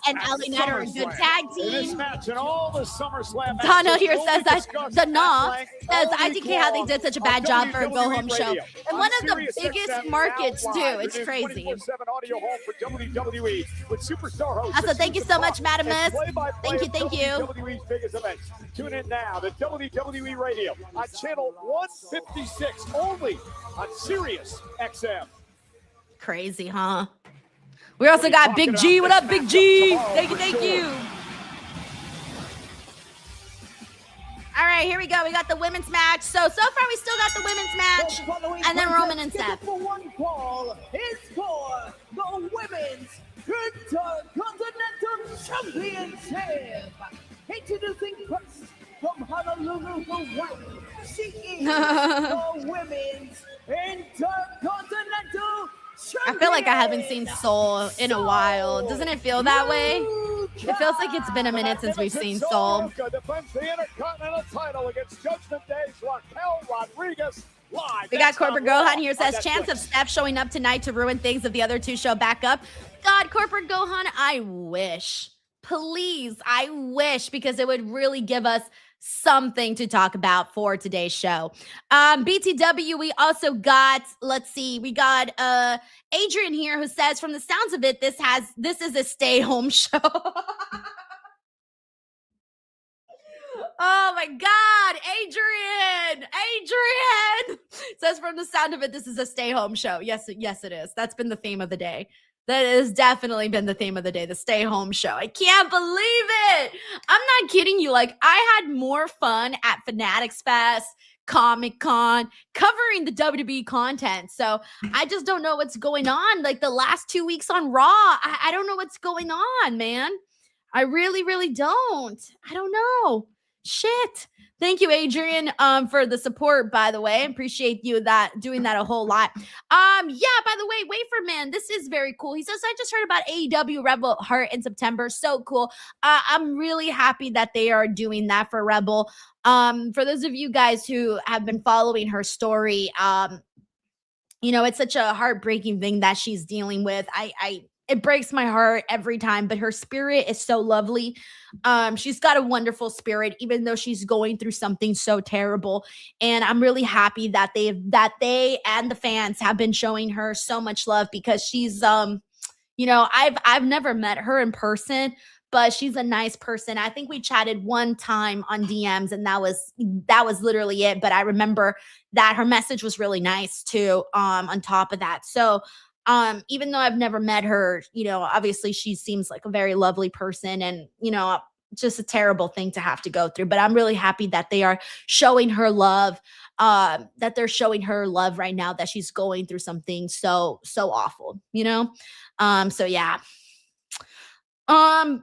and Ali Knight are a good tag team. Donna here says that the Nah says IDK how they did such a bad job for a go home show. And one of the biggest markets too. It's crazy. Also, thank you so much, Madam Miss. Thank you, thank you. Tune in now to WWE Radio on channel 156. Only on Sirius XM. Crazy, huh? We also got Big G. What up, Big G? Thank you, thank you. All right, here we go. We got the women's match. So far we still got the women's match, and then Roman and Seth. One call is for the women's Intercontinental Championship. Introducing first from Honolulu, Hawaii. She is the women's Intercontinental Champion. I feel like I haven't seen Soul in a while. Doesn't it feel that way? It feels like it's been a minute since we've seen Soul. Defends the Intercontinental title against Judgment Day's Raquel Rodriguez. We got Corporate Gohan here says chance of Steph showing up tonight to ruin things if the other two show back up. God, Corporate Gohan, I wish. Please, I wish, because it would really give us something to talk about for today's show. BTW, we also got, let's see, we got Adrian here who says, from the sounds of it, this is a stay-home show. Oh my God, Adrian says, from the sound of it, this is a stay-home show. Yes, it is. That's been the theme of the day. That has definitely been the theme of the day, the stay-home show. I can't believe it. I'm not kidding you. Like, I had more fun at Fanatics Fest, Comic-Con, covering the WWE content. So I just don't know what's going on. Like, the last 2 weeks on Raw, I don't know what's going on, man. I really, really don't. I don't know. Shit. Thank you, Adrian, for the support, by the way. Appreciate you doing that a whole lot. Yeah, by the way, Waferman, this is very cool. He says, I just heard about AEW Rebel Heart in September. So cool. I'm really happy that they are doing that for Rebel. For those of you guys who have been following her story, you know, it's such a heartbreaking thing that she's dealing with. It breaks my heart every time, but her spirit is so lovely. She's got a wonderful spirit, even though she's going through something so terrible. And I'm really happy that they and the fans have been showing her so much love, because she's, you know, I've never met her in person, but she's a nice person. I think we chatted one time on DMs, and that was literally it. But I remember that her message was really nice too, on top of that. So even though I've never met her, you know, obviously she seems like a very lovely person, and, you know, just a terrible thing to have to go through. But I'm really happy that they are showing her love, that they're showing her love right now, that she's going through something so awful, you know? So yeah.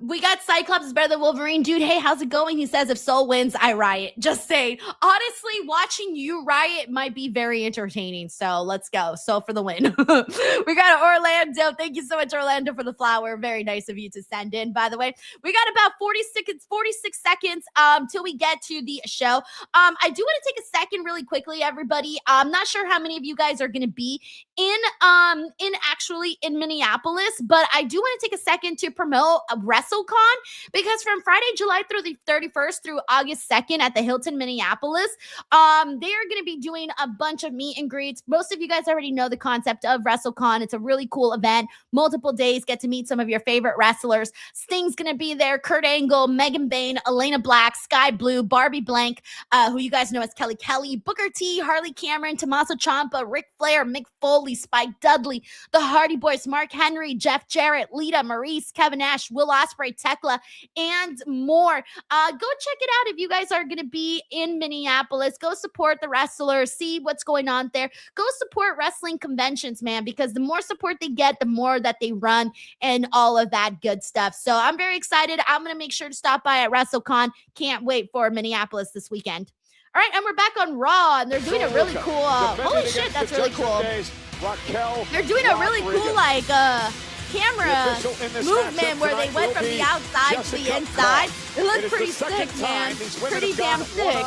We got Cyclops is better than Wolverine. Dude, hey, how's it going? He says, if Soul wins, I riot. Just saying. Honestly, watching you riot might be very entertaining. So let's go. Soul for the win. We got Orlando. Thank you so much, Orlando, for the flower. Very nice of you to send in, by the way. We got about 46 seconds till we get to the show. I do want to take a second really quickly, everybody. I'm not sure how many of you guys are going to be in Minneapolis, but I do want to take a second to promote WrestleCon, because from Friday, July through the 31st through August 2nd at the Hilton, Minneapolis, they are going to be doing a bunch of meet and greets. Most of you guys already know the concept of WrestleCon. It's a really cool event. Multiple days, get to meet some of your favorite wrestlers. Sting's going to be there, Kurt Angle, Megan Bayne, Elena Black, Sky Blue, Barbie Blank, who you guys know as Kelly Kelly, Booker T, Harley Cameron, Tommaso Ciampa, Ric Flair, Mick Foley, Spike Dudley, the Hardy Boys, Mark Henry, Jeff Jarrett, Lita, Maurice, Kevin Nash, Will Ospreay, Tekla, and more. Go check it out if you guys are going to be in Minneapolis. Go support the wrestlers, see what's going on there. Go support wrestling conventions, man, because the more support they get, the more that they run and all of that good stuff. So I'm very excited. I'm going to make sure to stop by at WrestleCon. Can't wait for Minneapolis this weekend. All right, and we're back on Raw, and they're doing a really cool, holy shit, that's really cool. They're doing a really cool, like, camera movement where they went from the outside to the inside. It looks pretty sick, man. Pretty damn sick.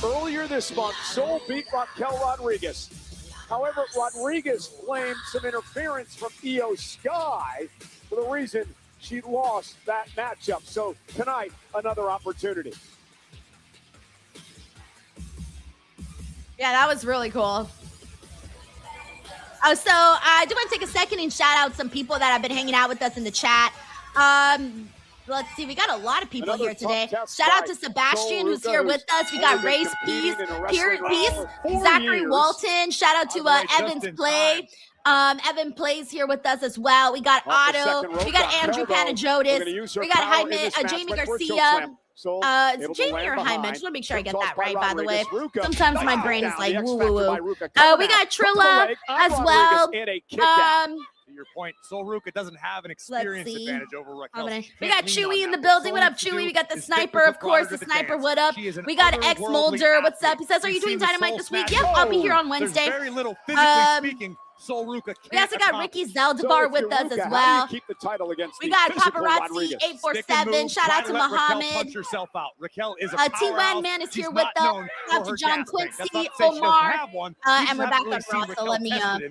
Earlier this month, Soul beat Raquel Rodriguez. However, Rodriguez claimed some interference from Io Sky for the reason she lost that matchup. So tonight, another opportunity. Yeah, that was really cool. Oh, so I do want to take a second and shout out some people that have been hanging out with us in the chat. Let's see, we got a lot of people here today. Shout out to Sebastian, who's here with us. We got Race Peace, Zachary Walton. Shout out to Evans Play. Evan Plays here with us as well. We got Otto. We got Andrew Panajotis. We got Jamie Garcia. It's Jamie or Hyman? Just want to make sure I get that right, by the way. Sometimes my brain is like woo woo woo. We got Trilla as well. To your point, Sol Ruca doesn't have an experience advantage over Raquel. We got Chewy in the building. What up, Chewy? We got the sniper, of course. The sniper, what up? We got X Mulder. What's up? He says, are you doing Dynamite this week? Yep, I'll be here on Wednesday. There's very little physically speaking. Sol Ruca we also got Ricky Zaldivar with us as well. Keep the title against we got Paparazzi 847. Shout out to Muhammad. Punch yourself out. Raquel is a T1 Man is here with us. Shout out to John Quincy, Omar, and we're back on Raw. So let me lock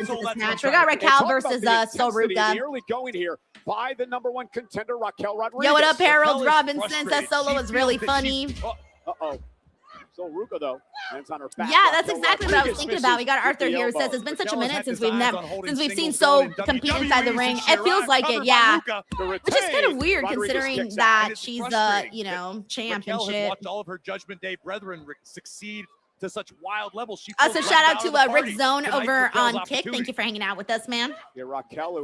into this match. We got Raquel versus Sol Ruca. Early going here by the #1 contender Raquel Rodriguez. Yo, what up, Harold Robinson? That solo was really funny. Sol Ruca, though, hands on her back. Yeah, that's exactly what I was thinking about. We got Arthur here who says it's been such a minute since we've seen Sol compete inside the ring. It feels like it, yeah. Which is kind of weird considering that she's the, champ and shit. Watched all of her Judgment Day brethren succeed to such wild levels. Also, shout out to Rick Zone over on Kick. Thank you for hanging out with us, man. Yeah, Raquel,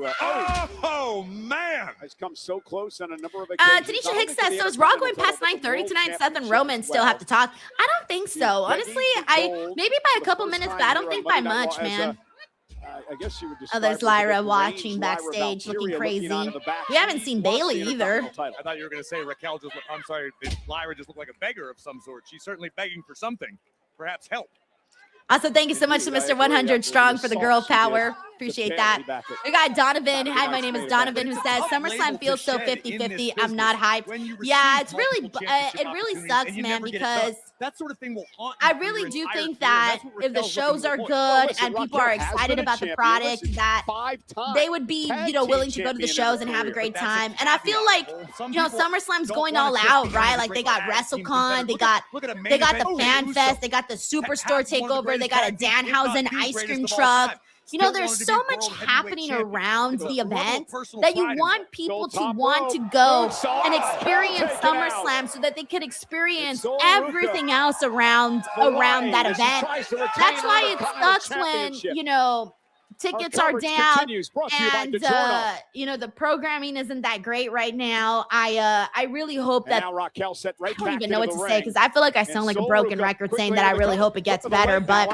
oh man, has come so close on a number of occasions. Tanisha Hicks says, so is Raw going past 9:30 tonight? Seth and Roman still have to talk. I don't think so. Honestly, maybe by a couple minutes, but I don't think by much, man. I guess you would there's Lyra watching backstage looking crazy. We haven't seen Bailey either. I thought you were going to say Raquel Lyra just looked like a beggar of some sort. She's certainly begging for something. Perhaps help. Also, thank you so much to Mr. 100 Strong for the girl power. Appreciate that. We got Donovan. Hi, my name is Donovan, who says SummerSlam feels so 50-50. I'm not hyped. Yeah, it's really, it really sucks, man, because that sort of thing will haunt. I really do think that if the shows are good and people are excited about the product, that they would be, willing to go to the shows and have a great time. And I feel like, SummerSlam's going all out, right? Like they got WrestleCon, they got the Fan Fest, they got the Superstore takeover, they got a Danhausen ice cream truck. There's so much happening around the event that you want people to want to go and experience SummerSlam so that they can experience everything else around that event. That's why it sucks when, tickets are down and the programming isn't that great right now. I really hope that I don't even know what to say because I feel like I sound like a broken record saying that I really hope it gets better, but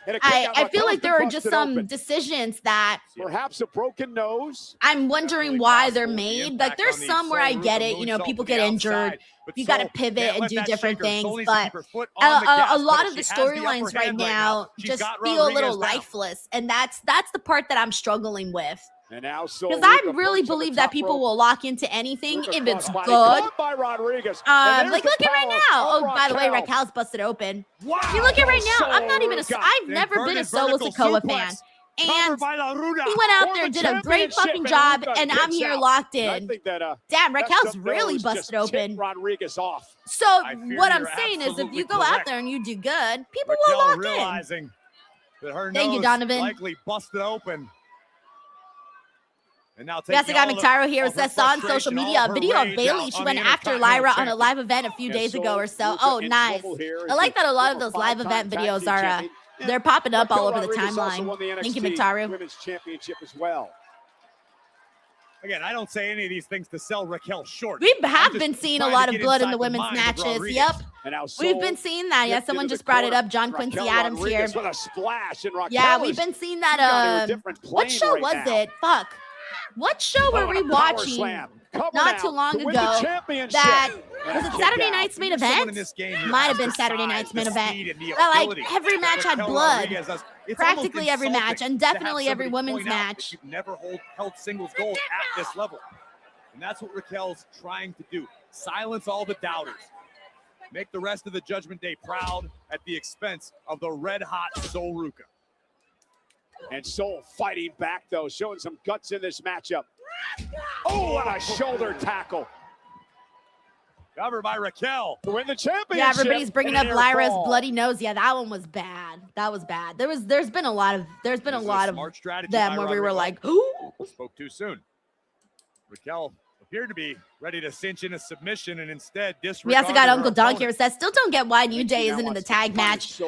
I feel like there are just some decisions that perhaps a broken nose. I'm wondering why they're made. Like there's some where I get it, people get injured. You got to pivot and do different things, but a lot of the storylines right now just feel a little lifeless, and that's the part that I'm struggling with. Because I really believe that people will lock into anything if it's good. Like look at right now. Oh, by the way, Raquel's busted open. You look at right now. I'm not even I've never been a Solo Sikoa fan. And by La Ruda. he went out there, did a great fucking job, and I'm here locked I in. think that, Damn, Raquel's best of really those busted just open. tipped Rodriguez off. So fear what I'm you're saying is, if absolutely you go out correct. there and you do good, people will Raquel lock in. realizing that her Thank you, nose Donovan. likely busted open. And now We also got McTyro here. It says, saw on social media a video of Bailey. She went after Lyra on a live event a few days ago or so. Oh, nice. I like that a lot of those live event videos are, they're popping up all over the timeline. Thank you, McTyro. Women's Championship as well. Again, I don't say any of these things to sell Raquel short. We have been seeing a lot of blood in the women's matches. Yep. And now We've been seeing that. Yeah, someone just brought it up. John Quincy Adams here. With a splash, and Raquel Yeah, we've been seeing that. What show was it? Fuck. What show were we watching not too long ago? That was it Saturday night's main event? Might have been Saturday night's main event. That like every match had blood. Practically every match, and definitely every women's match. You've never held singles gold at this level. And that's what Raquel's trying to do. Silence all the doubters. Make the rest of the Judgment Day proud at the expense of the red-hot Sol Ruca. And Sol fighting back, though, showing some guts in this matchup. Oh, and a shoulder tackle. Covered by Raquel. To win the championship. Yeah, everybody's bringing up Lyra's bloody nose. Yeah, that one was bad. That was bad. There's been a lot of them where we were like, ooh. Spoke too soon. Raquel appeared to be ready to cinch in a submission, and instead disregarded. We also got her Uncle Dunk opponent. here. Says, still don't get why New Day isn't in the tag match.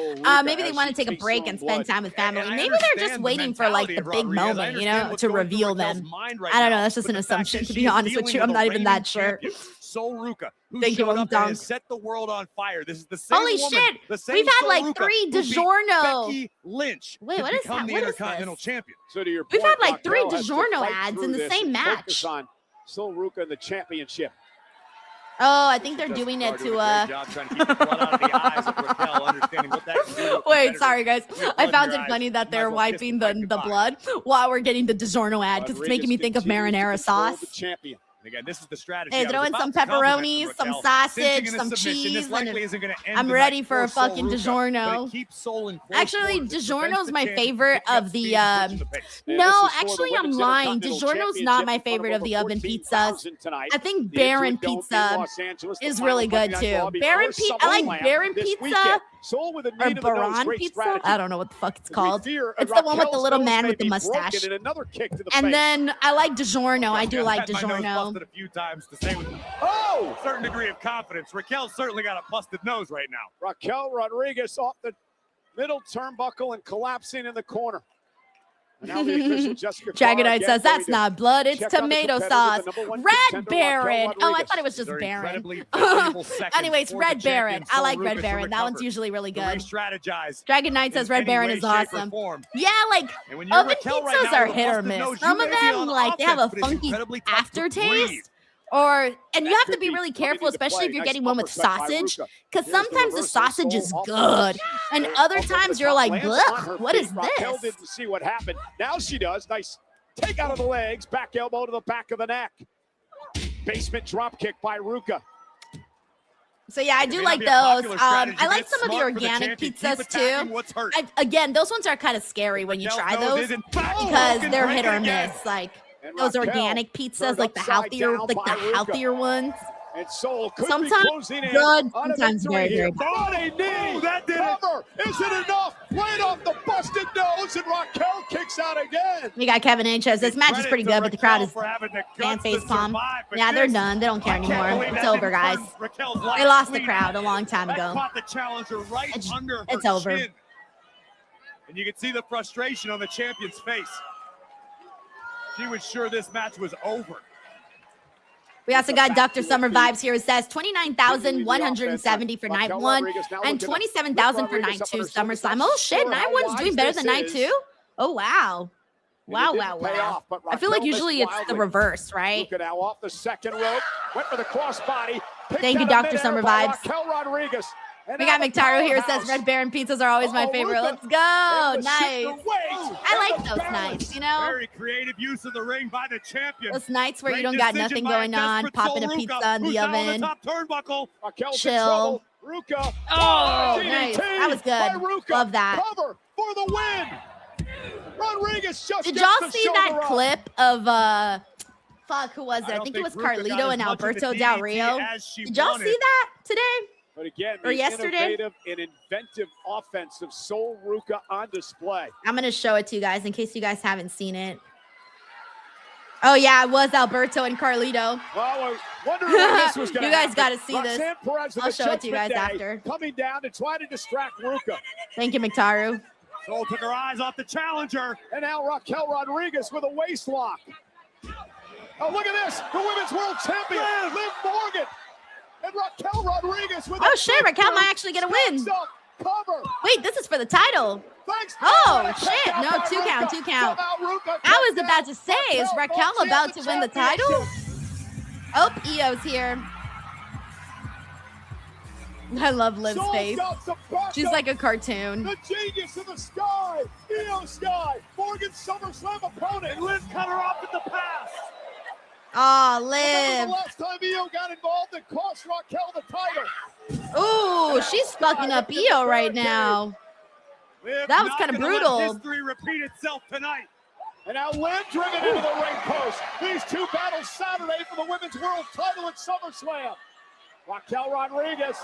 Maybe they want to take a break and spend time with family. Maybe they're just waiting for like the big moment, you know, to reveal them. I don't know. That's just an assumption, to be honest with you. I'm not even that sure. Sol Ruca, who Thank you, showed Uncle up and Dunk. has set the world on fire. This is the same Holy woman, shit! the same We've had Sol like Ruca 3 who beat DiGiorno. Becky Lynch Wait, to what is become that? the What is Intercontinental this? Champion. So to your We've point, had like 3 Raquel has to DiGiorno fight ads through in the this same and match. focus on Sol Ruca in the championship. Oh, I think they're doing it to Wait, sorry guys. I found it funny that they're wiping the blood while we're getting the DiGiorno ad because it's making me think of marinara sauce. And again, this is the strategy. Hey, throw in some pepperonis, some sausage, some cheese, and I'm ready for a fucking DiGiorno. Actually, DiGiorno's my favorite of the. No, actually, I'm lying. DiGiorno's not my favorite of the oven pizzas. I think Baron Pizza is really good too. Baron Pizza. I like Baron Pizza. Or Baron Pizza? I don't know what the fuck it's called. It's the one with the little man with the mustache. And then I like DiGiorno. I do like DiGiorno. A few times to say with a certain degree of confidence. Raquel's certainly got a busted nose right now. Raquel Rodriguez off the middle turnbuckle and collapsing in the corner. And now the official Jessica Dragon Carr Knight says that's again not blood, it's check out the tomato competitor, sauce. the #1 Red contender, Baron. Raquel Oh, I Rodriguez. thought it was just They're Baron. incredibly valuable seconds Anyways, for Red the Baron. champion, I Sol like Ruca, Red to Baron. That one's recover, usually really to good. re-strategize Dragon Knight says in Red any Baron way, is shape, or awesome. form. Yeah, like And when you're oven Raquel right pizzas now are with a hit or busted miss. nose, Some you of may be them, on like, they have a offense, but it's funky incredibly tough to breathe. aftertaste. And you have to be really careful, especially if you're getting one with sausage, because sometimes the sausage is good, and other times you're like, blech, what is Raquel this? didn't see what happened. Now she does. Nice take out of the legs, back elbow to the back of the neck. Basement drop kick by Ruca. So yeah, I do like those. I like some of the organic pizzas too. Again, those ones are kind of scary when you try those because they're hit or miss. Like those organic pizzas, like the healthier ones. And Sol could Sometimes be closing in good, on a sometimes victory very, here. very bad. Body knee, that did cover. Is it enough? Right off the busted nose, and Raquel kicks out again. We got Kevin H says this match is pretty good, but the crowd is and face palm. Yeah, they're done. They don't care anymore. It's over, guys. They lost the crowd a long time ago. Caught the challenger right under it's her over. chin. And you can see the frustration on the champion's face. She was sure this match was over. We also got Dr. Summer Vibes here. It says 29,170 for night 1 and 27,000 for night 2 SummerSlam. Oh shit, night 1's doing better than night 2? Oh wow. Wow. I feel like usually it's the reverse, right? Luka now off the second rope. Went for the crossbody. Thank you, Dr. Summer Vibes. Raquel Rodriguez. We got McTyro here. Says Red Baron pizzas are always my favorite. Let's go. Nice. I like those nights, you know? Very creative use of the ring by the champion. Those nights where you don't got nothing going on, popping a pizza in the oven. Chill. Ruca. Oh, nice. That was good. Love that. Cover for the win. Rodriguez just Did gets y'all the see shoulder that up. clip of fuck, who was it? I think it was Carlito and Alberto Del Rio. Did y'all see that today? But again, Or the yesterday? innovative and inventive offense of Sol Ruca on display. I'm gonna show it to you guys in case you guys haven't seen it. Oh yeah, it was Alberto and Carlito. Well, wondering when this was going You to guys happen. got to see this. Roxanne Perez with I'll the show it to you guys Judgment Day after. Coming down to try to distract Ruca. Thank you, McTaru. Sol took her eyes off the challenger. And now Raquel Rodriguez with a waist lock. Oh, look at this. The women's world champion, Liv Morgan. And Raquel Rodriguez with Oh shit, Raquel might actually get a win. Cover. Wait, this is for the title. Thanks. Oh shit, no, 2 count, 2 count. I was about to say, is Raquel about to win the title? Oh, Io's here. I love Liv's face. She's like a cartoon. The genius in the sky, Io Sky, Morgan's SummerSlam opponent. And Liv cut her off at the pass. Oh, Remember Liv. the last time Io got involved and cost Raquel the title. Ooh, she's fucking up Io right now. Liv That was not kind of gonna let brutal. history repeat itself tonight. And now Liv driven into the ring post. These two battles Saturday for the women's world title at SummerSlam. Raquel Rodriguez.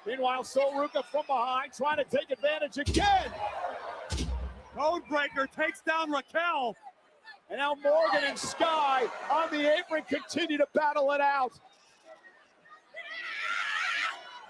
Meanwhile, Sol Ruca from behind trying to take advantage again. Codebreaker takes down Raquel. And now Morgan and Sky on the apron continue to battle it out.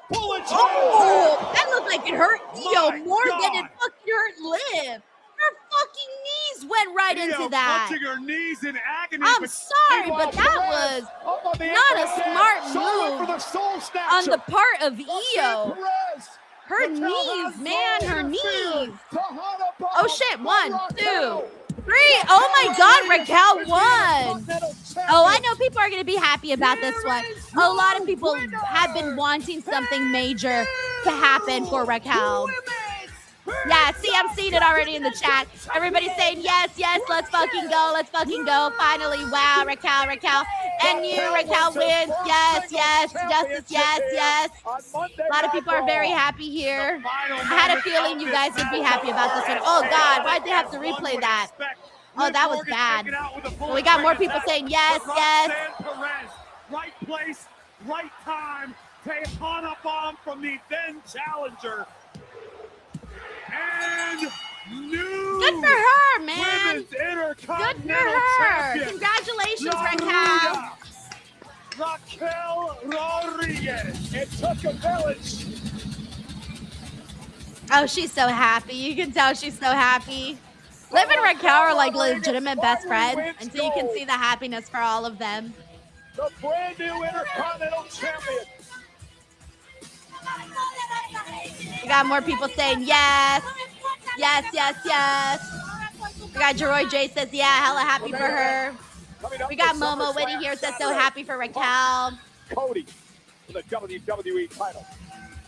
Bullet Oh, that looked like it hurt Io My more than God. it fucking hurt Liv. Her fucking knees went right Io into that. punching her knees in agony. I'm but sorry, but that was up on the not a apron again. smart Sol went move for the soul snatcher. on the part of Roxanne Io. Perez. Her Raquel knees, has man, no her interference. knees. Tahana Oh bomb shit, by 1, Raquel. 2, 3. Oh my God, Raquel won. Oh, I know people are going to be happy about this one. A lot of people have been wanting something major to happen for Raquel. Yeah, see, I'm seeing it already in the chat. Everybody's saying, yes, yes, let's fucking go, let's fucking go. Finally, wow, Raquel, Raquel. And you, Raquel wins. Yes, yes, Justice, yes, yes. A lot of people are very happy here. I had a feeling you guys would be happy about this one. Oh, God, why'd they have to replay that? Oh, that was bad. We got more people saying, yes, yes. Roxanne Perez, right place, right time. Tahana bomb from the then challenger. And new Good for her, man. Women's Good for Intercontinental her. Champion. Congratulations, Raquel. Raquel Rodriguez. It took a village. Oh, she's so happy. You can tell she's so happy. Liv and Raquel are like legitimate best friends, and so you can see the happiness for all of them. The brand new Intercontinental Champion. We got more people saying yes, yes, yes, yes. We got Jeroy J says, yeah, hella happy for her. We got Momo Whitty here says so happy for Raquel. Cody for the WWE title.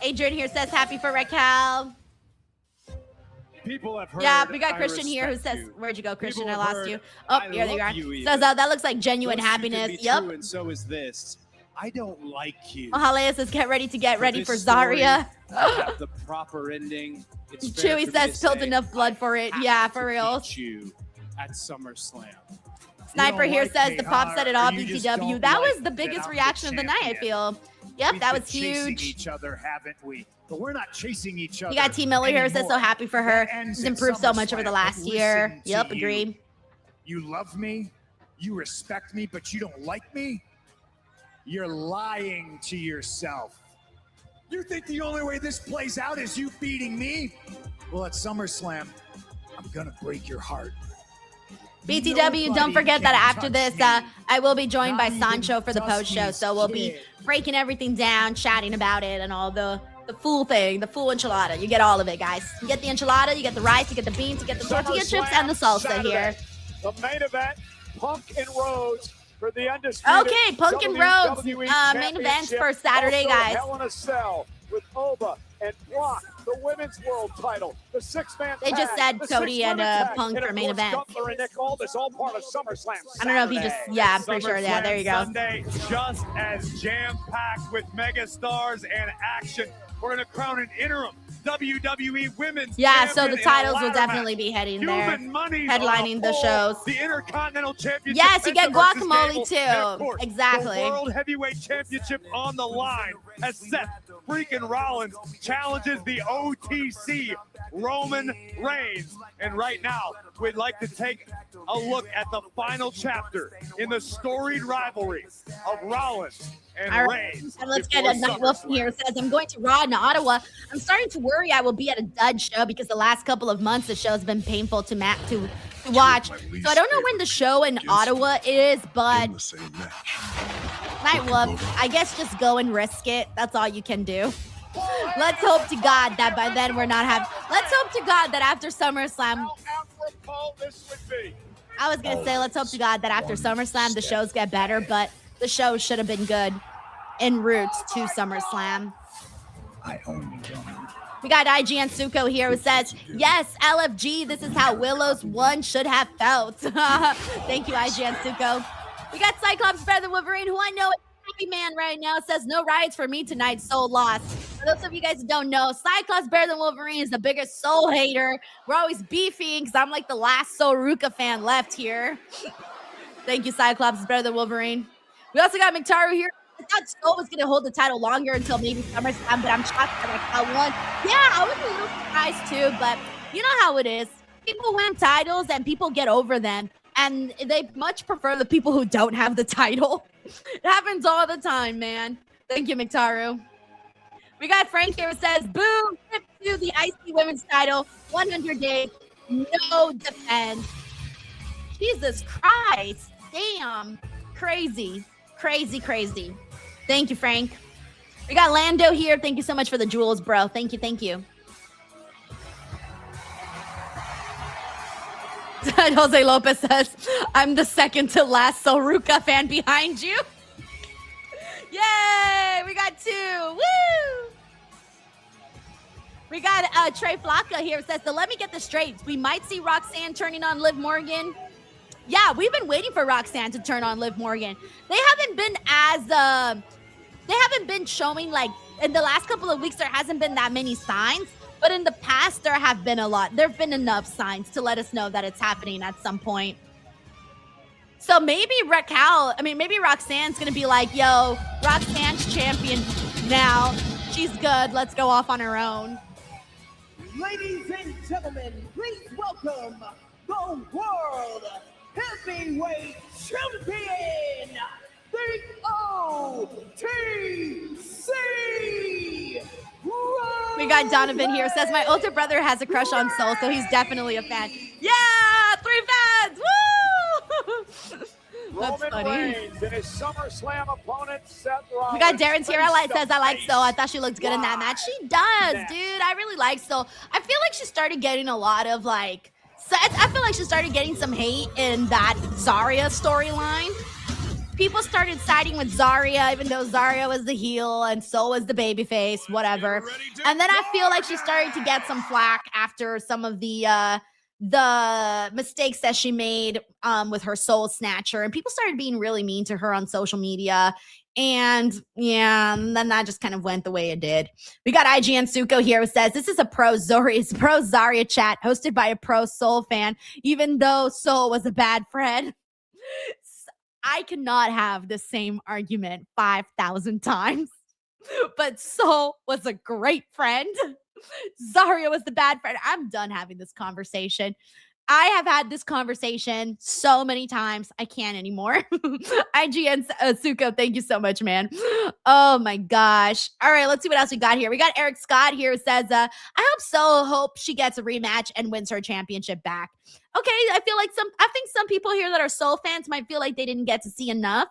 Adrian here says happy for Raquel. People have heard. Yeah, we got I Christian here who respect says, you. where'd you go, Christian? People I have lost heard, you. Oh, I here you love are. you Says, even. that looks like genuine Those two can happiness. be Yep. true, and so is this. I don't like you. Mahalia says, get ready to get ready this for story Zarya. to have the proper ending. It's fair Chewy for me says, to spilled say, enough blood for it. I Yeah, have for to real. beat you at SummerSlam. Sniper You don't here like says me, the pop huh? said it Or all you just BTW. don't That like was the that biggest I'm the reaction of the night, I champion. feel. Yep, We've that been was chasing huge. each other, haven't we? But we're not chasing each other. You got T Miller here who says so anymore. happy for her. That ends She's at improved so much over the SummerSlam. last But year. listen to Yep, you. agreed. You love me, you respect me, but you don't like me? You're lying to yourself. You think the only way this plays out is you beating me? Well, at SummerSlam, I'm gonna break your heart. BTW, don't forget that after this, I will be joined by Sancho for the post show. So we'll be breaking everything down, chatting about it, and all the full thing, the full enchilada. You get all of it, guys. You get the enchilada, you get the rice, you get the beans, you get the tortilla chips, and the salsa Saturday. here. The main event, Punk and Rhodes for the undisputed Okay, Punk and Rhodes, WWE main events Championship. for Saturday, Also, guys. Hell in a Cell with Oba and Brock, the women's world title, the six-man They just tag, said the Cody and, six-women tag, Punk and for of main course, event. Gunther and Nick Aldis, all part of SummerSlam. I don't know if he just, Saturday. yeah, I'm pretty sure. Yeah, there you go. Sunday, just as jam-packed with megastars and action. we're going to crown an interim WWE Women's Yeah, so the Champion in a titles will ladder definitely match. be heading Human there, money's on a headlining the pole, shows. The Intercontinental Championship. Yes, you get Penta versus guacamole Gable, too. and of course, Exactly. The World Heavyweight Championship on the line as Seth freaking Rollins challenges the OTC Roman Reigns. And right now, we'd like to take a look at the final chapter in the storied rivalry of Rollins and All right, Reigns. and let's get before a Night Wolf here. It says, I'm going to Raw in Ottawa. I'm starting to worry I will be at a dud show because the last couple of months the show's been painful to watch. So I don't know when the show in Ottawa is, but Night Wolf, I guess just go and risk it. That's all you can do. Let's hope to God that by then we're not having. Let's hope to God that after SummerSlam. I was gonna say, let's hope to God that after SummerSlam the shows get better, but the show should have been good en route to SummerSlam. I own you. We got IGN Suko here who says, yes, LFG, this is how Willow's one should have felt. Thank you, IGN Suko. We got Cyclops Better Than Wolverine, who I know is a happy man right now, says, no riots for me tonight, Soul lost. For those of you guys who don't know, Cyclops Better Than Wolverine is the biggest Soul hater. We're always beefing because I'm like the last Soul Ruka fan left here. Thank you, Cyclops Better Than Wolverine. We also got McTaru here. I thought Soul was going to hold the title longer until maybe SummerSlam, but I'm shocked that I won. Yeah, I was a little surprised too, but you know how it is. People win titles and people get over them, and they much prefer the people who don't have the title. It happens all the time, man. Thank you, McTaru. We got Frank here who says, boom, to the IC Women's title, 100 days, no defense. Jesus Christ. Damn. Crazy. Crazy, crazy. Thank you, Frank. We got Lando here. Thank you so much for the jewels, bro. Thank you, thank you. Jose Lopez says, I'm the second to last Soruka fan behind you. Yay! We got two. Woo! We got Trey Flocka here. Says, so let me get this straight. We might see Roxanne turning on Liv Morgan. Yeah, we've been waiting for Roxanne to turn on Liv Morgan. They haven't been showing, like, in the last couple of weeks, there hasn't been that many signs. But in the past, there have been a lot. There have been enough signs to let us know that it's happening at some point. So maybe maybe Roxanne's going to be like, yo, Roxanne's champion now. She's good. Let's go off on her own. Ladies and gentlemen, please welcome the World Heavyweight Champion, the OTC. We got Donovan here. Says, my older brother has a crush on Soul, so he's definitely a fan. Yeah, 3 fans. Woo! That's Roman funny. Reigns and his SummerSlam opponent, Seth Rollins. We got Darren here. Says, I like Soul. I thought she looked good in that match. She does, dude. I really like Soul. I feel like she started getting a lot of, like, I feel like she started getting some hate in that Zarya storyline. People started siding with Zarya, even though Zarya was the heel and Soul was the babyface, whatever. And then I feel like she started to get some flack after some of the mistakes that she made with her Soul Snatcher, and people started being really mean to her on social media. And yeah, and then that just kind of went the way it did. We got IGN Suko here who says, this is a pro Zarya chat hosted by a pro Soul fan, even though Soul was a bad friend. I cannot have the same argument 5,000 times, but Soul was a great friend. Zarya was the bad friend. I'm done having this conversation. I have had this conversation so many times. I can't anymore. IGN Suko, thank you so much, man. Oh my gosh. All right, let's see what else we got here. We got Eric Scott here who says, I hope she gets a rematch and wins her championship back. Okay, I think some people here that are Soul fans might feel like they didn't get to see enough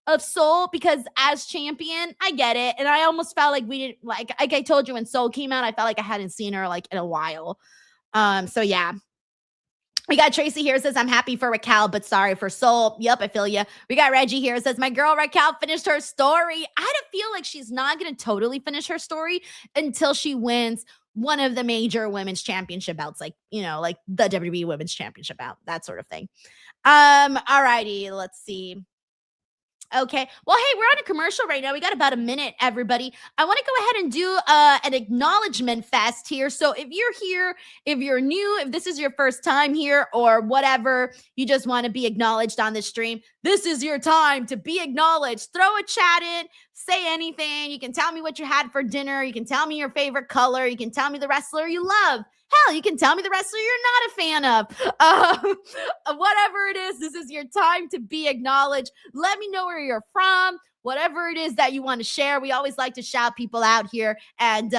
of Soul because as champion, I get it. And I almost felt like we didn't, like I told you when Soul came out, I felt like I hadn't seen her like in a while. So yeah. We got Tracy here says, I'm happy for Raquel, but sorry for Soul. Yep, I feel you. We got Reggie here says, my girl Raquel finished her story. I had to feel like she's not going to totally finish her story until she wins one of the major women's championship bouts, like, you know, like the WWE Women's Championship bout, that sort of thing. All righty, let's see. Okay. Well, hey, we're on a commercial right now. We got about a minute, everybody. I want to go ahead and do an acknowledgement fest here. So if you're here, if you're new, if this is your first time here or whatever, you just want to be acknowledged on this stream, this is your time to be acknowledged. Throw a chat in, say anything. You can tell me what you had for dinner. You can tell me your favorite color. You can tell me the wrestler you love. Hell, you can tell me the wrestler you're not a fan of. Whatever it is, this is your time to be acknowledged. Let me know where you're from. Whatever it is that you want to share. We always like to shout people out here and,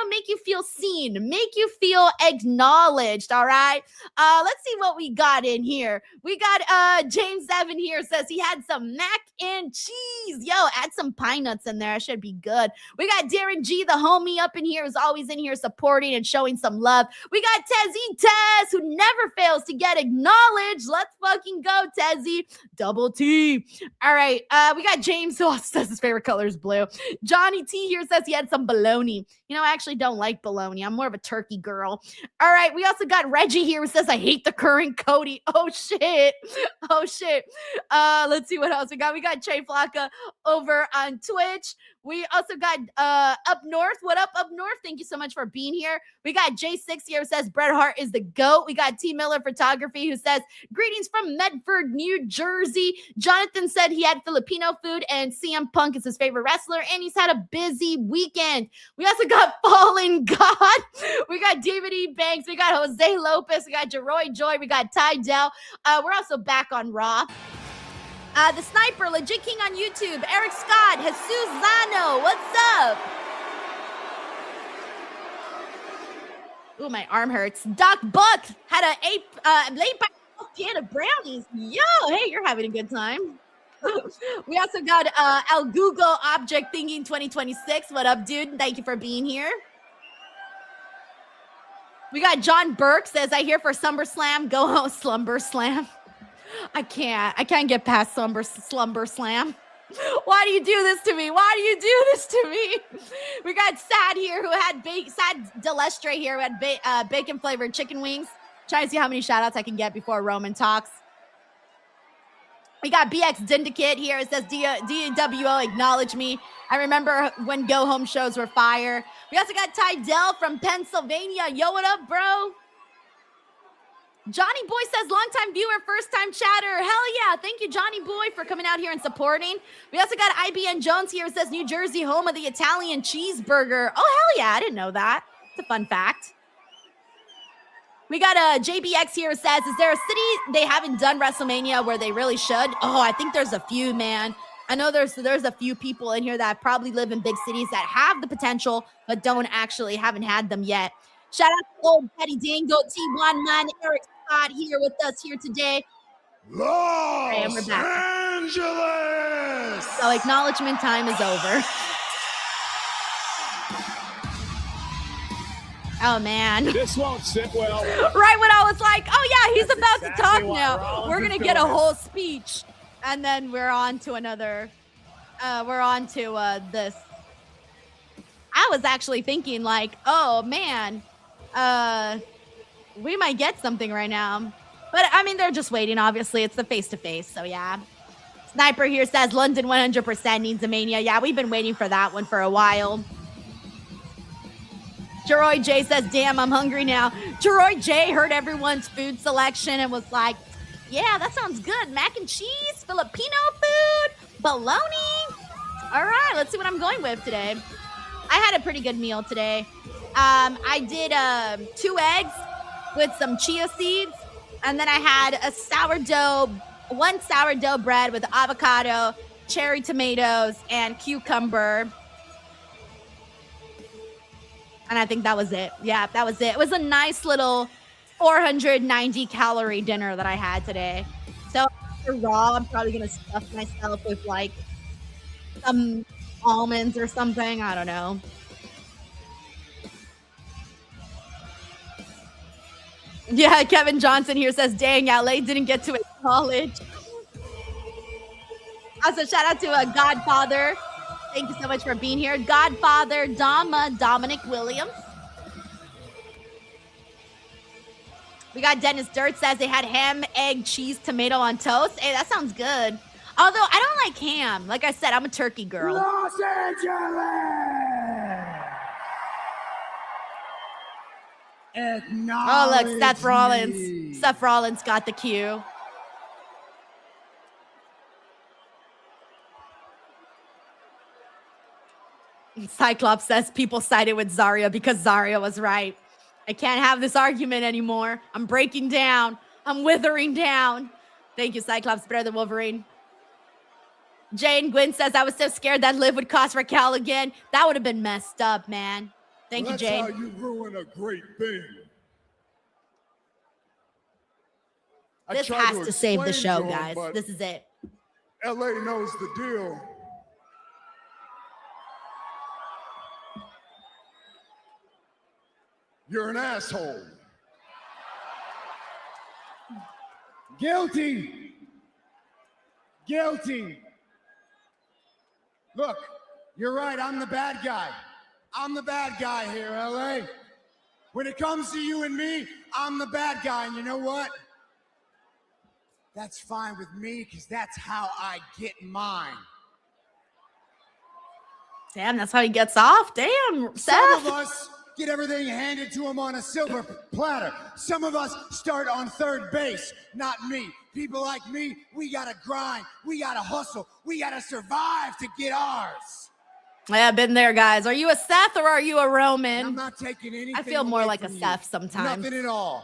make you feel seen, make you feel acknowledged. All right. Let's see what we got in here. We got James Evan here says he had some mac and cheese. Yo, add some pine nuts in there. It should be good. We got Darren G, the homie up in here, who's always in here supporting and showing some love. We got Tezzy Tez, who never fails to get acknowledged. Let's fucking go, Tezzy. Double T. All right. We got James, who also says his favorite color is blue. Johnny T here says he had some bologna. I actually don't like bologna. I'm more of a turkey girl. All right. We also got Reggie here who says, I hate the current Cody. Oh, shit. Oh, shit. Let's see what else we got. We got Trey Flocka over on Twitch. We also got Up North. What up, Up North? Thank you so much for being here. We got J6 here who says Bret Hart is the GOAT. We got T Miller Photography who says greetings from Medford, New Jersey. Jonathan said he had Filipino food and CM Punk is his favorite wrestler and he's had a busy weekend. We also got Fallen God. We got David E. Banks. We got Jose Lopez. We got Jeroy Joy. We got Ty Dell. We're also back on Raw. The Sniper, Legit King on YouTube, Eric Scott, Jesus Zano, what's up? Ooh, my arm hurts. Doc Buck had a late can of brownies. Yo, hey, you're having a good time. We also got El Google Object Thinking 2026. What up, dude? Thank you for being here. We got John Burke says, I hear for SummerSlam, go home, Slumber Slam. I can't get past Slumber Slam. Why do you do this to me? Why do you do this to me? We got Sad here who had Sad Delestre here who had bacon flavored chicken wings. Trying to see how many shout outs I can get before Roman talks. We got BX Dindicate here. It says DWO acknowledge me. I remember when Go Home shows were fire. We also got Ty Dell from Pennsylvania. Yo, what up, bro? Johnny Boy says, longtime viewer, first time chatter. Hell yeah. Thank you, Johnny Boy, for coming out here and supporting. We also got IBN Jones here. It says New Jersey, home of the Italian cheeseburger. Oh, hell yeah. I didn't know that. It's a fun fact. We got JBX here says, is there a city they haven't done WrestleMania where they really should? Oh, I think there's a few, man. I know there's a few people in here that probably live in big cities that have the potential, but haven't had them yet. Shout out to old Petty Dango, T1 Man, Eric Scott here with us here today. Los Angeles! So acknowledgement time is over. Oh, man. This won't sit well. Right when I was like, oh, yeah, he's That's about exactly to talk why now. Rollins We're is going to get a doing whole speech. And then we're on to another. We're on to this. I was actually thinking like, oh, man, we might get something right now. But, I mean, they're just waiting, obviously. It's the face-to-face, so yeah. Sniper here says London 100% needs a Mania. Yeah, we've been waiting for that one for a while. Jeroy J says, damn, I'm hungry now. Jeroy J heard everyone's food selection and was like, yeah, that sounds good. Mac and cheese, Filipino food, bologna. All right, let's see what I'm going with today. I had a pretty good meal today. I did 2 eggs with some chia seeds. And then I had one sourdough bread with avocado, cherry tomatoes, and cucumber. And I think that was it. Yeah, that was it. It was a nice little 490 calorie dinner that I had today. So after Raw, I'm probably going to stuff myself with like some almonds or something. I don't know. Yeah, Kevin Johnson here says, dang, LA didn't get to acknowledge. Also, shout out to Godfather. Thank you so much for being here. Godfather Dominic Williams. We got Dennis Dirt says they had ham, egg, cheese, tomato on toast. Hey, that sounds good. Although I don't like ham. Like I said, I'm a turkey girl. Los Angeles! Oh, look, Seth Rollins. Seth Rollins got the cue. Cyclops says people sided with Zarya because Zarya was right. I can't have this argument anymore. I'm breaking down. I'm withering down. Thank you, Cyclops. Better than Wolverine. Jane Gwynn says, I was so scared that Liv would cost Raquel again. That would have been messed up, man. Thank you, Jane. That's how you ruin a great thing. This has to save the show, guys. This is it. LA knows the deal. You're an asshole. Guilty. Guilty. Look, you're right. I'm the bad guy. I'm the bad guy here, LA. When it comes to you and me, I'm the bad guy. And you know what? That's fine with me because that's how I get mine. Damn, that's how he gets off. Damn, Seth. Some of us get everything handed to them on a silver platter. Some of us start on third base. Not me. People like me, we gotta grind. We gotta hustle. We gotta survive to get ours. Yeah, been there, guys. Are you a Seth or are you a Roman? I'm not taking anything. I feel more away like a from Seth you. sometimes. Nothing at all.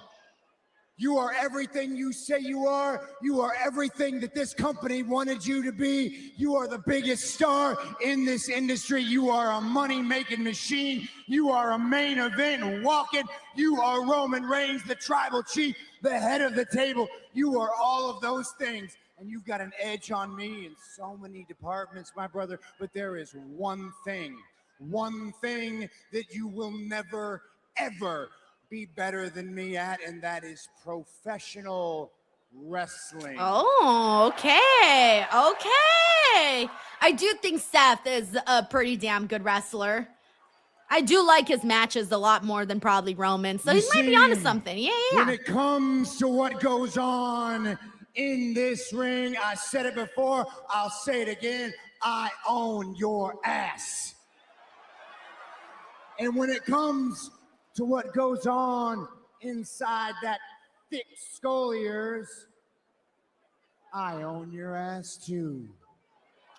You are everything you say you are. You are everything that this company wanted you to be. You are the biggest star in this industry. You are a money-making machine. You are a main event walking. You are Roman Reigns, the tribal chief, the head of the table. You are all of those things. And you've got an edge on me in so many departments, my brother. But there is one thing that you will never, ever be better than me at, and that is professional wrestling. Oh, okay. Okay. I do think Seth is a pretty damn good wrestler. I do like his matches a lot more than probably Roman. So he might be onto something. Yeah. When it comes to what goes on in this ring, I said it before, I'll say it again, I own your ass. And when it comes to what goes on inside that thick skull of yours, I own your ass too.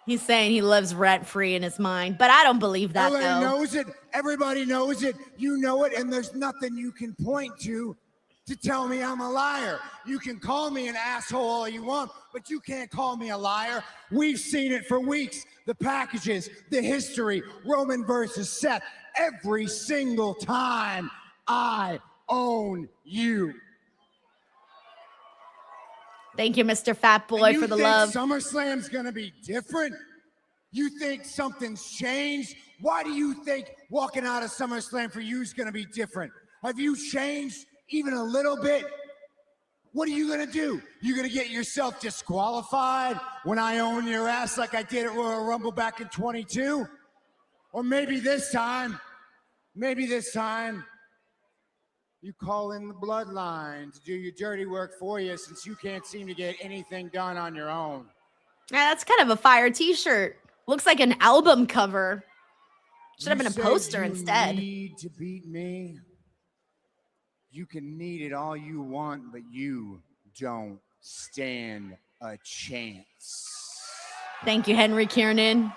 He's saying he lives rent-free in his mind, but I don't believe that, LA though. knows it. Everybody knows it. You know it, and there's nothing you can point to tell me I'm a liar. You can call me an asshole all you want, but you can't call me a liar. We've seen it for weeks. The packages, the history, Roman versus Seth. Every single time, I own you. Thank you, Mr. Fat Boy, for the love. SummerSlam's gonna be different? You think something's changed? Why do you think walking out of SummerSlam for you is gonna be different? Have you changed even a little bit? What are you gonna do? You gonna get yourself disqualified when I own your ass like I did at Royal Rumble back in 22? Or maybe this time, you call in the bloodline to do your dirty work for you since you can't seem to get anything done on your own. Yeah, that's kind of a fire t-shirt. Looks like an album cover. Should have been a poster instead. You need to beat me. You can need it all you want, but you don't stand a chance. Thank you, Henry Kiernan.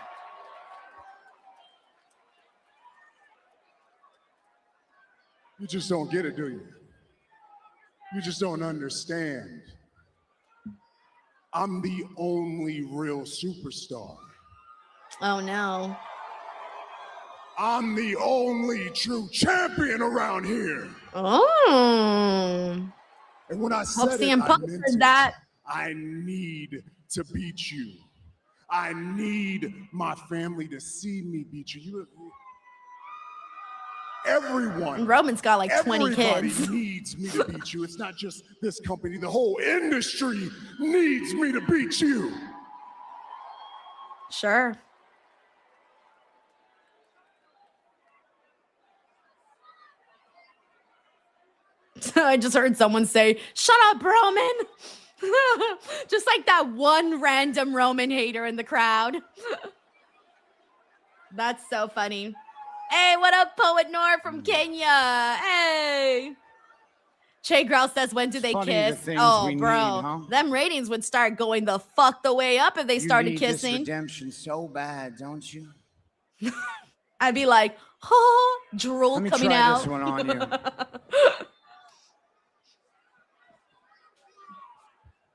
You just don't get it, do you? You just don't understand. I'm the only real superstar. Oh, no. I'm the only true champion around here. Oh. And when I Hope said CM it, Punk I meant said it. that. I need to beat you. I need my family to see me beat you. Everyone. Roman's got like 20 everybody kids. needs me to beat you. It's not just this company. The whole industry needs me to beat you. Sure. I just heard someone say, "Shut up, Roman." Just like that one random Roman hater in the crowd. That's so funny. Hey, what up, Poet Nor from Kenya? Hey. Che Growl says, when do they kiss? Oh, bro. Need, huh? Them ratings would start going the fuck the way up if they started need kissing. This redemption so bad, don't you? I'd be like, oh, drool Let me coming try out. this one on you.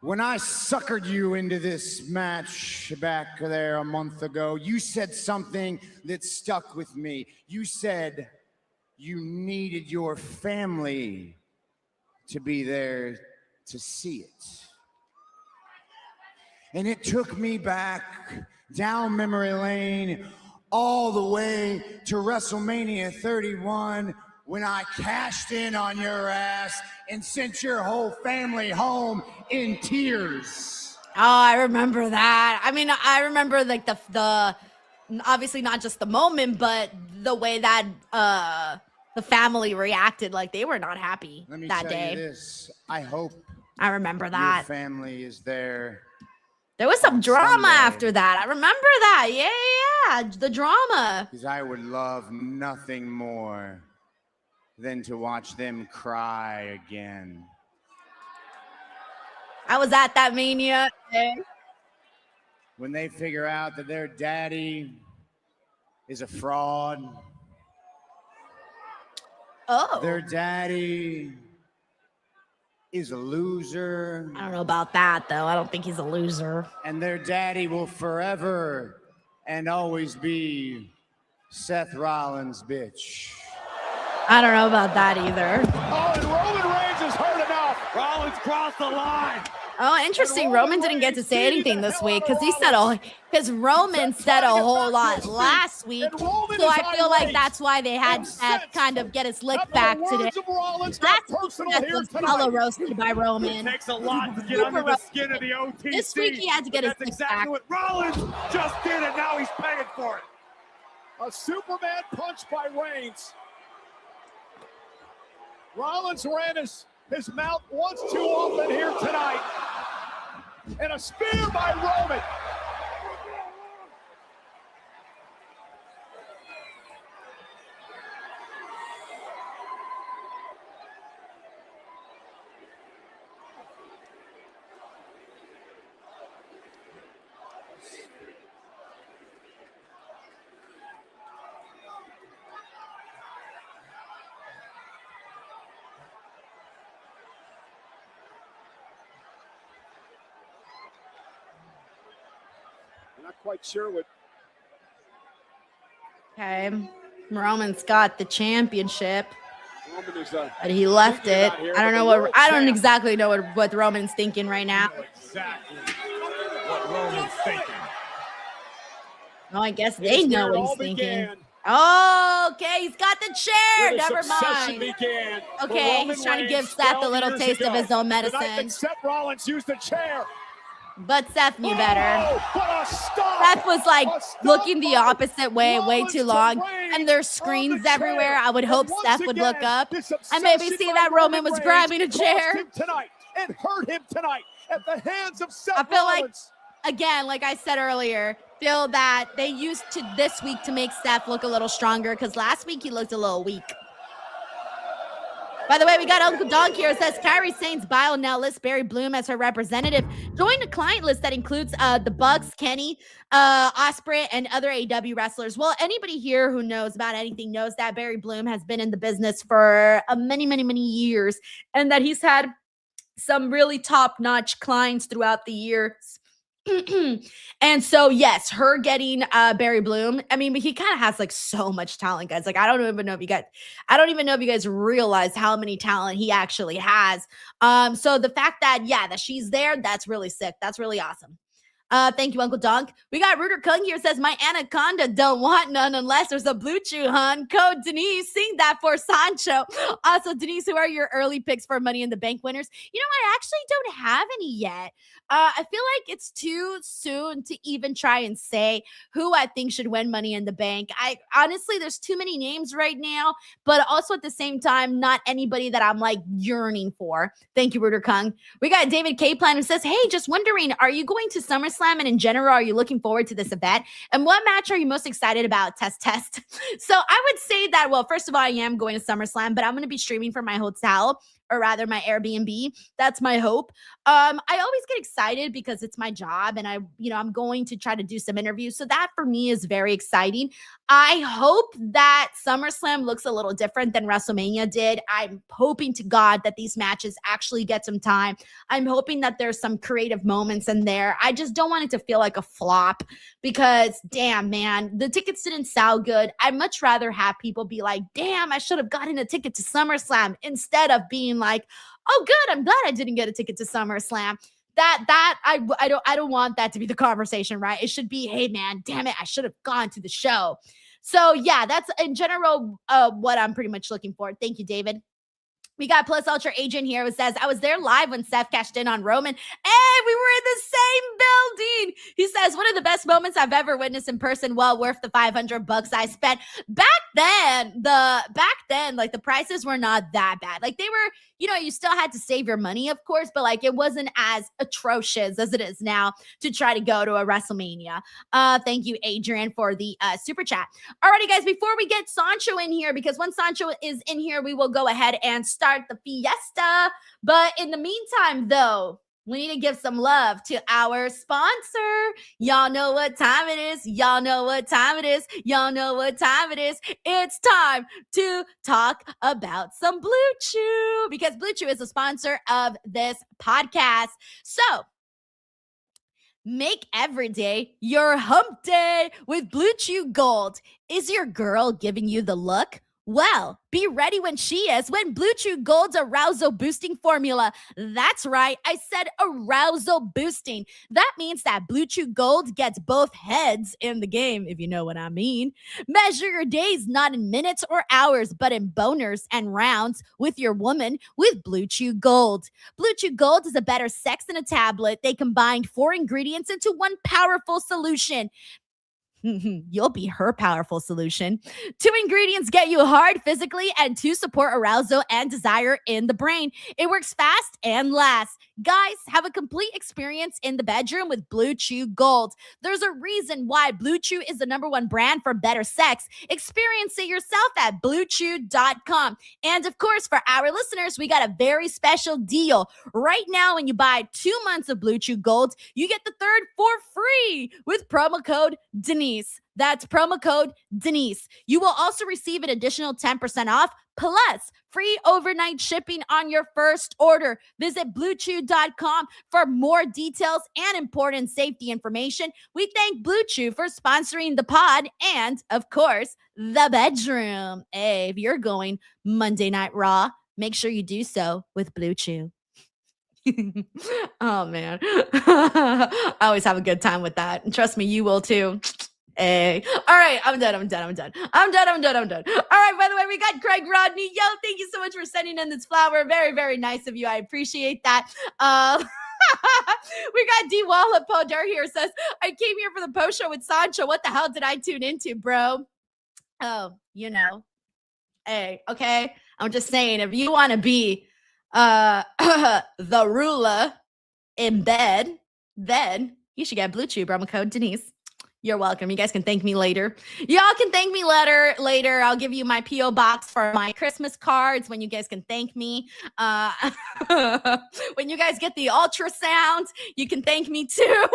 When I suckered you into this match back there a month ago, you said something that stuck with me. You said you needed your family to be there to see it. And it took me back down memory lane all the way to WrestleMania 31 when I cashed in on your ass and sent your whole family home in tears. Oh, I remember that. I mean, I remember like the obviously not just the moment, but the way that the family reacted. Like they were not happy Let me that tell day. you this. I hope I remember that. your family is there. There was some drama Sunday. after that. I remember that. Yeah, the drama. Because I would love nothing more than to watch them cry again. I was at that Mania. When they figure out that their daddy is a fraud. Oh. Their daddy is a loser. I don't know about that, though. I don't think he's a loser. And their daddy will forever and always be Seth Rollins' bitch. I don't know about that either. Oh, and Roman Reigns has heard enough. Rollins crossed the line. Oh, interesting. Roman didn't get to say anything this week because Roman said a whole lot last week. So I feel like that's why they had to kind of get his lick back today. Last week was hella roasted by Roman. It takes a lot to get under the skin of the OTC. This week he had to get his lick exactly back. what Rollins just did, and now he's paying for it. A Superman punch by Reigns. Rollins ran his mouth once too often here tonight. And a spear by Roman. Not quite sure what. Okay. Roman's got the championship. Roman is, but he left it. Here, I don't know what. I don't exactly know what Roman's thinking right now. Exactly what Roman's thinking. Oh, I guess they know what he's thinking. Began. Oh, okay, he's got the chair. Where the Never succession mind. began for Okay, Roman he's trying to Reigns give Seth a 12 little years taste of ago. his own The night medicine. that Seth Rollins used the chair. But Seth knew better. Oh, what a stop. Seth was like looking the opposite way Rollins too long, to Reigns and there's screens on the everywhere. chair. I would hope And once Steph would look again, up this and maybe obsession see by that Roman was Reigns grabbing a cost chair. him tonight and hurt him tonight at the hands of Seth I feel like, Rollins. again, like I said earlier, feel that they used to this week to make Steph look a little stronger because last week he looked a little weak. By the way, we got Uncle Dog here. It says Kairi Sane's bio now lists Barry Bloom as her representative. Join a client list that includes the Bucks, Kenny, Ospreay, and other AEW wrestlers. Well, anybody here who knows about anything knows that Barry Bloom has been in the business for many, many, many years, and that he's had some really top-notch clients throughout the years. And so, yes, her getting Barry Bloom. I mean, he kind of has like so much talent, guys. Like, I don't even know if you guys realize how many talent he actually has. So the fact that, yeah, that she's there, that's really sick. That's really awesome. Thank you, Uncle Donk. We got Rooter Kung here, says, my anaconda don't want none unless there's a blue chew, hun. Code Denise, sing that for Sancho. Also, Denise, who are your early picks for Money in the Bank winners? You know, I actually don't have any yet. I feel like it's too soon to even try and say who I think should win Money in the Bank. I honestly, there's too many names right now, but also at the same time, not anybody that I'm like yearning for. Thank you, Rooter Kung. We got David K. Plan who says, hey, just wondering, are you going to SummerSlam, and in general, are you looking forward to this event? And what match are you most excited about? Test. So I would say that, well, first of all, I am going to SummerSlam, but I'm going to be streaming from my hotel, or rather my Airbnb. That's my hope. I always get excited because it's my job, and I'm going to try to do some interviews. So that for me is very exciting. I hope that SummerSlam looks a little different than WrestleMania did. I'm hoping to God that these matches actually get some time. I'm hoping that there's some creative moments in there. I just don't want it to feel like a flop because, damn, man, the tickets didn't sound good. I'd much rather have people be like, damn, I should have gotten a ticket to SummerSlam, instead of being like, oh, good, I'm glad I didn't get a ticket to SummerSlam. I don't want that to be the conversation, right? It should be, hey, man, damn it, I should have gone to the show. So yeah, that's in general what I'm pretty much looking for. Thank you, David. We got Plus Ultra Agent here who says, I was there live when Seth cashed in on Roman. Hey, we were in the same building. He says, one of the best moments I've ever witnessed in person, well worth the $500 I spent. Back then, like the prices were not that bad. Like they were, you still had to save your money, of course, but like it wasn't as atrocious as it is now to try to go to a WrestleMania. Thank you, Adrian, for the super chat. Alrighty, guys, before we get Sancho in here, because once Sancho is in here, we will go ahead and start the fiesta. But in the meantime, though, we need to give some love to our sponsor. Y'all know what time it is. Y'all know what time it is. Y'all know what time it is. It's time to talk about some Blue Chew, because Blue Chew is a sponsor of this podcast. So make every day your hump day with Blue Chew Gold. Is your girl giving you the look? Well, be ready when she is, when Blue Chew Gold's arousal boosting formula. That's right, I said arousal boosting. That means that Blue Chew Gold gets both heads in the game, if you know what I mean. Measure your days not in minutes or hours, but in boners and rounds with your woman with Blue Chew Gold. Blue Chew Gold is a better sex than a tablet. They combined 4 ingredients into one powerful solution. You'll be her powerful solution. 2 ingredients get you hard physically, and 2 support arousal and desire in the brain. It works fast and lasts. Guys, have a complete experience in the bedroom with Blue Chew Gold. There's a reason why Blue Chew is the #1 brand for better sex. Experience it yourself at BlueChew.com. And of course, for our listeners, we got a very special deal. Right now, when you buy 2 months of Blue Chew Gold, you get the 3rd for free with promo code Denise. That's promo code Denise. You will also receive an additional 10% off, plus free overnight shipping on your first order. Visit BlueChew.com for more details and important safety information. We thank Blue Chew for sponsoring the pod and, of course, the bedroom. Hey, if you're going Monday Night Raw, make sure you do so with Blue Chew. Oh, man. I always have a good time with that. And trust me, you will too. Hey. All right, I'm done. All right, by the way, we got Craig Rodney. Yo, thank you so much for sending in this flower. Very, very nice of you. I appreciate that. We got D. Wallop Poder here, says, I came here for the post show with Sancho. What the hell did I tune into, bro? Oh, Hey, okay. I'm just saying, if you want to be the ruler in bed, then you should get Blue Chew, promo code Denise. You're welcome. You guys can thank me later. Y'all can thank me later. I'll give you my P.O. box for my Christmas cards when you guys can thank me. When you guys get the ultrasound, you can thank me too.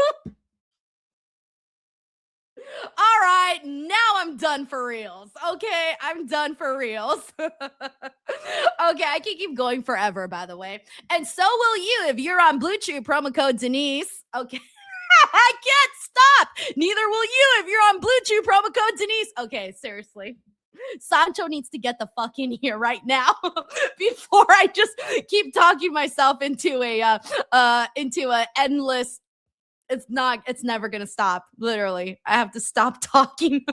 All right, now I'm done for reals. Okay, I'm done for reals. Okay, I can keep going forever, by the way. And so will you if you're on Blue Chew, promo code Denise. Okay. I can't stop. Neither will you if you're on Blue Chew, promo code Denise. Okay, seriously. Sancho needs to get the fuck in here right now before I just keep talking myself into a endless It's never gonna stop. Literally, I have to stop talking.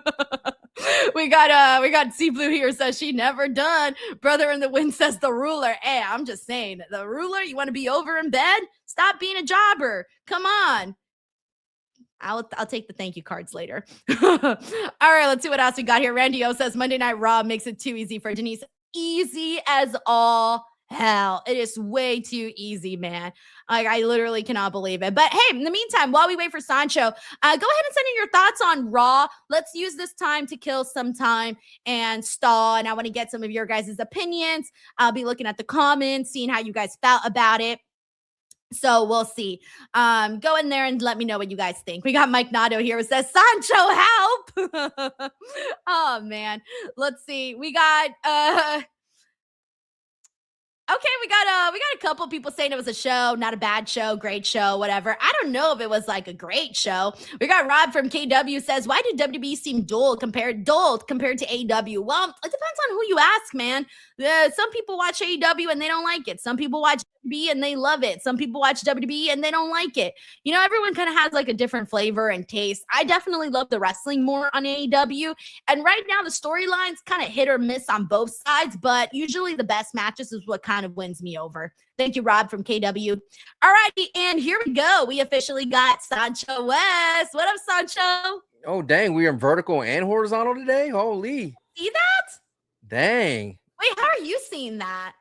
we got Sea Blue here says she never done. Brother in the Wind says the ruler. Hey, I'm just saying, the ruler, you want to be over in bed? Stop being a jobber. Come on. I'll take the thank you cards later. All right, let's see what else we got here. Randy O says Monday Night Raw makes it too easy for Denise. Easy as all hell. It is way too easy, man. Like, I literally cannot believe it. But hey, in the meantime, while we wait for Sancho, go ahead and send in your thoughts on Raw. Let's use this time to kill some time and stall. And I want to get some of your guys' opinions. I'll be looking at the comments, seeing how you guys felt about it. So we'll see. Go in there and let me know what you guys think. We got Mike Nato here who says, Sancho, help. Oh, man. Let's see. We got... Okay, we got a couple people saying it was a show, not a bad show, great show, whatever. I don't know if it was like a great show. We got Rob from KW says, why did WWE seem dull compared to AEW? Well, it depends on who you ask, man. Some people watch AEW and they don't like it. Some people watch WWE and they love it. Some people watch WWE and they don't like it. You know, everyone kind of has like a different flavor and taste. I definitely love the wrestling more on AEW. And right now the storyline's kind of hit or miss on both sides, but usually the best matches is what kind of wins me over. Thank you, Rob from KW. All righty, and here we go. We officially got Sancho West. What up, Sancho? Oh, dang. We are vertical and horizontal today? Holy. See that? Dang. Wait, how are you seeing that?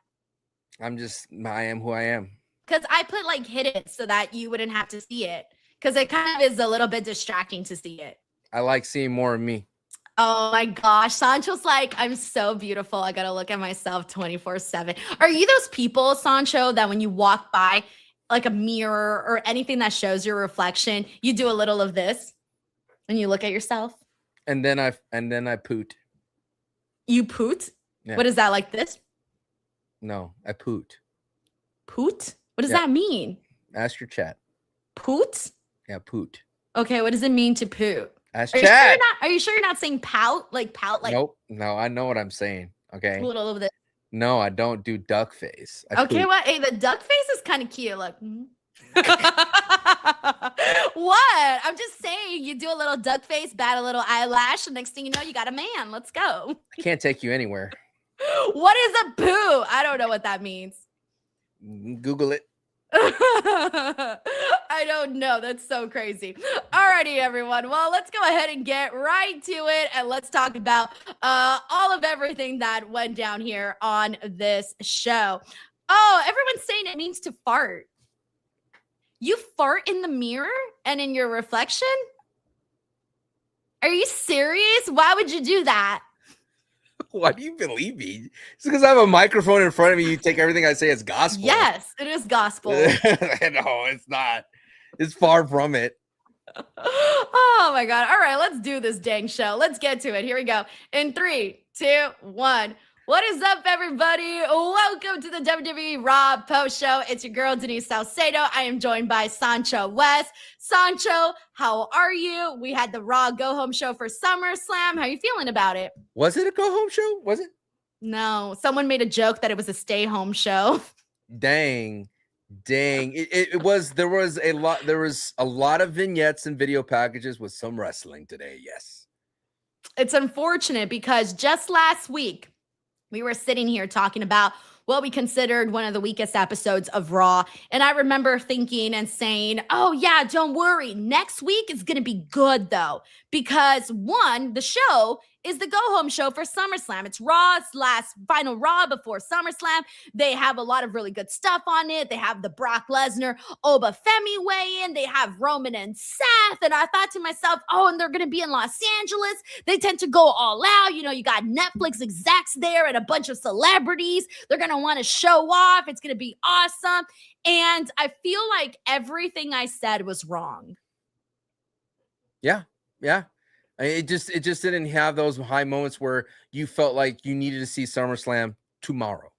I am who I am. Because I put like hidden so that you wouldn't have to see it. Because it kind of is a little bit distracting to see it. I like seeing more of me. Oh my gosh. Sancho's like, I'm so beautiful. I got to look at myself 24/7. Are you those people, Sancho, that when you walk by like a mirror or anything that shows your reflection, you do a little of this and you look at yourself? And then I poot. You poot? Yeah. What is that, like this? No, I poot. Poot? What does that mean? Ask your chat. Poot? Yeah, poot. Okay, what does it mean to poot? Ask chat. Are you sure you're not saying pout? Like pout? Like Nope. No, I know what I'm saying. Okay. A little of this. No, I don't do duck face. I Okay, poot. what? Hey, the duck face is kind of cute. Look. What? I'm just saying, you do a little duck face, bat a little eyelash, and next thing you know, you got a man. Let's go. I can't take you anywhere. What is a poo? I don't know what that means. Google it. I don't know. That's so crazy. Alrighty, everyone. Well, let's go ahead and get right to it, and let's talk about all of everything that went down here on this show. Oh, everyone's saying it means to fart. You fart in the mirror and in your reflection? Are you serious? Why would you do that? Why do you believe me? It's because I have a microphone in front of me. You take everything I say as gospel. Yes, it is gospel. No, it's not. It's far from it. Oh my God. All right, let's do this dang show. Let's get to it. Here we go. In 3, 2, 1. What is up, everybody? Welcome to the WWE RAW post show. It's your girl, Denise Salcedo. I am joined by Sancho West. Sancho, how are you? We had the Raw Go Home show for SummerSlam. How are you feeling about it? Was it a go home show? Was it? No, someone made a joke that it was a stay home show. Dang. It was, there was a lot of vignettes and video packages with some wrestling today. Yes. It's unfortunate because just last week, we were sitting here talking about what we considered one of the weakest episodes of Raw. And I remember thinking and saying, oh yeah, don't worry. Next week is going to be good though. Because one, the show is the go-home show for SummerSlam. It's Raw's last final Raw before SummerSlam. They have a lot of really good stuff on it. They have the Brock Lesnar, Oba Femi weigh in. They have Roman and Seth. And I thought to myself, oh, and they're going to be in Los Angeles. They tend to go all out. You know, you got Netflix execs there and a bunch of celebrities. They're going to want to show off. It's going to be awesome. And I feel like everything I said was wrong. Yeah. It just didn't have those high moments where you felt like you needed to see SummerSlam tomorrow.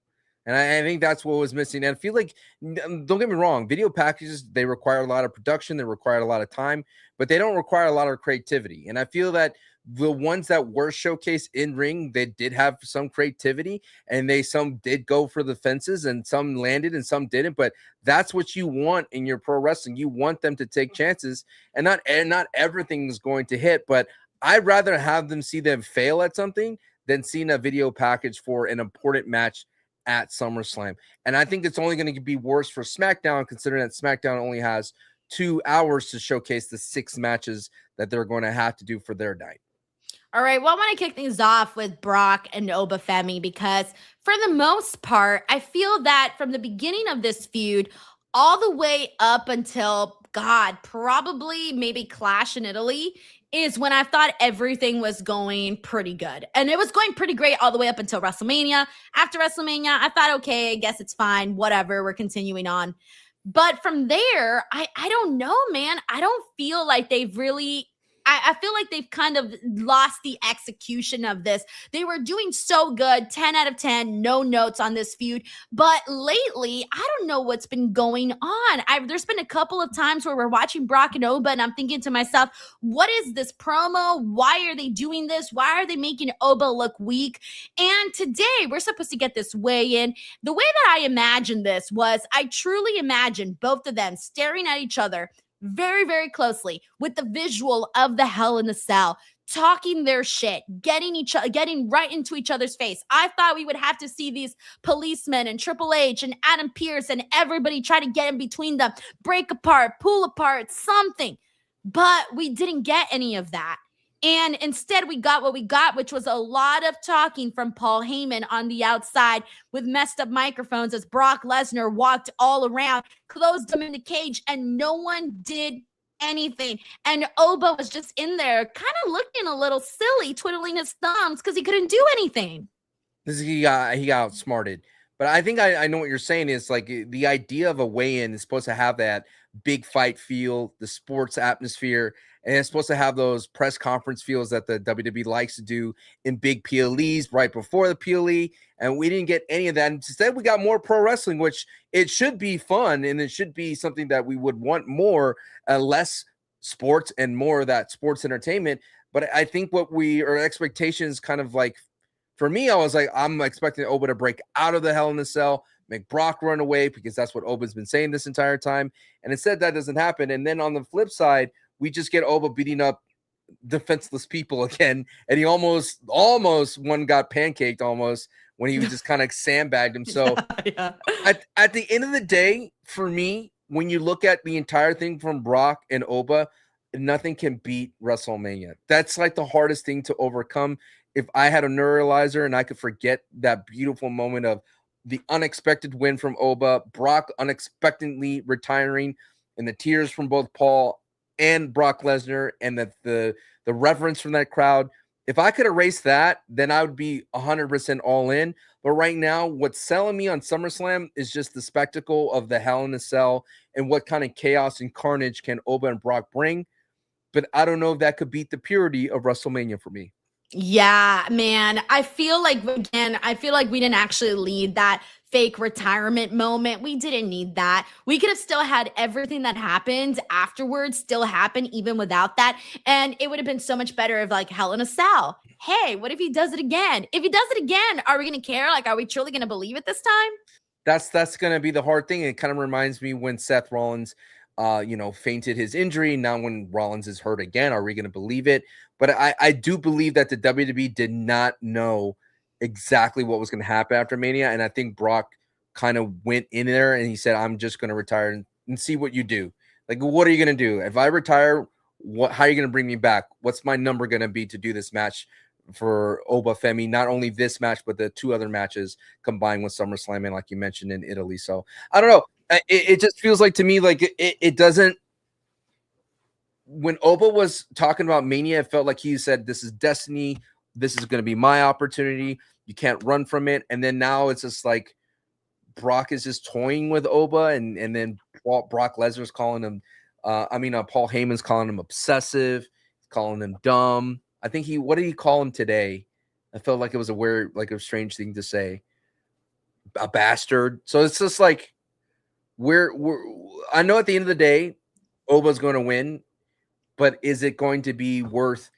And I think that's what was missing. And I feel like, don't get me wrong, video packages, they require a lot of production. They require a lot of time, but they don't require a lot of creativity. And I feel that the ones that were showcased in ring, they did have some creativity, and some did go for the fences, and some landed and some didn't. But that's what you want in your pro wrestling. You want them to take chances, and not everything is going to hit. But I'd rather have them see them fail at something than seeing a video package for an important match at SummerSlam. And I think it's only going to be worse for SmackDown, considering that SmackDown only has 2 hours to showcase the 6 matches that they're going to have to do for their night. All right, well, I want to kick things off with Brock and Oba Femi because for the most part, I feel that from the beginning of this feud all the way up until, God, probably maybe Clash in Italy is when I thought everything was going pretty good. And it was going pretty great all the way up until WrestleMania. After WrestleMania, I thought, okay, I guess it's fine, whatever, we're continuing on. But from there, I don't know, man. I don't feel like they've really... I feel like they've kind of lost the execution of this. They were doing so good, 10 out of 10, no notes on this feud. But lately, I don't know what's been going on. There's been a couple of times where we're watching Brock and Oba, and I'm thinking to myself, what is this promo? Why are they doing this? Why are they making Oba look weak? And today, we're supposed to get this weigh-in. The way that I imagined this was I truly imagined both of them staring at each other very, very closely with the visual of the Hell in the Cell, talking their shit, getting right into each other's face. I thought we would have to see these policemen and Triple H and Adam Pearce and everybody try to get in between them, break apart, pull apart, something. But we didn't get any of that. And instead, we got what we got, which was a lot of talking from Paul Heyman on the outside with messed up microphones as Brock Lesnar walked all around, closed him in the cage, and no one did anything. And Oba was just in there kind of looking a little silly, twiddling his thumbs because he couldn't do anything. He got outsmarted. But I think I know what you're saying is like the idea of a weigh-in is supposed to have that big fight feel, the sports atmosphere, and it's supposed to have those press conference feels that the WWE likes to do in big PLEs right before the PLE, and we didn't get any of that. Instead, we got more pro wrestling, which it should be fun, and it should be something that we would want more, less sports and more of that sports entertainment. But I think what our expectations kind of like, for me, I was like, I'm expecting Oba to break out of the Hell in the Cell, make Brock run away, because that's what Oba's been saying this entire time. And instead, that doesn't happen. And then on the flip side, we just get Oba beating up defenseless people again. And he almost one got pancaked almost when he was just kind of sandbagged him. So At the end of the day, for me, when you look at the entire thing from Brock and Oba, nothing can beat WrestleMania. That's like the hardest thing to overcome. If I had a neuralizer and I could forget that beautiful moment of the unexpected win from Oba, Brock unexpectedly retiring, and the tears from both Paul and Brock Lesnar, and the reverence from that crowd. If I could erase that, then I would be 100% all in. But right now, what's selling me on SummerSlam is just the spectacle of the Hell in a Cell and what kind of chaos and carnage can Oba and Brock bring. But I don't know if that could beat the purity of WrestleMania for me. Yeah, man. I feel like we didn't actually lead that fake retirement moment. We didn't need that. We could have still had everything that happened afterwards still happen even without that. And it would have been so much better if like Hell in a Cell. Hey, what if he does it again? If he does it again, are we going to care? Like, are we truly going to believe it this time? That's going to be the hard thing. It kind of reminds me when Seth Rollins fainted his injury. Now when Rollins is hurt again, are we going to believe it? But I do believe that the WWE did not know exactly what was going to happen after Mania. And I think Brock kind of went in there and he said, I'm just going to retire and see what you do. Like, what are you going to do? If I retire, how are you going to bring me back? What's my number going to be to do this match for Oba Femi? Not only this match, but the 2 other matches combined with SummerSlam and like you mentioned in Italy. So I don't know. It just feels like to me, like it doesn't. When Oba was talking about Mania, it felt like he said, this is destiny. This is going to be my opportunity. You can't run from it. And then now it's just like Brock is just toying with Oba. And then Brock Lesnar's calling him, Paul Heyman's calling him obsessive, calling him dumb. I think what did he call him today? I felt like it was a strange thing to say. A bastard. So it's just like, I know at the end of the day, Oba's going to win. But is it going to be worth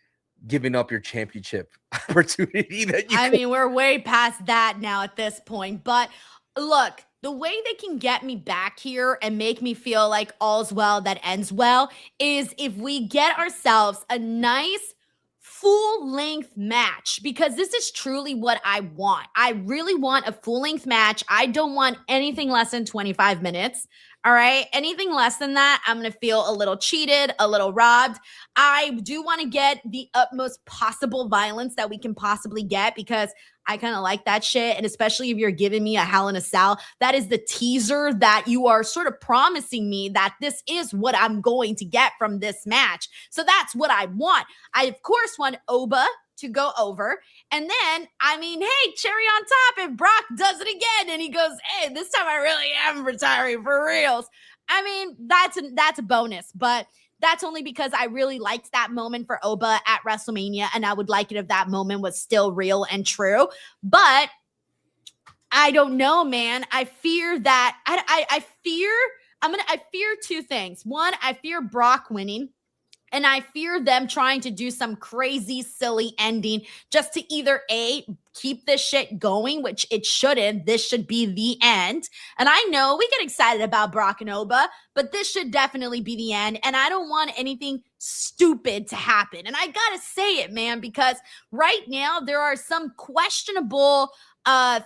giving up your championship opportunity that you I mean, we're way past that now at this point. But look, the way they can get me back here and make me feel like all's well that ends well is if we get ourselves a nice full-length match, because this is truly what I want. I really want a full-length match. I don't want anything less than 25 minutes. All right. Anything less than that, I'm going to feel a little cheated, a little robbed. I do want to get the utmost possible violence that we can possibly get, because I kind of like that shit. And especially if you're giving me a Hell in a Cell, that is the teaser that you are sort of promising me that this is what I'm going to get from this match. So that's what I want. I, of course, want Oba to go over. And then, I mean, hey, cherry on top, if Brock does it again and he goes, hey, this time I really am retiring for reals. I mean, that's a bonus, but that's only because I really liked that moment for Oba at WrestleMania, and I would like it if that moment was still real and true. But I don't know, man. I fear that I fear two things. One, I fear Brock winning. And I fear them trying to do some crazy, silly ending just to either A, keep this shit going, which it shouldn't. This should be the end. And I know we get excited about Brock and Oba, but this should definitely be the end. And I don't want anything stupid to happen. And I gotta say it, man, because right now there are some questionable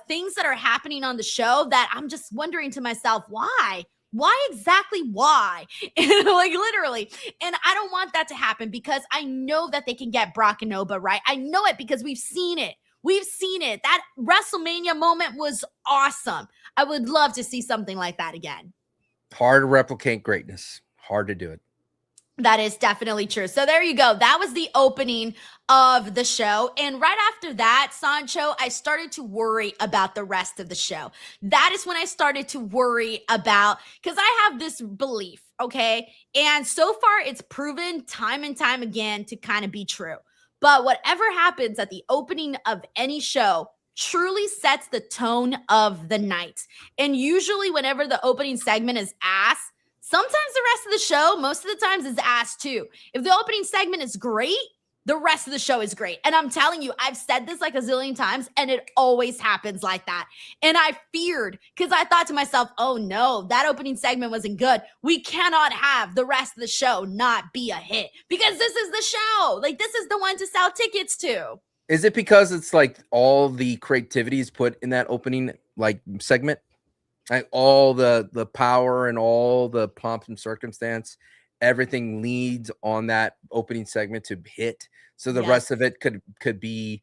things that are happening on the show that I'm just wondering to myself, why? Why exactly? Why? Like literally. And I don't want that to happen because I know that they can get Brock and Oba, right? I know it because we've seen it. We've seen it. That WrestleMania moment was awesome. I would love to see something like that again. Hard to replicate greatness. Hard to do it. That is definitely true. So there you go. That was the opening of the show. And right after that, Sancho, I started to worry about the rest of the show. That is when I started to worry about, because I have this belief, okay? And so far, it's proven time and time again to kind of be true. But whatever happens at the opening of any show truly sets the tone of the night. And usually whenever the opening segment is ass, sometimes the rest of the show, most of the times, is ass too. If the opening segment is great, the rest of the show is great. And I'm telling you, I've said this like a zillion times, and it always happens like that. And I feared, because I thought to myself, oh no, that opening segment wasn't good. We cannot have the rest of the show not be a hit, because this is the show. Like, this is the one to sell tickets to. Is it because it's like all the creativity is put in that opening like segment? Like all the power and all the pomp and circumstance, everything leads on that opening segment to hit. So the rest of it could be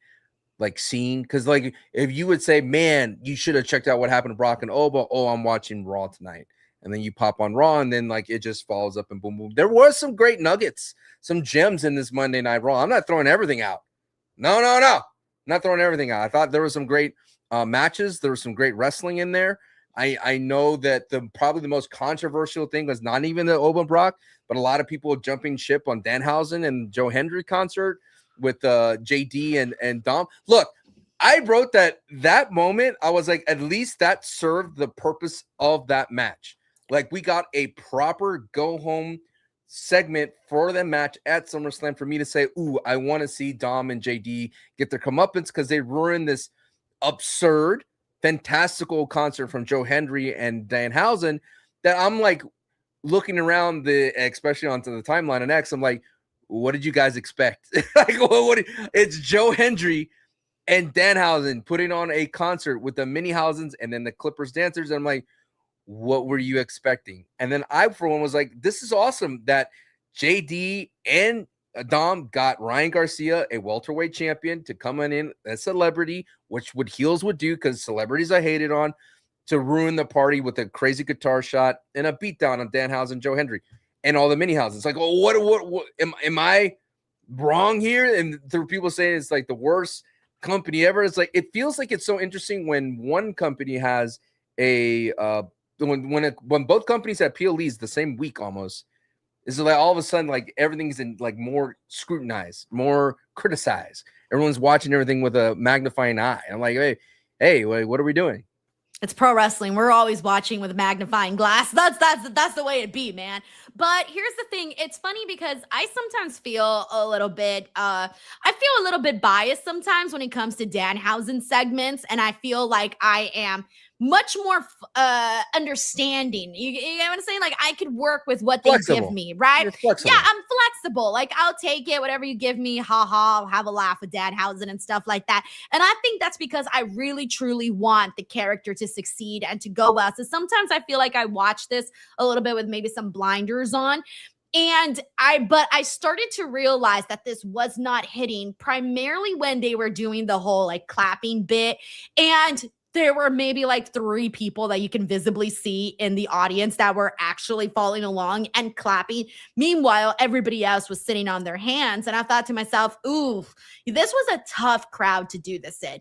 like seen. Because like if you would say, man, you should have checked out what happened to Brock and Oba. Oh, I'm watching Raw tonight. And then you pop on Raw, and then like it just follows up and boom, boom. There was some great nuggets, some gems in this Monday Night Raw. I'm not throwing everything out. No. Not throwing everything out. I thought there was some great matches. There was some great wrestling in there. I know that probably the most controversial thing was not even the Oba Brock, but a lot of people jumping ship on Danhausen and Joe Hendry concert with JD and Dom. Look, I wrote that moment. I was like, at least that served the purpose of that match. Like we got a proper go home segment for the match at SummerSlam for me to say, ooh, I want to see Dom and JD get their comeuppance because they ruined this absurd, fantastical concert from Joe Hendry and Danhausen that I'm like looking around especially onto the timeline on X. I'm like, what did you guys expect? Like, it's Joe Hendry and Danhausen putting on a concert with the Minihausens and then the Clippers dancers. And I'm like, what were you expecting? And then I, for one, was like, this is awesome that JD and Dom got Ryan Garcia, a welterweight champion, to come in as celebrity, which heels would do because celebrities are hated on, to ruin the party with a crazy guitar shot and a beatdown on Danhausen, Joe Hendry, and all the Minihausens. It's like, oh, what am I wrong here? And there are people saying it's like the worst company ever. It's like, it feels like it's so interesting when one company has when both companies have PLEs the same week almost. Is like all of a sudden, like everything's in like more scrutinized, more criticized. Everyone's watching everything with a magnifying eye. I'm like, hey, what are we doing? It's pro wrestling. We're always watching with a magnifying glass. That's the way it be, man. But here's the thing. It's funny because I sometimes feel a little bit biased sometimes when it comes to Danhausen segments, and I feel like I am much more understanding. You know what I'm saying? Like I could work with what they give me, right? Yeah, I'm flexible. Like I'll take it, whatever you give me. Ha ha, I'll have a laugh with Danhausen and stuff like that. And I think that's because I really truly want the character to succeed and to go well. So sometimes I feel like I watch this a little bit with maybe some blinders on. But I started to realize that this was not hitting primarily when they were doing the whole like clapping bit. And there were maybe like 3 people that you can visibly see in the audience that were actually following along and clapping. Meanwhile, everybody else was sitting on their hands. And I thought to myself, ooh, this was a tough crowd to do this in.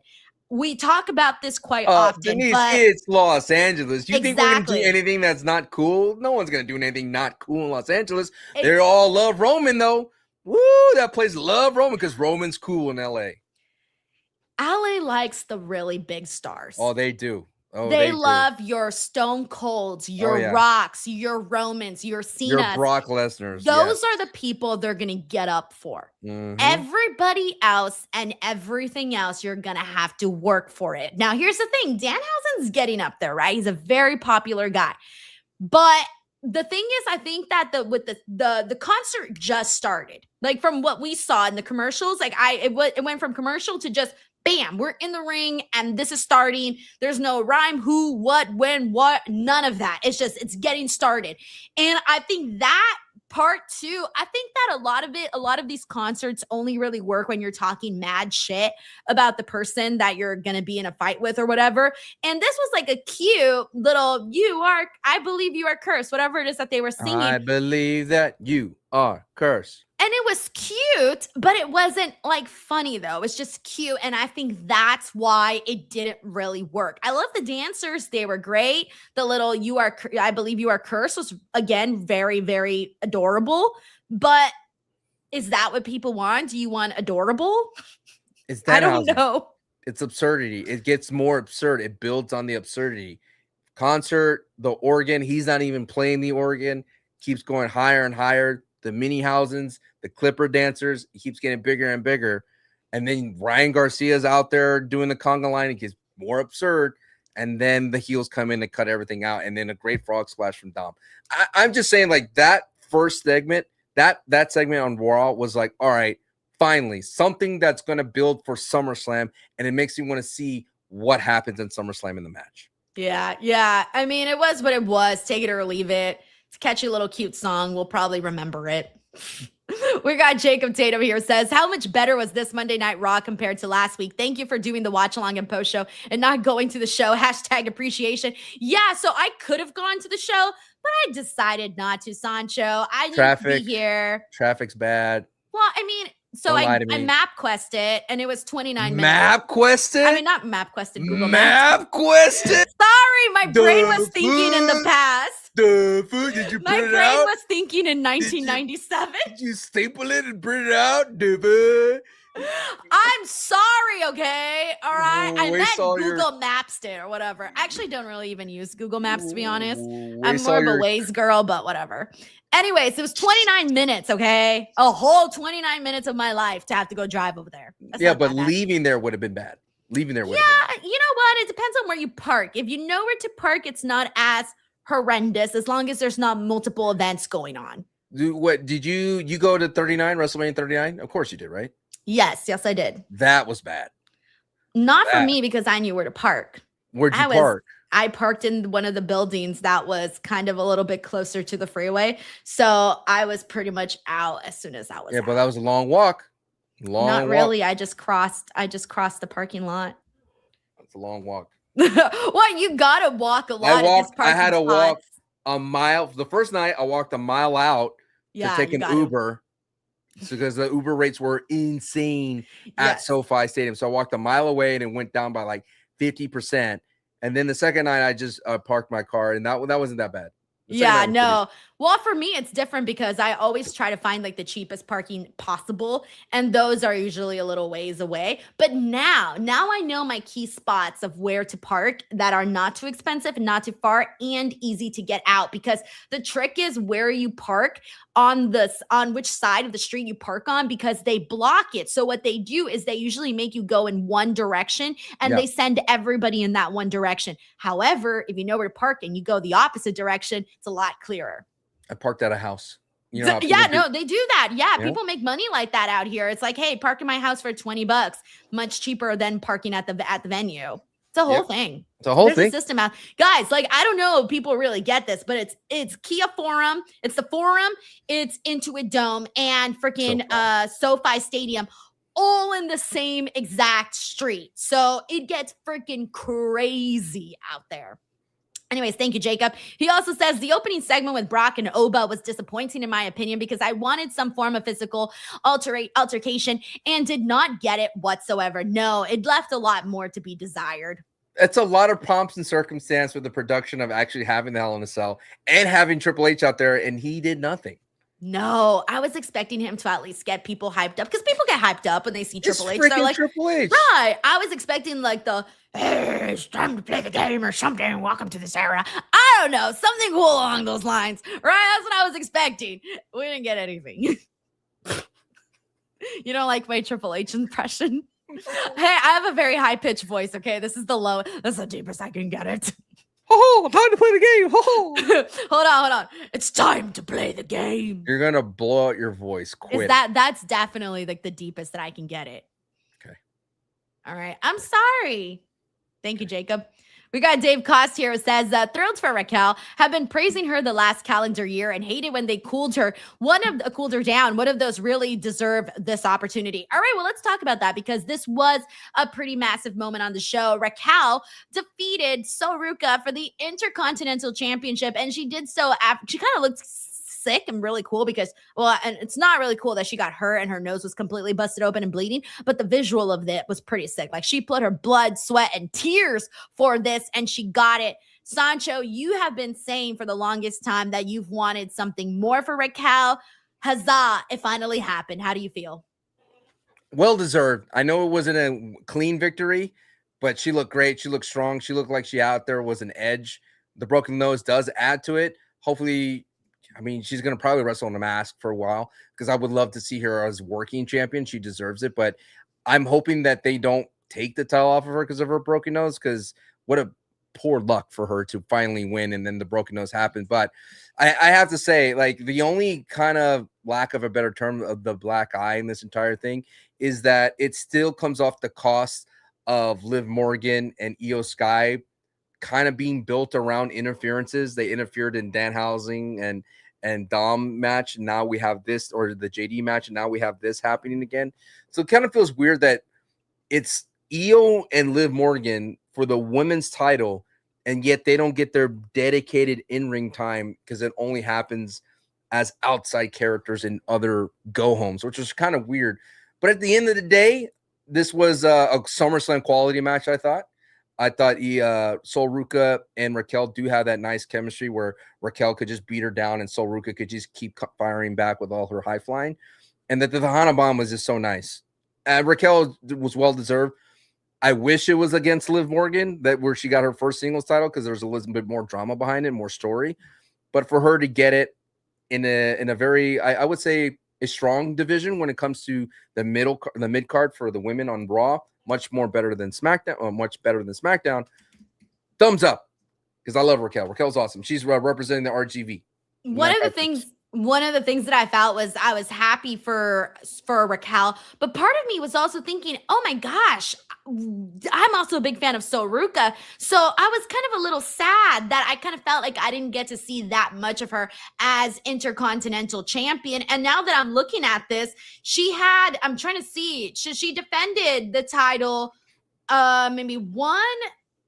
We talk about this quite often. Denise, but it's Los Angeles. You think we're going to Exactly. do anything that's not cool? No one's going to do anything not cool in Los Angeles. They all love Roman, though. Woo, that place love Roman because Roman's cool in LA. LA likes the really big stars. Oh, they do. Oh, they do. love your Stone Colds, your yeah. Rocks, your Romans, your Cenas. Your Brock Lesnar's. Those are the people they're going to get up for. Mhm. Everybody else and everything else, you're going to have to work for it. Now, here's the thing. Danhausen's getting up there, right? He's a very popular guy. But the thing is, I think that the concert just started. Like from what we saw in the commercials, like it went from commercial to just bam, we're in the ring and this is starting. There's no rhyme, who, what, when, what, none of that. It's getting started. And I think that part too, I think that a lot of these concerts only really work when you're talking mad shit about the person that you're going to be in a fight with or whatever. And this was like a cute little, I believe you are cursed, whatever it is that they were singing. I believe that you are cursed. And it was cute, but it wasn't like funny though. It was just cute. And I think that's why it didn't really work. I love the dancers. They were great. The little I believe you are cursed was again, very, very adorable. But is that what people want? Do you want adorable? It's that I don't know. It's absurdity. It gets more absurd. It builds on the absurdity. Concert, the organ, he's not even playing the organ. Keeps going higher and higher. The mini Housens, the Clipper dancers, it keeps getting bigger and bigger. And then Ryan Garcia's out there doing the conga line. It gets more absurd. And then the heels come in and cut everything out. And then a great frog splash from Dom. I'm just saying, like, that first segment, that segment on Raw was like, all right, finally, something that's going to build for SummerSlam. And it makes me want to see what happens in SummerSlam in the match. Yeah. I mean, it was what it was. Take it or leave it. It's a catchy little cute song. We'll probably remember it. We got Jacob Tatum here says, how much better was this Monday Night Raw compared to last week? Thank you for doing the watch along and post show and not going to the show. # appreciation. Yeah, so I could have gone to the show, but I decided not to, Sancho. I need to be here. Traffic's bad. Well, I mean, so I map quested and it was 29 minutes. Map quested? I mean, not map quested. Google Map quested? Sorry, my brain was thinking in the past. Did you My print it brain out? was thinking in 1997. Did you staple it and print it out? I'm sorry, okay? All right. I meant waste all Google Maps did or whatever. I actually don't really even use Google Maps, to be honest. I'm waste more all of a your- Waze girl, but whatever. Anyways, it was 29 minutes, okay? A whole 29 minutes of my life to have to go drive over there. That's Yeah, not but that bad. leaving there would have been bad. Leaving there would have Yeah, you know what? It depends on where you park. If you know where to park, it's not as horrendous as long as there's not multiple events going on. been. What did you go to 39, WrestleMania 39? Of course you did, right? Yes, I did. That was bad. Not for That- me because I knew where to park. Where'd you park? I parked in one of the buildings that was kind of a little bit closer to the freeway. So I was pretty much out as soon as I was Yeah, out. but that was a long walk. Not really. I just crossed the parking lot. It's a long walk. What? You gotta walk a lot. I had to walk a mile. The first night I walked a mile out Yeah, to take you an gotta- Uber. Because the Uber rates were insane at SoFi Stadium. So I walked a mile away and it went down by like 50%. And then the second night I just parked my car and that wasn't that bad. The second Yeah, night was no. Well, for me, it's different because I always try to find like the cheapest parking possible, and those are usually a little ways away. But now I know my key spots of where to park that are not too expensive and not too far and easy to get out, because the trick is where you park on which side of the street you park on, because they block it. So what they do is they usually make you go in one direction and they send everybody in that one direction. However, if you know where to park and you go the opposite direction, it's a lot clearer. I parked at a house. You know, They do that. Yeah, people make money like that out here. It's like, hey, park in my house for $20, much cheaper than parking at the venue. It's a whole thing. It's a whole There's thing. a system out. Guys, like, I don't know if people really get this, but it's Kia Forum, it's the Forum, it's Intuit Dome, and freaking SoFi Stadium, all in the same exact street. So it gets freaking crazy out there. Anyways, thank you, Jacob. He also says the opening segment with Brock and Oba was disappointing in my opinion, because I wanted some form of physical altercation and did not get it whatsoever. No, it left a lot more to be desired. It's a lot of pomps and circumstance with the production of actually having the Hell in a Cell and having Triple H out there, and he did nothing. No, I was expecting him to at least get people hyped up, because people get hyped up when they see Triple H. They're like, Triple H. Right. I was expecting like hey, it's time to play the game or something. Welcome to this era. I don't know. Something cool along those lines. Right? That's what I was expecting. We didn't get anything. You don't like my Triple H impression? Hey, I have a very high-pitched voice, okay? This is the deepest I can get it. Oh, time to play the game. Oh. Hold on. It's time to play the game. You're gonna blow out your voice. Quit. That's definitely like the deepest that I can get it. Okay. All right. I'm sorry. Thank you, Jacob. We got Dave Cost here who says, thrilled for Raquel. Have been praising her the last calendar year and hated when they cooled her down. One of those really deserve this opportunity. All right, well, let's talk about that, because this was a pretty massive moment on the show. Raquel defeated Soruka for the Intercontinental Championship, and she did so after she kind of looked sick and really cool, because, well, and it's not really cool that she got hurt and her nose was completely busted open and bleeding, but the visual of it was pretty sick. Like, she put her blood, sweat, and tears for this, and she got it. Sancho, you have been saying for the longest time that you've wanted something more for Raquel. Huzzah, it finally happened. How do you feel? Well deserved. I know it wasn't a clean victory, but she looked great. She looked strong. She looked like she out there was an edge. The broken nose does add to it. Hopefully, I mean, she's going to probably wrestle in a mask for a while, because I would love to see her as working champion. She deserves it, but I'm hoping that they don't take the title off of her because of her broken nose, because what a poor luck for her to finally win and then the broken nose happened. But I have to say, like, the only kind of lack of a better term of the black eye in this entire thing is that it still comes off the cost of Liv Morgan and Io Sky kind of being built around interferences. They interfered in Danhausen and Dom match. Now we have this, or the JD match, and now we have this happening again. So it kind of feels weird that it's Io and Liv Morgan for the women's title, and yet they don't get their dedicated in-ring time because it only happens as outside characters in other go-homes, which is kind of weird. But at the end of the day, this was a SummerSlam quality match, I thought. Sol Ruka and Raquel do have that nice chemistry where Raquel could just beat her down and Sol Ruka could just keep firing back with all her high flying. And that the Hana Bomb was just so nice. Raquel was well-deserved. I wish it was against Liv Morgan, where she got her first singles title, because there was a little bit more drama behind it, more story. But for her to get it in a very, I would say, a strong division when it comes to the mid card for the women on Raw, much better than SmackDown. Thumbs up, because I love Raquel. Raquel's awesome. She's representing the RGV. One of the things that I felt was I was happy for Raquel, but part of me was also thinking, oh my gosh, I'm also a big fan of Soruka. So I was kind of a little sad that I kind of felt like I didn't get to see that much of her as Intercontinental Champion. And now that I'm looking at this, I'm trying to see, she defended the title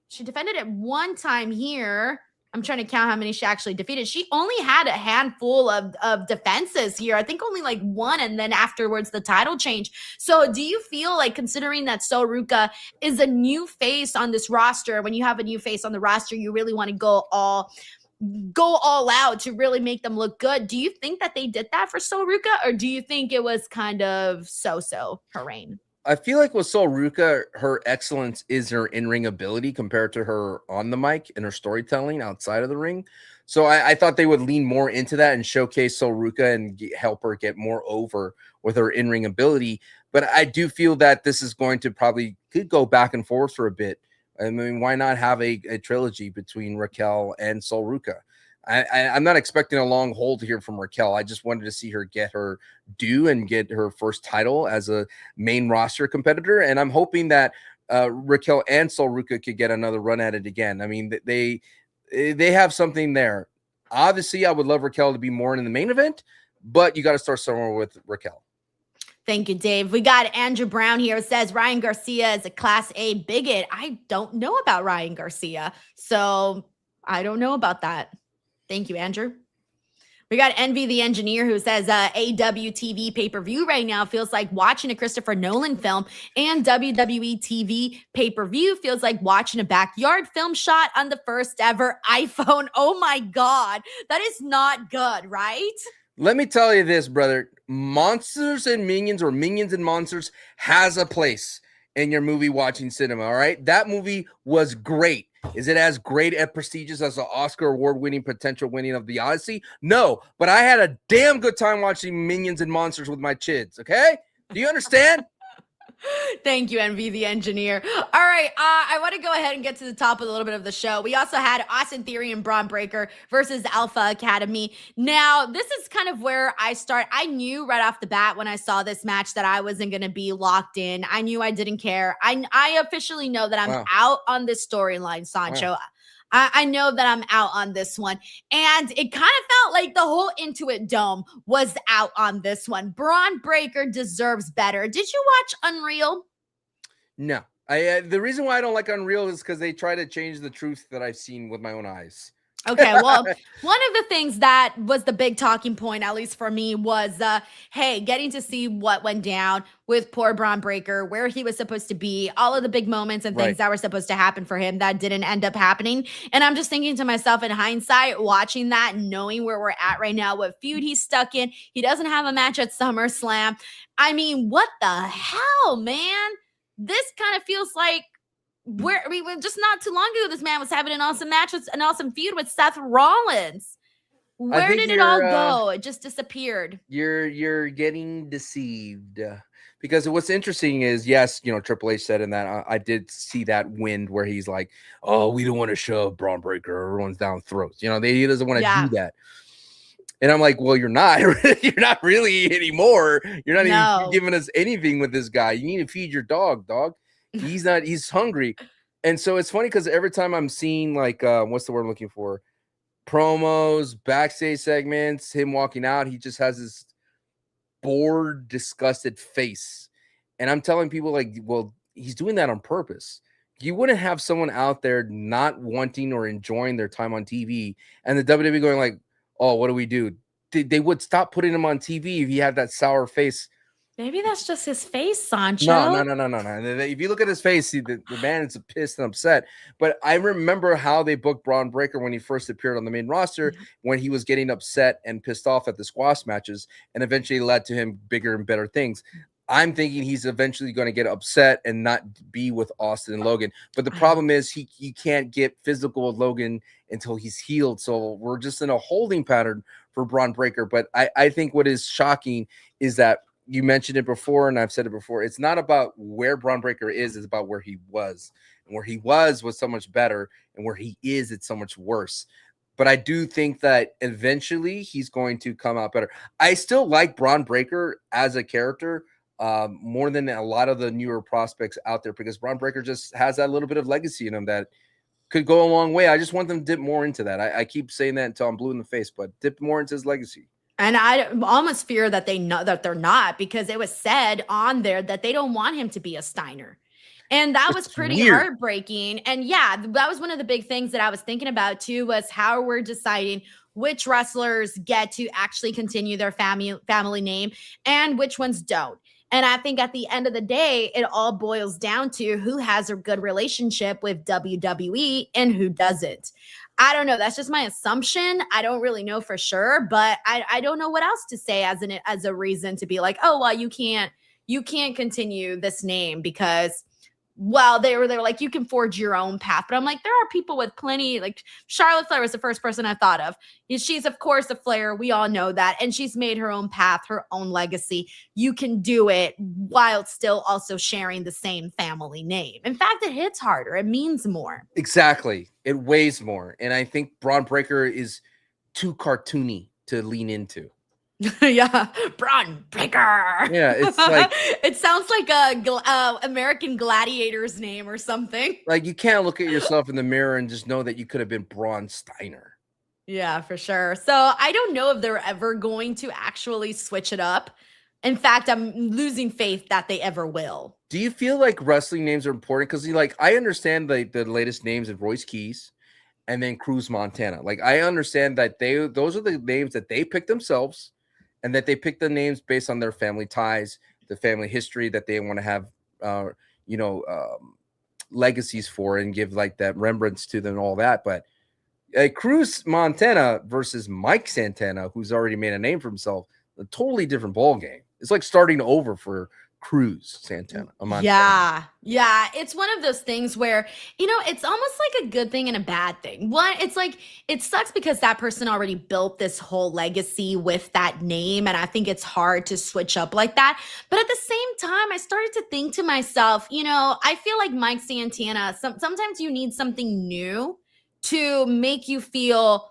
she defended it one time here. I'm trying to count how many she actually defeated. She only had a handful of defenses here. I think only like one, and then afterwards the title change. So do you feel like, considering that Soruka is a new face on this roster, when you have a new face on the roster, you really want to go all go all out to really make them look good. Do you think that they did that for Sol Ruca, or do you think it was kind of so-so her reign? I feel like with Sol Ruca, her excellence is her in-ring ability compared to her on the mic and her storytelling outside of the ring. So I thought they would lean more into that and showcase Sol Ruca and help her get more over with her in-ring ability. But I do feel that this is going to could go back and forth for a bit. I mean, why not have a trilogy between Raquel and Sol Ruca? I'm not expecting a long hold here from Raquel. I just wanted to see her get her due and get her first title as a main roster competitor. And I'm hoping that Raquel and Sol Ruca could get another run at it again. I mean, they have something there. Obviously, I would love Raquel to be more in the main event, but you got to start somewhere with Raquel. Thank you, Dave. We got Andrew Brown here. It says Ryan Garcia is a Class A bigot. I don't know about Ryan Garcia, so I don't know about that. Thank you, Andrew. We got Envy the Engineer who says AW TV pay-per-view right now feels like watching a Christopher Nolan film, and WWE TV pay-per-view feels like watching a backyard film shot on the first ever iPhone. Oh my God, that is not good, right? Let me tell you this, brother. Monsters and Minions, or Minions and Monsters, has a place in your movie watching cinema, all right? That movie was great. Is it as great and prestigious as the Oscar award-winning potential winning of The Odyssey? No, but I had a damn good time watching Minions and Monsters with my kids, okay? Do you understand? Thank you, Envy the Engineer. All right, I want to go ahead and get to the top of a little bit of the show. We also had Austin Theory and Braun Breaker versus Alpha Academy. Now, this is kind of where I start. I knew right off the bat when I saw this match that I wasn't going to be locked in. I knew I didn't care. I officially know that I'm out on this storyline, Sancho. Wow. I know that I'm out on this one. And it kind of felt like the whole Intuit Dome was out on this one. Braun Breaker deserves better. Did you watch Unreal? No. The reason why I don't like Unreal is because they try to change the truth that I've seen with my own eyes. Okay, well, one of the things that was the big talking point, at least for me, was, hey, getting to see what went down with poor Braun Breaker, where he was supposed to be, all of the big moments and things that were supposed to happen for him that didn't end up happening. And I'm just thinking to myself in hindsight, watching that, knowing where we're at right now, what feud he's stuck in. He doesn't have a match at SummerSlam. I mean, what the hell, man? This kind of feels like just not too long ago, this man was having an awesome match with an awesome feud with Seth Rollins. Where did it all go? It just disappeared. You're getting deceived, because what's interesting is, yes, Triple H said in that I did see that wind where he's like, oh, we don't want to shove Braun Breaker, everyone's down throats. He doesn't want to do that. And I'm like, well, you're not really anymore. You're not even giving us anything with this guy. You need to feed your dog. He's hungry. And so it's funny because every time I'm seeing, like, what's the word I'm looking for? Promos, backstage segments, him walking out, he just has this bored, disgusted face. And I'm telling people, like, well, he's doing that on purpose. You wouldn't have someone out there not wanting or enjoying their time on TV and the WWE going like, oh, what do we do? They would stop putting him on TV if he had that sour face. Maybe that's just his face, Sancho. No. If you look at his face, the man is pissed and upset. But I remember how they booked Braun Breaker when he first appeared on the main roster, when he was getting upset and pissed off at the squash matches, and eventually led to him bigger and better things. I'm thinking he's eventually going to get upset and not be with Austin and Logan. But the problem is he can't get physical with Logan until he's healed. So we're just in a holding pattern for Braun Breaker. But I think what is shocking is that you mentioned it before, and I've said it before. It's not about where Braun Breaker is. It's about where he was. And where he was so much better. And where he is, it's so much worse. But I do think that eventually he's going to come out better. I still like Braun Breaker as a character more than a lot of the newer prospects out there, because Braun Breaker just has that little bit of legacy in him that could go a long way. I just want them to dip more into that. I keep saying that until I'm blue in the face, but dip more into his legacy. And I almost fear that they're not, because it was said on there that they don't want him to be a Steiner. And that was pretty heartbreaking. And yeah, that was one of the big things that I was thinking about too, was how we're deciding which wrestlers get to actually continue their family name and which ones don't. And I think at the end of the day, it all boils down to who has a good relationship with WWE and who doesn't. I don't know. That's just my assumption. I don't really know for sure, but I don't know what else to say as a reason to be like, oh, well, you can't continue this name because, well, they were like, you can forge your own path. But I'm like, there are people with plenty, like Charlotte Flair was the first person I thought of. She's, of course, a Flair. We all know that. And she's made her own path, her own legacy. You can do it while still also sharing the same family name. In fact, it hits harder. It means more. Exactly. It weighs more. And I think Braun Breaker is too cartoony to lean into. Yeah, Braun Breaker. Yeah, it's like it sounds like a American Gladiator's name or something. Like you can't look at yourself in the mirror and just know that you could have been Braun Steiner. Yeah, for sure. So I don't know if they're ever going to actually switch it up. In fact, I'm losing faith that they ever will. Do you feel like wrestling names are important? Because I understand the latest names of Royce Keys and then Cruz Montana. Like I understand that those are the names that they picked themselves. And that they pick the names based on their family ties, the family history that they want to have, legacies for and give like that remembrance to them and all that. But Cruz Montana versus Mike Santana, who's already made a name for himself, a totally different ball game. It's like starting over for Cruz Santana. Yeah. It's one of those things where, it's almost like a good thing and a bad thing. One, it's like, it sucks because that person already built this whole legacy with that name. And I think it's hard to switch up like that. But at the same time, I started to think to myself, I feel like Mike Santana, sometimes you need something new to make you feel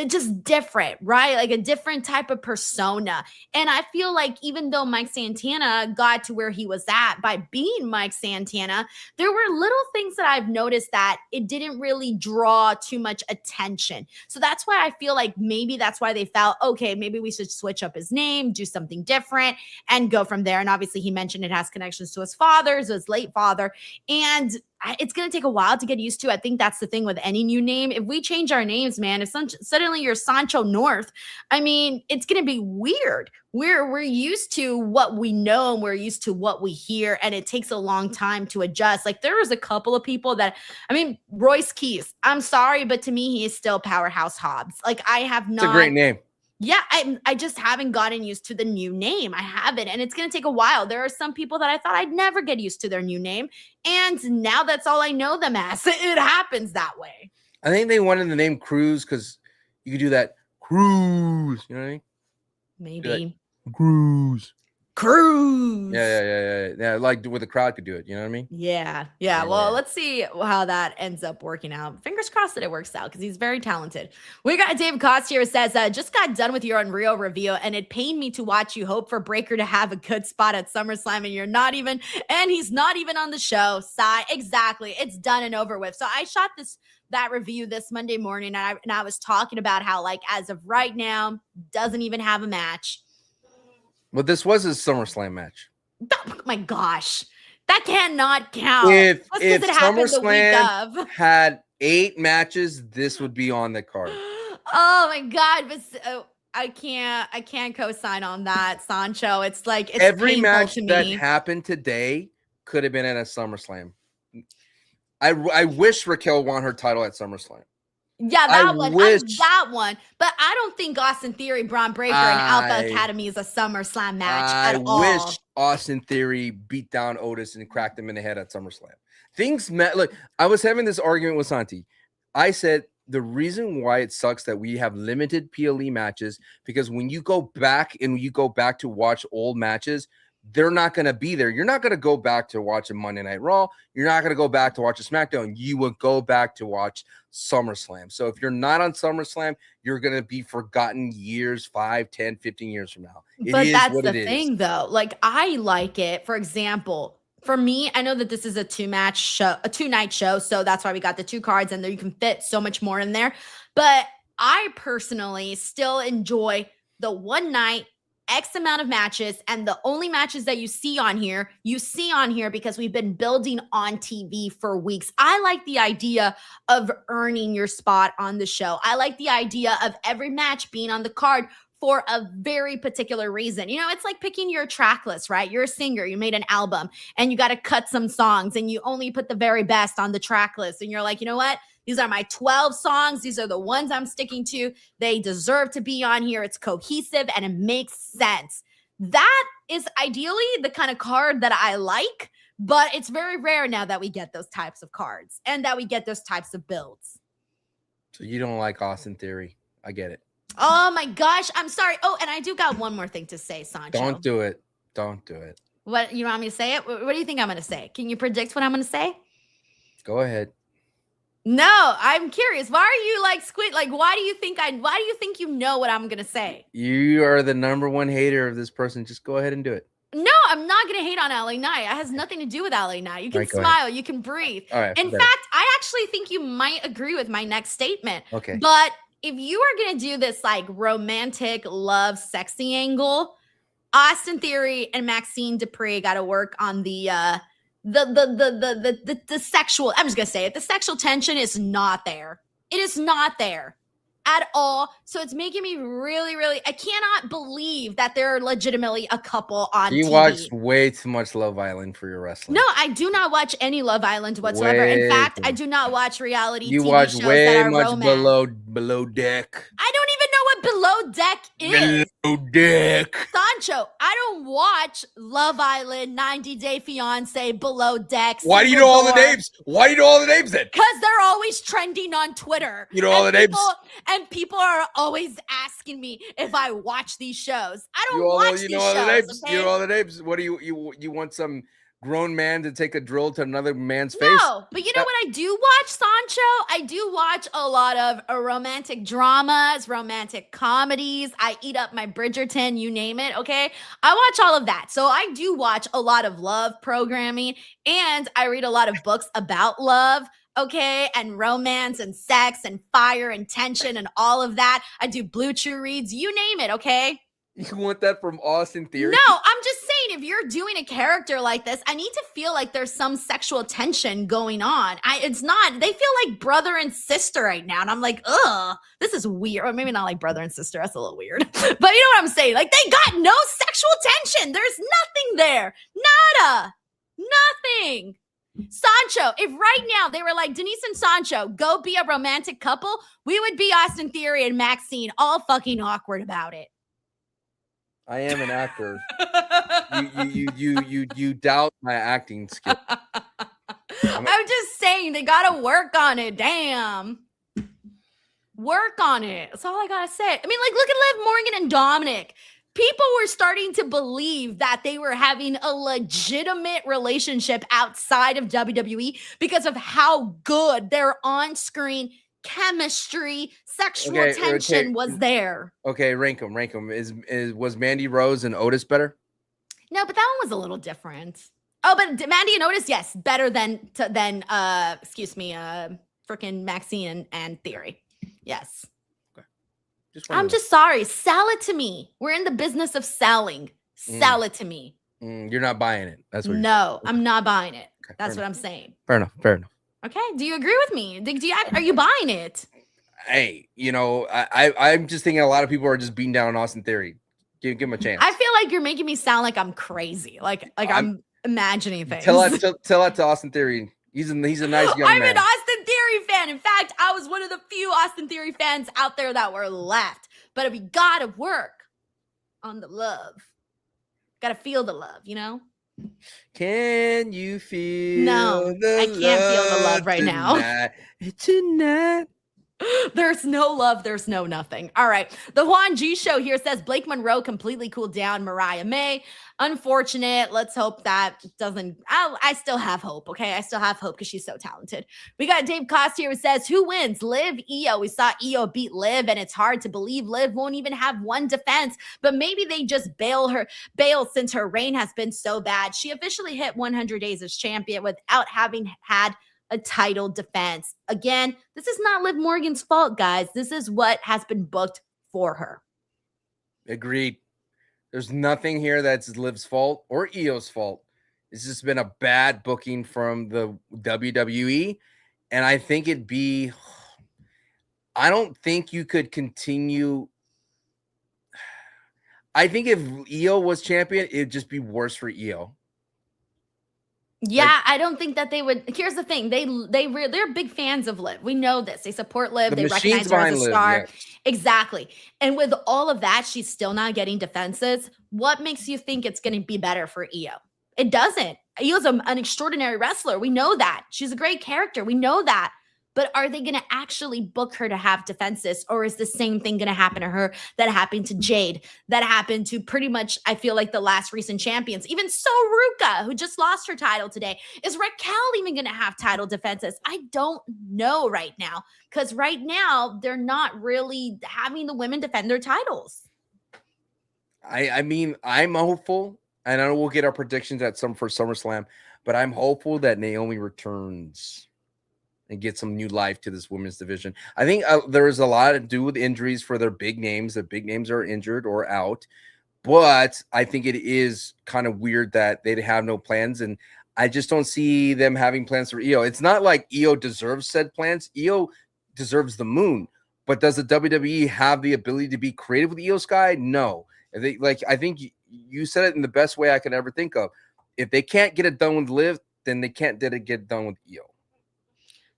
just different, right? Like a different type of persona. And I feel like even though Mike Santana got to where he was at by being Mike Santana, there were little things that I've noticed that it didn't really draw too much attention. So that's why I feel like maybe that's why they felt, okay, maybe we should switch up his name, do something different and go from there. And obviously he mentioned it has connections to his father, so his late father. And it's going to take a while to get used to. I think that's the thing with any new name. If we change our names, man, if suddenly you're Sancho North, I mean, it's going to be weird. We're used to what we know and we're used to what we hear, and it takes a long time to adjust. Like there was a couple of people that, Royce Keys, I'm sorry, but to me, he is still Powerhouse Hobbs. Like I have not. It's a great name. Yeah, I just haven't gotten used to the new name. I haven't, and it's going to take a while. There are some people that I thought I'd never get used to their new name, and now that's all I know them as. It happens that way. I think they wanted the name Cruz because you could do that Cruz. You know what I mean? Maybe. Cruz. Cruz. Yeah. Like where the crowd could do it. You know what I mean? Yeah. Well, let's see how that ends up working out. Fingers crossed that it works out because he's very talented. We got David Cost here says, just got done with your Unreal review and it pained me to watch you hope for Breaker to have a good spot at SummerSlam and he's not even on the show. Sigh. Exactly. It's done and over with. So I shot that review this Monday morning and I was talking about how like as of right now doesn't even have a match. But this was his SummerSlam match. Oh my gosh, that cannot count. If it SummerSlam had 8 matches, this would be on the card. Oh my god, but I can't co-sign on that, Sancho. It's like it's every match to that me. happened today could have been at a SummerSlam. I wish Raquel won her title at SummerSlam. Yeah, that one. But I don't think Austin Theory, Braun Breaker, and Alpha Academy is a SummerSlam match at all. I wish Austin Theory beat down Otis and cracked him in the head at SummerSlam. Look, I was having this argument with Santi. I said the reason why it sucks that we have limited PLE matches because when you go back to watch old matches, they're not going to be there. You're not going to go back to watch a Monday Night Raw. You're not going to go back to watch a SmackDown. You will go back to watch SummerSlam. So if you're not on SummerSlam, you're going to be forgotten years, 5, 10, 15 years from now. But that's the thing, though. Like, I like it. For example, for me, I know that this is a 2-night show. So that's why we got the 2 cards and there you can fit so much more in there. But I personally still enjoy the one night X amount of matches, and the only matches that you see on here because we've been building on TV for weeks. I like the idea of earning your spot on the show. I like the idea of every match being on the card for a very particular reason. It's like picking your track list, right? You're a singer, you made an album, and you got to cut some songs, and you only put the very best on the track list, and you're like, you know what? These are my 12 songs. These are the ones I'm sticking to. They deserve to be on here. It's cohesive and it makes sense. That is ideally the kind of card that I like, but it's very rare now that we get those types of cards and that we get those types of builds. So you don't like Austin Theory. I get it. Oh my gosh. I'm sorry. Oh, and I do got one more thing to say, Sancho. Don't do it. Don't do it. What, you want me to say it? What do you think I'm going to say? Can you predict what I'm going to say? Go ahead. No, I'm curious. Why are you like squid? Like, why do you think you know what I'm going to say? You are the #1 hater of this person. Just go ahead and do it. No, I'm not going to hate on LA Knight. It has nothing to do with LA Knight. You can Right, go smile. ahead. You can breathe. All right, In better. fact, I actually think you might agree with my next statement. Okay. But if you are going to do this like romantic love sexy angle, Austin Theory and Maxine Dupree got to work on the sexual. I'm just going to say it. The sexual tension is not there. It is not there at all. So it's making me really, really, I cannot believe that they're legitimately a couple on You TV. watched way too much Love Island for your wrestling. No, I do not watch any Love Island whatsoever. In Way fact, too I do not watch reality You TV watch shows way that are much romance. below deck. I don't even know what below deck is. Below deck. Sancho, I don't watch Love Island, 90 Day Fiance, Below Deck. Why do you know all the names? Why do you know all the names then? Because they're always trending on Twitter. You know all the names? And people are always asking me if I watch these shows. I don't You watch you these know all shows. the names. Okay? You know all the names. What do you want some grown man to take a drill to another man's face? No, but you know what I do watch, Sancho? I do watch a lot of romantic dramas, romantic comedies. I eat up my Bridgerton, you name it, okay? I watch all of that. So I do watch a lot of love programming, and I read a lot of books about love, okay? And romance and sex and fire and tension and all of that. I do Blue Chew reads, you name it, okay? You want that from Austin Theory? No, I'm just saying if you're doing a character like this, I need to feel like there's some sexual tension going on. It's not, they feel like brother and sister right now. And I'm like, ugh, this is weird. Or maybe not like brother and sister. That's a little weird. But you know what I'm saying? Like they got no sexual tension. There's nothing there. Nada. Nothing. Sancho, if right now they were like, Denise and Sancho, go be a romantic couple, we would be Austin Theory and Maxine all fucking awkward about it. I am an actor. you doubt my acting skill. I'm just saying they gotta work on it. Damn. Work on it. That's all I gotta say. I mean, like, look at Liv Morgan and Dominic. People were starting to believe that they were having a legitimate relationship outside of WWE because of how good their on-screen chemistry, sexual tension was there. Okay, rank them. Was Mandy Rose and Otis better? No, but that one was a little different. Oh, but Mandy and Otis, yes, better than freaking Maxine and Theory. Yes. I'm just sorry. Sell it to me. We're in the business of selling. Sell it to me. You're not buying it. That's what. No, I'm not buying it. That's what I'm saying. Fair enough. Okay. Do you agree with me? Are you buying it? Hey, I'm just thinking a lot of people are just beating down Austin Theory. Give him a chance. I feel like you're making me sound like I'm crazy. Like I'm imagining things. Tell that to Austin Theory. He's a nice young man. I'm an Austin Theory fan. In fact, I was one of the few Austin Theory fans out there that were left. But we gotta work on the love. Gotta feel the love, you know? Can you feel? No, I can't feel the love right now. Tonight. There's no love, there's no nothing. All right. The Juan G show here says Blake Monroe completely cooled down Mariah May. Unfortunate. Let's hope that doesn't. I still have hope. Okay. I still have hope because she's so talented. We got Dave Cost here who says, who wins? Liv, Io. We saw Io beat Liv, and it's hard to believe Liv won't even have one defense, but maybe they just bail since her reign has been so bad. She officially hit 100 days as champion without having had a title defense. Again, this is not Liv Morgan's fault, guys. This is what has been booked for her. Agreed. There's nothing here that's Liv's fault or Io's fault. It's just been a bad booking from the WWE. And I think I don't think you could continue. I think if Io was champion, it'd just be worse for Io. Yeah, I don't think that they would. Here's the thing: they're big fans of Liv. We know this. They support Liv. The They machines recognize her as a behind Liv, star. yes. Exactly. And with all of that, she's still not getting defenses. What makes you think it's going to be better for Io? It doesn't. Io's an extraordinary wrestler. We know that. She's a great character. We know that. But are they going to actually book her to have defenses? Or is the same thing going to happen to her that happened to Jade, that happened to pretty much, I feel like, the last recent champions? Even Soruka, who just lost her title today. Is Raquel even going to have title defenses? I don't know right now. Because right now, they're not really having the women defend their titles. I mean, I'm hopeful. And I know we'll get our predictions for SummerSlam. But I'm hopeful that Naomi returns and get some new life to this women's division. I think there's a lot to do with injuries for their big names. The big names are injured or out. But I think it is kind of weird that they have no plans. And I just don't see them having plans for Io. It's not like Io deserves said plans. Io deserves the moon. But does the WWE have the ability to be creative with Io Sky? No. I think you said it in the best way I could ever think of. If they can't get it done with Liv, then they can't get it done with Io.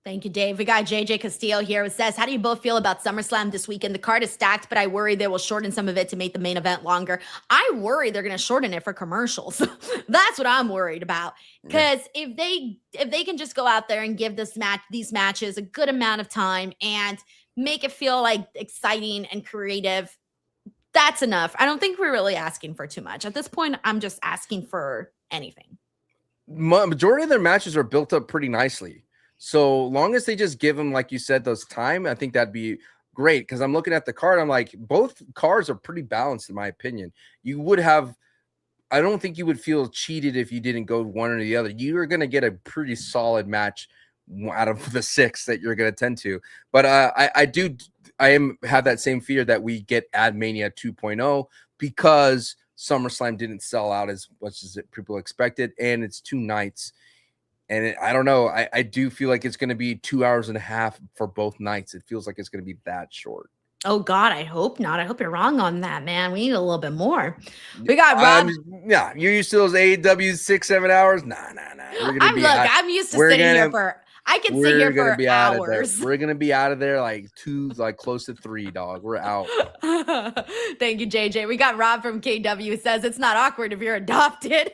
Thank you, Dave. We got JJ Castillo here who says, how do you both feel about SummerSlam this weekend? The card is stacked, but I worry they will shorten some of it to make the main event longer. I worry they're going to shorten it for commercials. That's what I'm worried about. Because if they can just go out there and give these matches a good amount of time and make it feel like exciting and creative, that's enough. I don't think we're really asking for too much. At this point, I'm just asking for anything. Majority of their matches are built up pretty nicely. So long as they just give them, like you said, those time, I think that'd be great. Because I'm looking at the card, I'm like, both cards are pretty balanced in my opinion. I don't think you would feel cheated if you didn't go one or the other. You're going to get a pretty solid match out of the 6 that you're going to tend to. But I have that same fear that we get Ad Mania 2.0 because SummerSlam didn't sell out as much as people expected, and it's 2 nights. And I don't know. I do feel like it's going to be 2 hours and a half for both nights. It feels like it's going to be that short. Oh, God, I hope not. I hope you're wrong on that, man. We need a little bit more. We got Rob. Yeah, you're used to those AEW 6-7 hours? Nah. I'm used to sitting here for. I can sit here for hours. We're gonna be out of there close to 3, dog. We're out. Thank you, JJ. We got Rob from KW who says it's not awkward if you're adopted.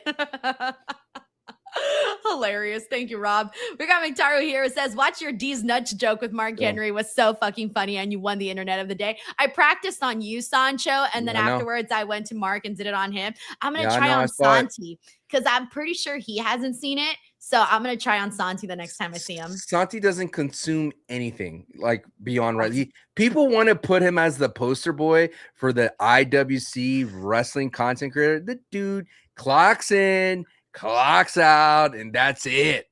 Hilarious. Thank you, Rob. We got Mictaro here who says, watch your D's nuts joke with Mark Henry was so fucking funny and you won the internet of the day. I practiced on you, Sancho, and then afterwards I went to Mark and did it on him. I'm going to try on Santi because I'm pretty sure he hasn't seen it. So I'm going to try on Santi the next time I see him. Santi doesn't consume anything beyond right. People want to put him as the poster boy for the IWC wrestling content creator. The dude clocks in, clocks out, and that's it.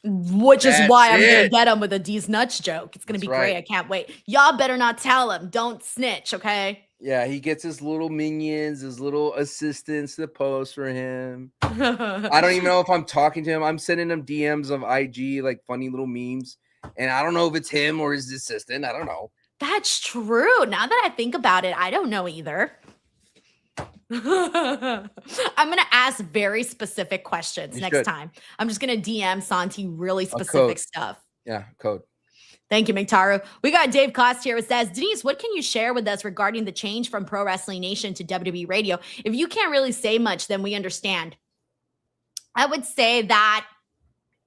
Which is why I'm going to get him with a D's nuts joke. It's going to be great. I can't wait. Y'all better not tell him. Don't snitch, okay? Yeah, he gets his little minions, his little assistants to post for him. I don't even know if I'm talking to him. I'm sending him DMs of IG, funny little memes. And I don't know if it's him or his assistant. I don't know. That's true. Now that I think about it, I don't know either. I'm going to ask very specific questions next time. I'm just going to DM Santi really specific stuff. Yeah, code. Thank you, Mictaro. We got Dave Cost here who says, Denise, what can you share with us regarding the change from Pro Wrestling Nation to WWE Radio? If you can't really say much, then we understand. I would say that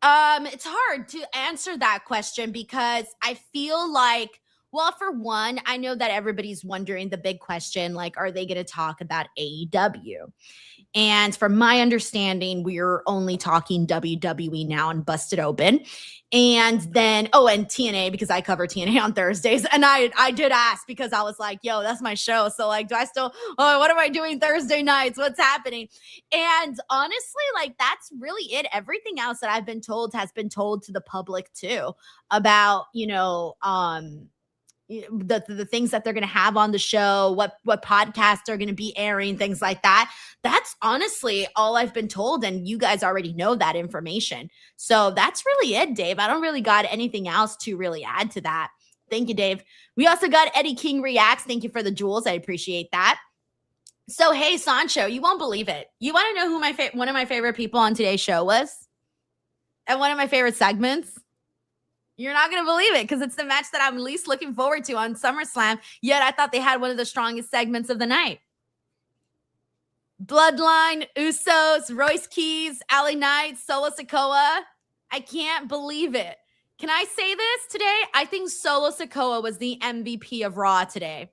it's hard to answer that question because I feel like, well, for one, I know that everybody's wondering the big question, are they going to talk about AEW? And from my understanding, we're only talking WWE now and Busted Open. And then, and TNA, because I cover TNA on Thursdays. And I did ask because I was like, yo, that's my show. So do I still, what am I doing Thursday nights? What's happening? And honestly, that's really it. Everything else that I've been told has been told to the public too about, the things that they're going to have on the show, what podcasts are going to be airing, things like that. That's honestly all I've been told. And you guys already know that information. So that's really it, Dave. I don't really got anything else to really add to that. Thank you, Dave. We also got Eddie King Reacts. Thank you for the jewels. I appreciate that. So, hey, Sancho, you won't believe it. You want to know who one of my favorite people on today's show was? and one of my favorite segments. You're not going to believe it because it's the match that I'm least looking forward to on SummerSlam. Yet I thought they had one of the strongest segments of the night. Bloodline, Usos, Royce Keys, LA Knight, Solo Sikoa. I can't believe it. Can I say this today? I think Solo Sikoa was the MVP of Raw today.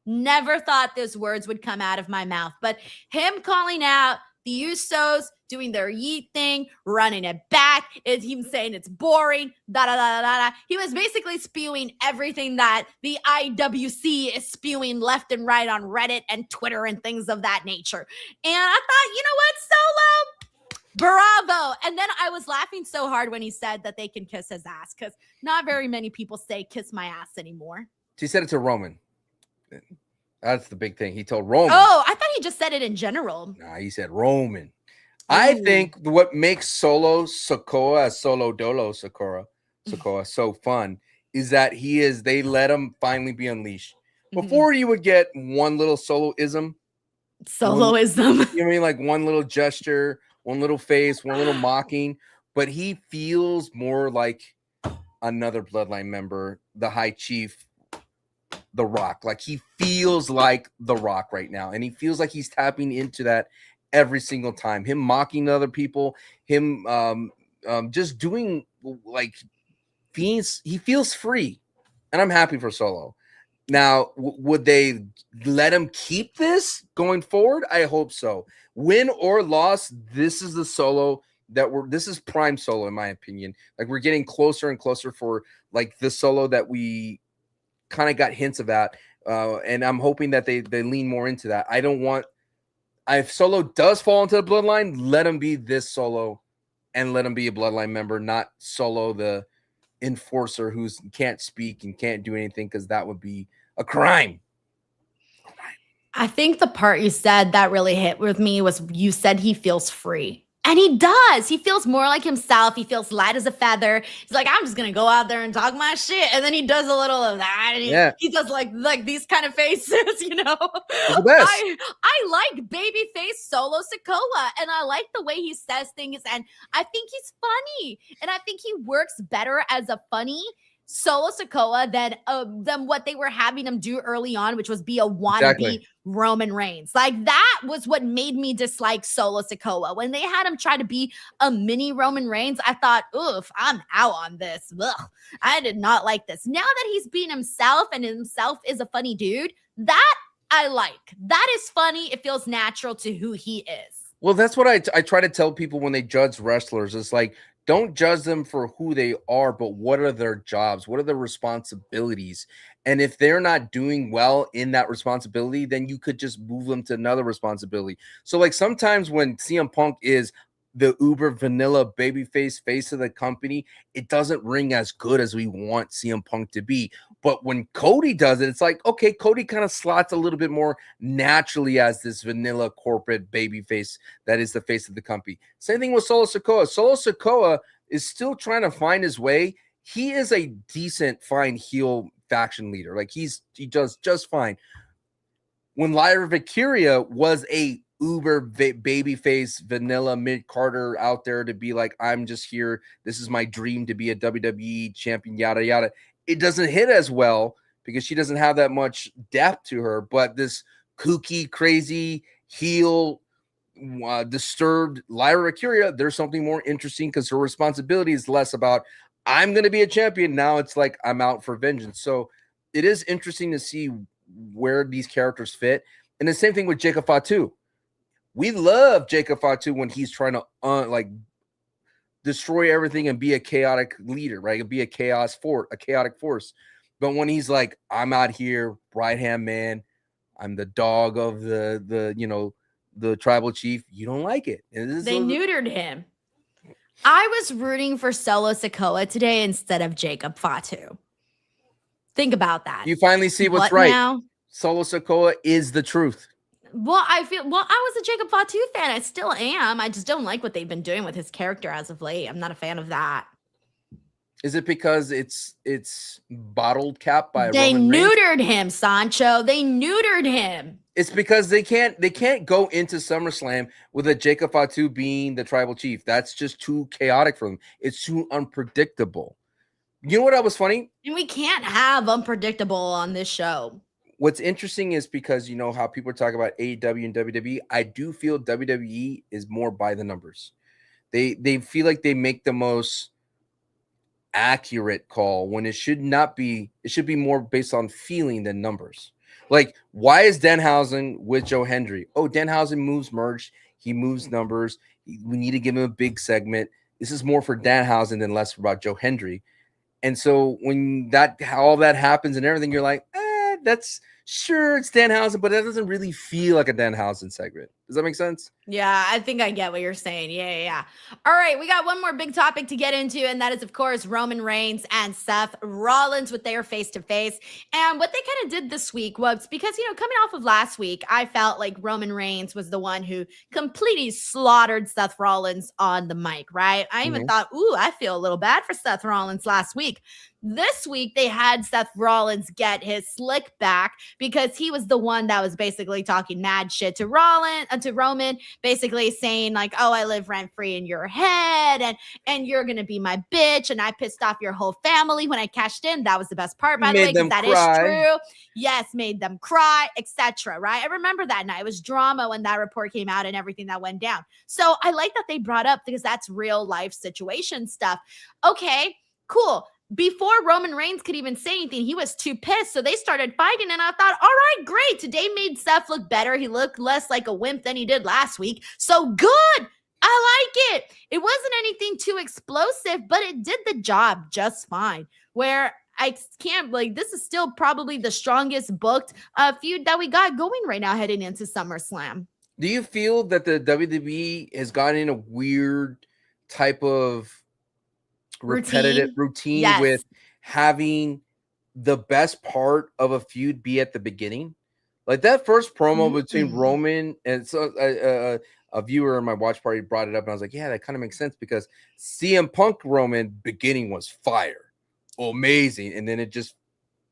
Never thought those words would come out of my mouth, but him calling out the Usos, doing their yeet thing, running it back, is him saying it's boring, da-da-da-da-da. He was basically spewing everything that the IWC is spewing left and right on Reddit and Twitter and things of that nature. And I thought, you know what, Solo? Bravo. And then I was laughing so hard when he said that they can kiss his ass because not very many people say kiss my ass anymore. He said it to Roman. That's the big thing. He told Roman. Oh, I thought he just said it in general. Nah, he said Roman. I think what makes Solo Sikoa, Solo Dolo Sikoa so fun is that they let him finally be unleashed. Before you would get one little soloism. Soloism. You know what I mean? Like one little gesture, one little face, one little mocking. But he feels more like another Bloodline member, the High Chief, The Rock. Like he feels like The Rock right now. And he feels like he's tapping into that every single time. Him mocking other people, him just doing like he feels free. And I'm happy for Solo. Now, would they let him keep this going forward? I hope so. Win or loss, this is the Solo this is prime Solo in my opinion. Like we're getting closer and closer for like the Solo that we kind of got hints of that. And I'm hoping that they lean more into that. I don't want if Solo does fall into the Bloodline, let him be this Solo and let him be a Bloodline member, not Solo the enforcer who can't speak and can't do anything because that would be a crime. I think the part you said that really hit with me was you said he feels free. And he does. He feels more like himself. He feels light as a feather. He's like, I'm just going to go out there and talk my shit. And then he does a little of that. And he does like these kind of faces, you know. The best. I like babyface Solo Sikoa. And I like the way he says things. And I think he's funny. And I think he works better as a funny Solo Sikoa than what they were having him do early on, which was be a wannabe Roman Reigns. Like that was what made me dislike Solo Sikoa. When they had him try to be a mini Roman Reigns, I thought, oof, I'm out on this. Ugh, I did not like this. Now that he's being himself and himself is a funny dude, that I like. That is funny. It feels natural to who he is. Well, that's what I try to tell people when they judge wrestlers. It's like, don't judge them for who they are, but what are their jobs? What are their responsibilities? And if they're not doing well in that responsibility, then you could just move them to another responsibility. So like sometimes when CM Punk is the uber vanilla babyface face of the company, it doesn't ring as good as we want CM Punk to be. But when Cody does it, it's like, okay, Cody kind of slots a little bit more naturally as this vanilla corporate babyface that is the face of the company. Same thing with Solo Sikoa. Solo Sikoa is still trying to find his way. He is a decent, fine heel faction leader. Like he does just fine. When Lyra Valkyria was a uber babyface vanilla mid-carter out there to be like, I'm just here, this is my dream to be a WWE champion, yada yada, it doesn't hit as well because she doesn't have that much depth to her. But this kooky, crazy heel disturbed Lyra Valkyria, there's something more interesting because her responsibility is less about I'm going to be a champion. Now it's like I'm out for vengeance. So it is interesting to see where these characters fit. And the same thing with Jacob Fatu. We love Jacob Fatu when he's trying to like destroy everything and be a chaotic leader, right? Be a chaotic force. But when he's like, I'm out here, right hand man, I'm the dog of the tribal chief, you don't like it. They neutered him. I was rooting for Solo Sikoa today instead of Jacob Fatu. Think about that. You finally see what's right. Now? Solo Sikoa is the truth. Well, I was a Jacob Fatu fan. I still am. I just don't like what they've been doing with his character as of late. I'm not a fan of that. Is it because it's bottled cap by They Roman Reigns? neutered him, Sancho. They neutered him. It's because they can't go into SummerSlam with a Jacob Fatu being the tribal chief. That's just too chaotic for them. It's too unpredictable. You know what was funny? And we can't have unpredictable on this show. What's interesting is because you know how people talk about AEW and WWE. I do feel WWE is more by the numbers. They feel like they make the most accurate call when it should not be. It should be more based on feeling than numbers. Like, why is Danhausen with Joe Hendry? Oh, Danhausen moves merch. He moves numbers. We need to give him a big segment. This is more for Danhausen than less about Joe Hendry. And so when all that happens and everything, you're like, that's sure it's Danhausen, but that doesn't really feel like a Danhausen segment. Does that make sense? Yeah, I think I get what you're saying. Yeah. All right, we got one more big topic to get into, and that is, of course, Roman Reigns and Seth Rollins with their face-to-face. And what they kind of did this week was, because, coming off of last week, I felt like Roman Reigns was the one who completely slaughtered Seth Rollins on the mic, right? I even thought, I feel a little bad for Seth Rollins last week. This week, they had Seth Rollins get his slick back because he was the one that was basically talking mad shit to Roman, basically saying like, oh, I live rent free in your head and you're going to be my bitch. And I pissed off your whole family when I cashed in. That was the best part, by the way, because that is true. Yes, made them cry, etc. Right? I remember that night. It was drama when that report came out and everything that went down. So I like that they brought up, because that's real life situation stuff. Okay, cool. Before Roman Reigns could even say anything, he was too pissed. So they started fighting, and I thought, all right, great. Today made Seth look better. He looked less like a wimp than he did last week. So good. I like it. It wasn't anything too explosive, but it did the job just fine. Where I can't, this is still probably the strongest booked feud that we got going right now heading into SummerSlam. Do you feel that the WWE has gotten in a weird type of repetitive routine yes. with having the best part of a feud be at the beginning? Like that first promo between Roman and so a viewer in my watch party brought it up, and I was like, yeah, that kind of makes sense, because CM Punk Roman beginning was fire, amazing, and then it just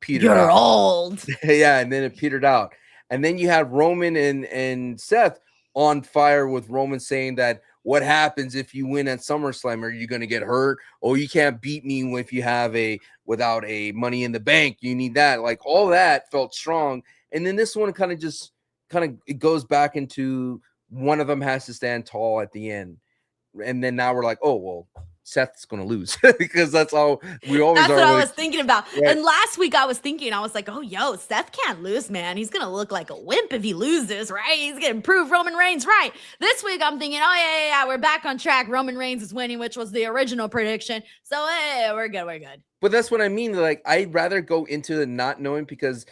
petered out. You're old. Yeah, and then it petered out. And then you had Roman and Seth on fire, with Roman saying that, what happens if you win at SummerSlam? Are you going to get hurt? Oh, you can't beat me if you have without a Money in the Bank. You need that. Like, all that felt strong. And then this one it goes back into one of them has to stand tall at the end. And then now we're like, oh, well, Seth's going to lose, because that's all we always are. That's what I was thinking about. Right. And last week I was like, oh, Seth can't lose, man. He's going to look like a wimp if he loses, right? He's going to prove Roman Reigns right. This week I'm thinking, oh, yeah, we're back on track. Roman Reigns is winning, which was the original prediction. So, hey, we're good. But that's what I mean. Like, I'd rather go into the not knowing, because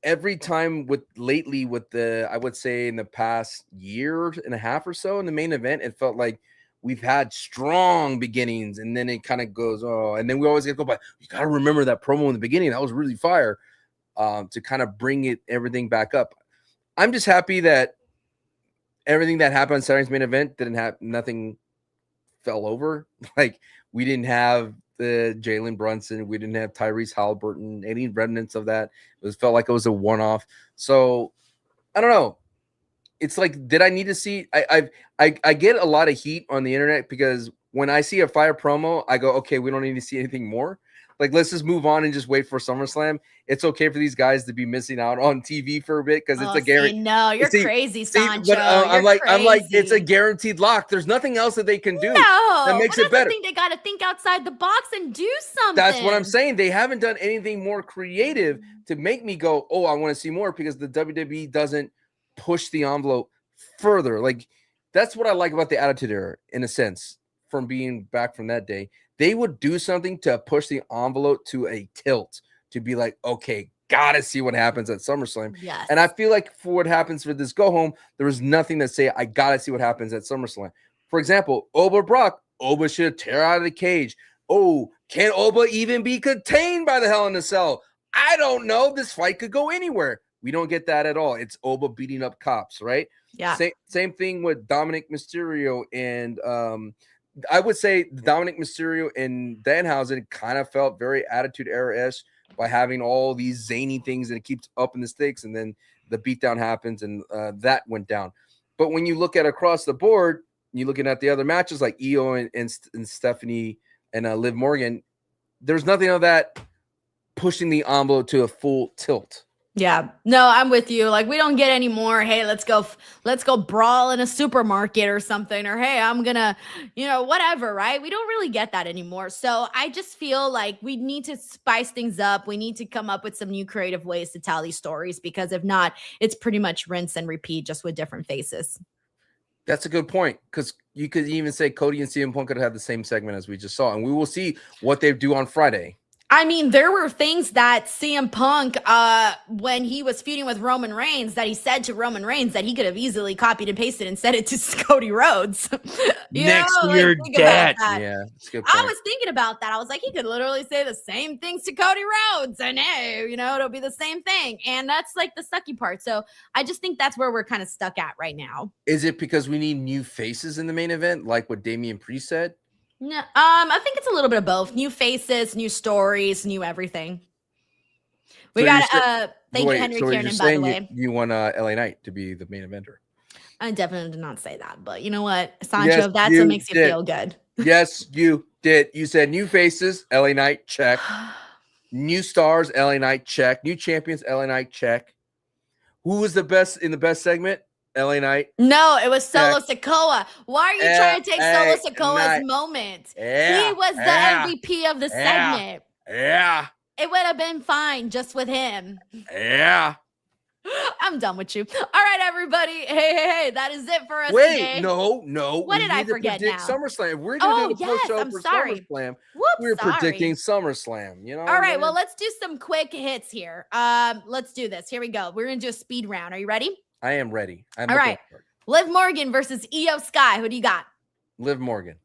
every time lately with I would say in the past year and a half or so in the main event, it felt like we've had strong beginnings, and then it kind of goes, and then we always get to go back. You got to remember that promo in the beginning. That was really fire, to kind of bring everything back up. I'm just happy that everything that happened on Saturday's main event nothing fell over. Like, we didn't have the Jalen Brunson. We didn't have Tyrese Halliburton, any remnants of that. It felt like it was a one-off. So I don't know. It's like, did I need to see? I get a lot of heat on the internet, because when I see a fire promo, I go, okay, we don't need to see anything more. Like, let's just move on and just wait for SummerSlam. It's okay for these guys to be missing out on TV for a bit, because it's a guarantee. No, you're crazy, Sancho. But I'm like, it's a guaranteed lock. There's nothing else that they can do that makes it better. I think they got to think outside the box and do something. That's what I'm saying. They haven't done anything more creative to make me go, oh, I want to see more, because the WWE doesn't push the envelope further. Like, that's what I like about the Attitude Era, in a sense, from being back from that day. They would do something to push the envelope to a tilt, to be like, okay, gotta see what happens at SummerSlam. Yes. And I feel like for what happens for this go home, there was nothing to say, I gotta see what happens at SummerSlam. For example, Oba should tear out of the cage. Oh, can Oba even be contained by the Hell in a Cell? I don't know. This fight could go anywhere. We don't get that at all. It's Oba beating up cops, right? Yeah. Same thing with Dominic Mysterio, and I would say Dominic Mysterio and Danhausen kind of felt very Attitude Era-esque by having all these zany things, and it keeps up in the stakes. And then the beatdown happens, and that went down. But when you look at across the board, you're looking at the other matches like Io and Stephanie and Liv Morgan. There's nothing of that pushing the envelope to a full tilt. Yeah, no, I'm with you. Like, we don't get any more, hey, let's go brawl in a supermarket or something, or hey, I'm gonna, whatever, right? We don't really get that anymore. So I just feel like we need to spice things up. We need to come up with some new creative ways to tell these stories, because if not, it's pretty much rinse and repeat, just with different faces. That's a good point, because you could even say Cody and CM Punk could have the same segment as we just saw, and we will see what they do on Friday. I mean, there were things that CM Punk, when he was feuding with Roman Reigns, that he said to Roman Reigns that he could have easily copied and pasted and said it to Cody Rhodes. Next year, dead. Yeah, that's a good point. I was thinking about that. I was like, he could literally say the same things to Cody Rhodes, and hey, it'll be the same thing. And that's like the sucky part. So I just think that's where we're kind of stuck at right now. Is it because we need new faces in the main event, like what Damian Priest said? No, I think it's a little bit of both. New faces, new stories, new everything. We got thank you, Henry Kiernan, by the way. You want LA Knight to be the main eventer. I definitely did not say that, but you know what, Sancho, that's what makes you feel good. Yes, you did. You said new faces, LA Knight, check. New stars, LA Knight, check. New champions, LA Knight, check. Who was the best in the best segment? LA Knight. No, it was Solo Sikoa. Why are you trying to take Solo Sikoa's moment? Yeah, he was the MVP of the segment. Yeah. It would have been fine just with him. Yeah. I'm done with you. All right, everybody. Hey, that is it for us Wait, today. no. What did I forget now? SummerSlam. We're going to do the post show for SummerSlam. We're predicting SummerSlam. All right, well, let's do some quick hits here. Let's do this. Here we go. We're going to do a speed round. Are you ready? I am ready. All right. Liv Morgan versus Io Sky. Who do you got? Liv Morgan.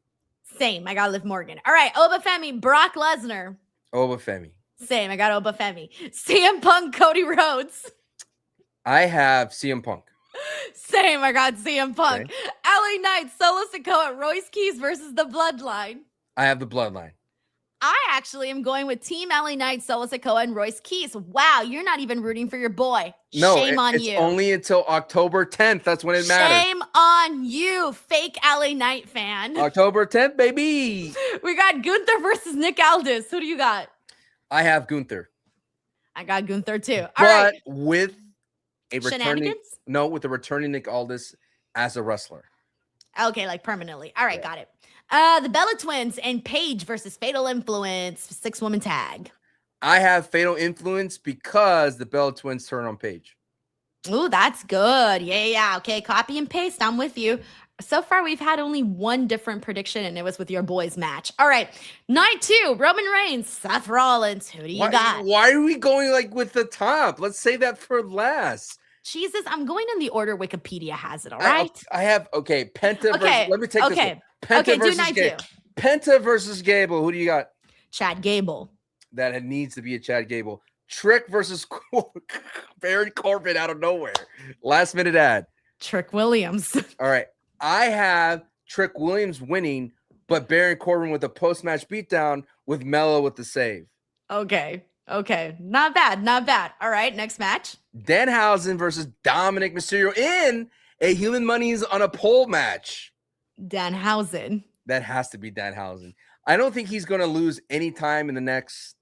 Same. I got Liv Morgan. All right. Oba Femi, Brock Lesnar. Oba Femi. Same. I got Oba Femi. CM Punk, Cody Rhodes. I have CM Punk. Same. I got CM Punk. Okay. LA Knight, Solo Sikoa, Royce Keys versus the Bloodline. I have the Bloodline. I actually am going with Team LA Knight, Solo Sikoa, and Royce Keys. Wow, you're not even rooting for your boy. No, shame on you. It's only until October 10th. That's when it matters. Shame on you, fake LA Knight fan. October 10th, baby. We got Gunther versus Nick Aldis. Who do you got? I have Gunther. I got Gunther too. All right. With a returning, with a returning Nick Aldis as a wrestler. Okay, like permanently. All right, got it. The Bella Twins and Paige versus Fatal Influence, 6-woman tag. I have Fatal Influence because the Bella Twins turn on Paige. Ooh, that's good. Yeah. Okay, copy and paste. I'm with you. So far, we've had only one different prediction, and it was with your boys' match. All right, night 2, Roman Reigns, Seth Rollins. Who do you got? Why are we going like with the top? Let's save that for last. Jesus, I'm going in the order Wikipedia has it, all right? I have, Penta versus, let me take this one. Penta versus night 2. Penta versus Gable. Who do you got? Chad Gable. That needs to be a Chad Gable. Trick versus Baron Corbin out of nowhere. Last minute ad. Trick Williams. All right. I have Trick Williams winning, but Baron Corbin with a post-match beatdown with Mello with the save. Okay. Not bad. All right, next match. Danhausen versus Dominic Mysterio in a Human Money's on a pole match. Danhausen. That has to be Danhausen. I don't think he's going to lose any time in the next.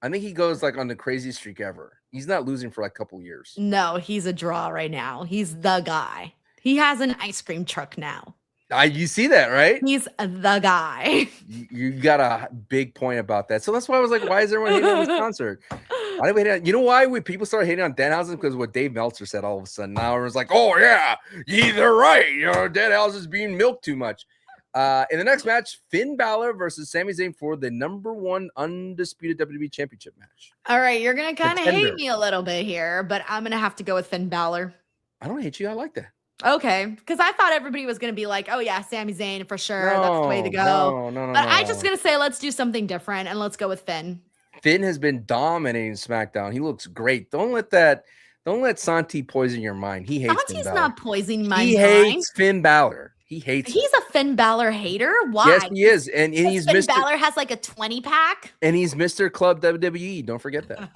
I think he goes like on the craziest streak ever. He's not losing for like a couple years. No, he's a draw right now. He's the guy. He has an ice cream truck now. You see that, right? He's the guy. You got a big point about that. So that's why I was like, why is everyone hating on this concert? Why did we hate on, you know why people started hating on Danhausen? Because what Dave Meltzer said all of a sudden. Now everyone's like, oh, yeah, they're right. Danhausen's being milked too much. In the next match, Finn Balor versus Sami Zayn for the #1 undisputed WWE Championship match. All right, you're going to kind of hate me a little bit here, but I'm going to have to go with Finn Balor. I don't hate you. I like that. Okay, because I thought everybody was going to be like, oh, yeah, Sami Zayn for sure. That's the way to go. No. But I'm just going to say, let's do something different, and let's go with Finn. Finn has been dominating SmackDown. He looks great. Don't let Santi poison your mind. He hates Santi's Finn Balor. not poisoning my mind. He hates Finn Balor. He hates. He's a Finn Balor hater. Why? Yes, he is, and he's Finn Mr. Balor has like a 20 pack. And he's Mr. Club WWE. Don't forget that.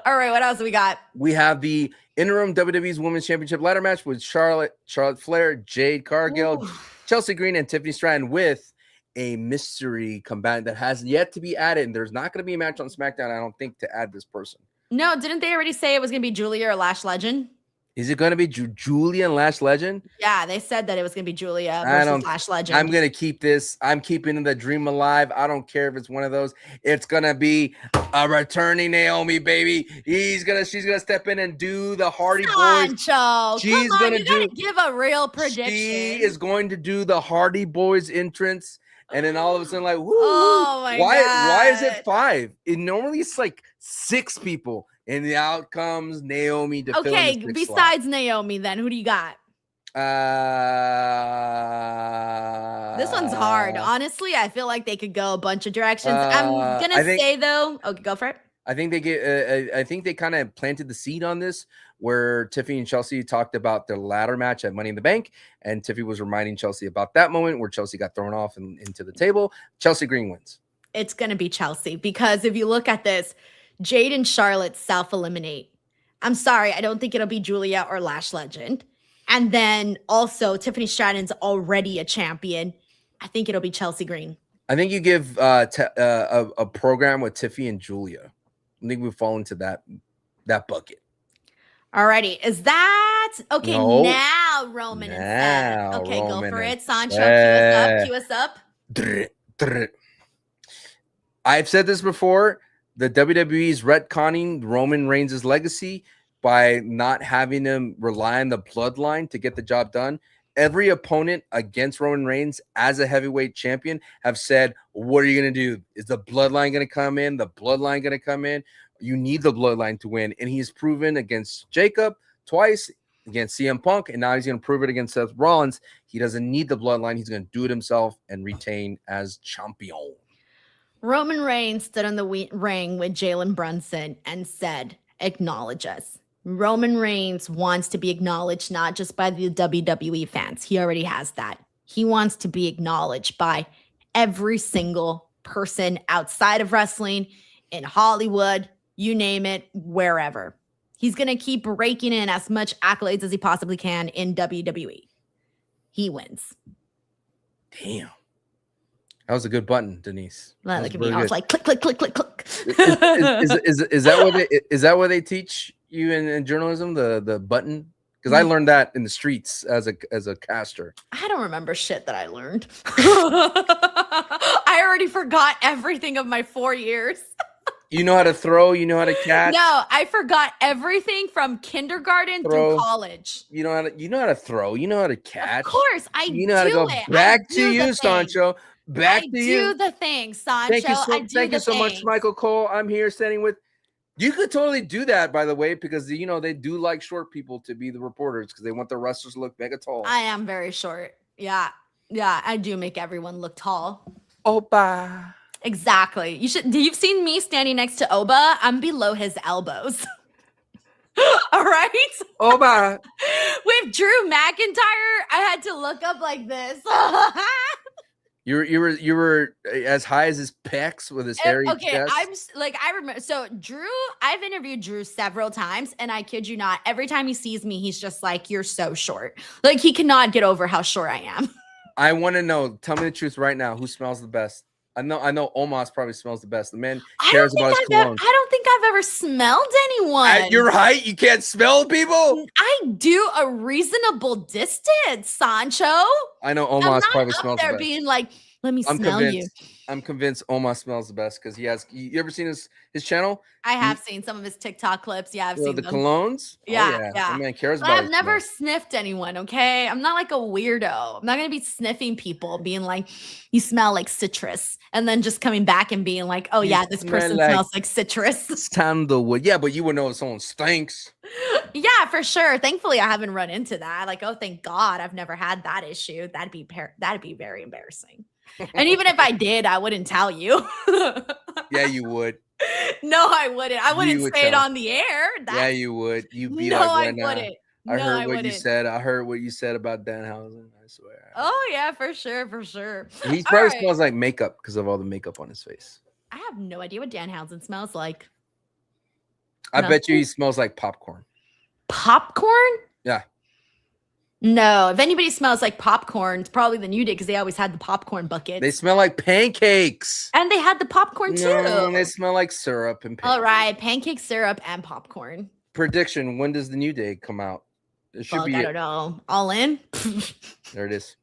All right, what else we got? We have the interim WWE's Women's Championship ladder match with Charlotte Flair, Jade Cargill, Chelsea Green, and Tiffany Stratton with a mystery combatant that has yet to be added. And there's not going to be a match on SmackDown, I don't think, to add this person. No, didn't they already say it was going to be Julia or Lash Legend? Is it going to be Julia and Lash Legend? Yeah, they said that it was going to be Julia versus Lash Legend. I'm going to keep this. I'm keeping the dream alive. I don't care if it's one of those. It's going to be a returning Naomi, baby. She's going to step in and do the Hardy Boys. She's going to give a real prediction. She is going to do the Hardy Boys entrance. And then all of a sudden, like, woo, my God. Why is it 5? It normally it's like 6 people. And the out comes Naomi to fill in Okay, the 6th besides Naomi, then who do you got? This one's hard. Honestly, I feel like they could go a bunch of directions. I'm gonna say though. Okay, go for it. I think they kind of planted the seed on this, where Tiffany and Chelsea talked about their ladder match at Money in the Bank, and Tiffany was reminding Chelsea about that moment where Chelsea got thrown off into the table. Chelsea Green wins. It's gonna be Chelsea, because if you look at this, Jade and Charlotte self-eliminate. I'm sorry, I don't think it'll be Julia or Lash Legend. And then also Tiffany Stratton's already a champion. I think it'll be Chelsea Green. I think you give a program with Tiffany and Julia. I think we fall into that bucket. Alrighty, is that okay? No. Now Roman and Seth. Okay, Roman go for and it, Sancho. Seth. Cue us up. I've said this before. The WWE's retconning Roman Reigns' legacy by not having him rely on the bloodline to get the job done. Every opponent against Roman Reigns as a heavyweight champion have said, what are you going to do? Is the bloodline going to come in? The bloodline going to come in? You need the bloodline to win. And he's proven against Jacob twice, against CM Punk, and now he's going to prove it against Seth Rollins. He doesn't need the bloodline. He's going to do it himself and retain as champion. Roman Reigns stood on the ring with Jalen Brunson and said, acknowledge us. Roman Reigns wants to be acknowledged not just by the WWE fans. He already has that. He wants to be acknowledged by every single person outside of wrestling, in Hollywood, you name it, wherever. He's going to keep raking in as much accolades as he possibly can in WWE. He wins. Damn. That was a good button, Denise. Look at me. I was like, click, click, click, click, click. Is that what they teach you in journalism? The button? Because I learned that in the streets as a caster. I don't remember shit that I learned. I already forgot everything of my 4 years. You know how to throw. You know how to catch. No, I forgot everything from kindergarten through college. You know how to throw. You know how to catch. Of course, I do. You know how to go back to you, Sancho. Back to you. I do the thing, Sancho. Thank you so much, Michael Cole. I'm here standing with. You could totally do that, by the way, because they do like short people to be the reporters because they want the wrestlers to look mega tall. I am very short. Yeah, I do make everyone look tall. Oba. Exactly. You've seen me standing next to Oba. I'm below his elbows. All right. Oba. With Drew McIntyre, I had to look up like this. You were as high as his pecs with his hairy chest. I remember. So Drew, I've interviewed Drew several times, and I kid you not, every time he sees me, he's just like, "You're so short." Like he cannot get over how short I am. I want to know. Tell me the truth right now. Who smells the best? I know Omos probably smells the best. The man cares about his cologne. I don't think I've ever smelled anyone. At your height, you can't smell people? I do a reasonable distance, Sancho. I know Omos probably smells the best. Being like, let me smell you. I'm convinced Omos smells the best because he has. You ever seen his channel? I have seen some of his TikTok clips. Yeah, I've seen the them. colognes. Yeah. The man cares but about. I've never sniffed anyone. Okay, I'm not like a weirdo. I'm not gonna be sniffing people, being like, "You smell like citrus," and then just coming back and being like, "Oh yeah, this person smells like citrus." Sandalwood. Yeah, but you would know if someone stinks. Yeah, for sure. Thankfully, I haven't run into that. Like, oh, thank God, I've never had that issue. That'd be very embarrassing. And even if I did, I wouldn't tell you. Yeah, you would. No, I wouldn't. I wouldn't say it on the air. Yeah, you would. You'd be no, like, I wouldn't. I No, heard I what you wouldn't. said. I heard what you said about Danhausen. I swear. Oh yeah, for sure, for sure. He All probably right. smells like makeup because of all the makeup on his face. I have no idea what Danhausen smells like. I bet you Nothing? he smells like popcorn. Popcorn? Yeah. No, if anybody smells like popcorn, it's probably than you did because they always had the popcorn buckets. They smell like pancakes. And they had the popcorn too. No, they smell like syrup and All right, pancake syrup and popcorn. Prediction: when does the New Day come out? It should Fuck, be I it. don't know. All in? There it is.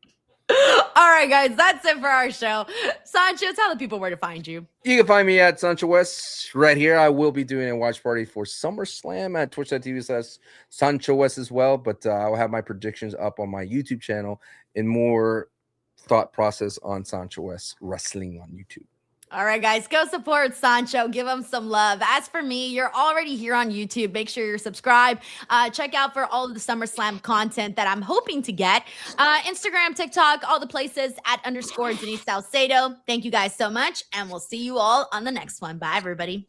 All right, guys, that's it for our show. Sancho, tell the people where to find you. You can find me at Sancho West right here. I will be doing a watch party for SummerSlam at twitch.tv/Sancho West as well. But I'll have my predictions up on my YouTube channel and more thought process on Sancho West wrestling on YouTube. All right, guys, go support Sancho. Give him some love. As for me, you're already here on YouTube. Make sure you're subscribed. Check out for all of the SummerSlam content that I'm hoping to get. Instagram, TikTok, all the places at _ Denise Salcedo. Thank you guys so much, and we'll see you all on the next one. Bye, everybody.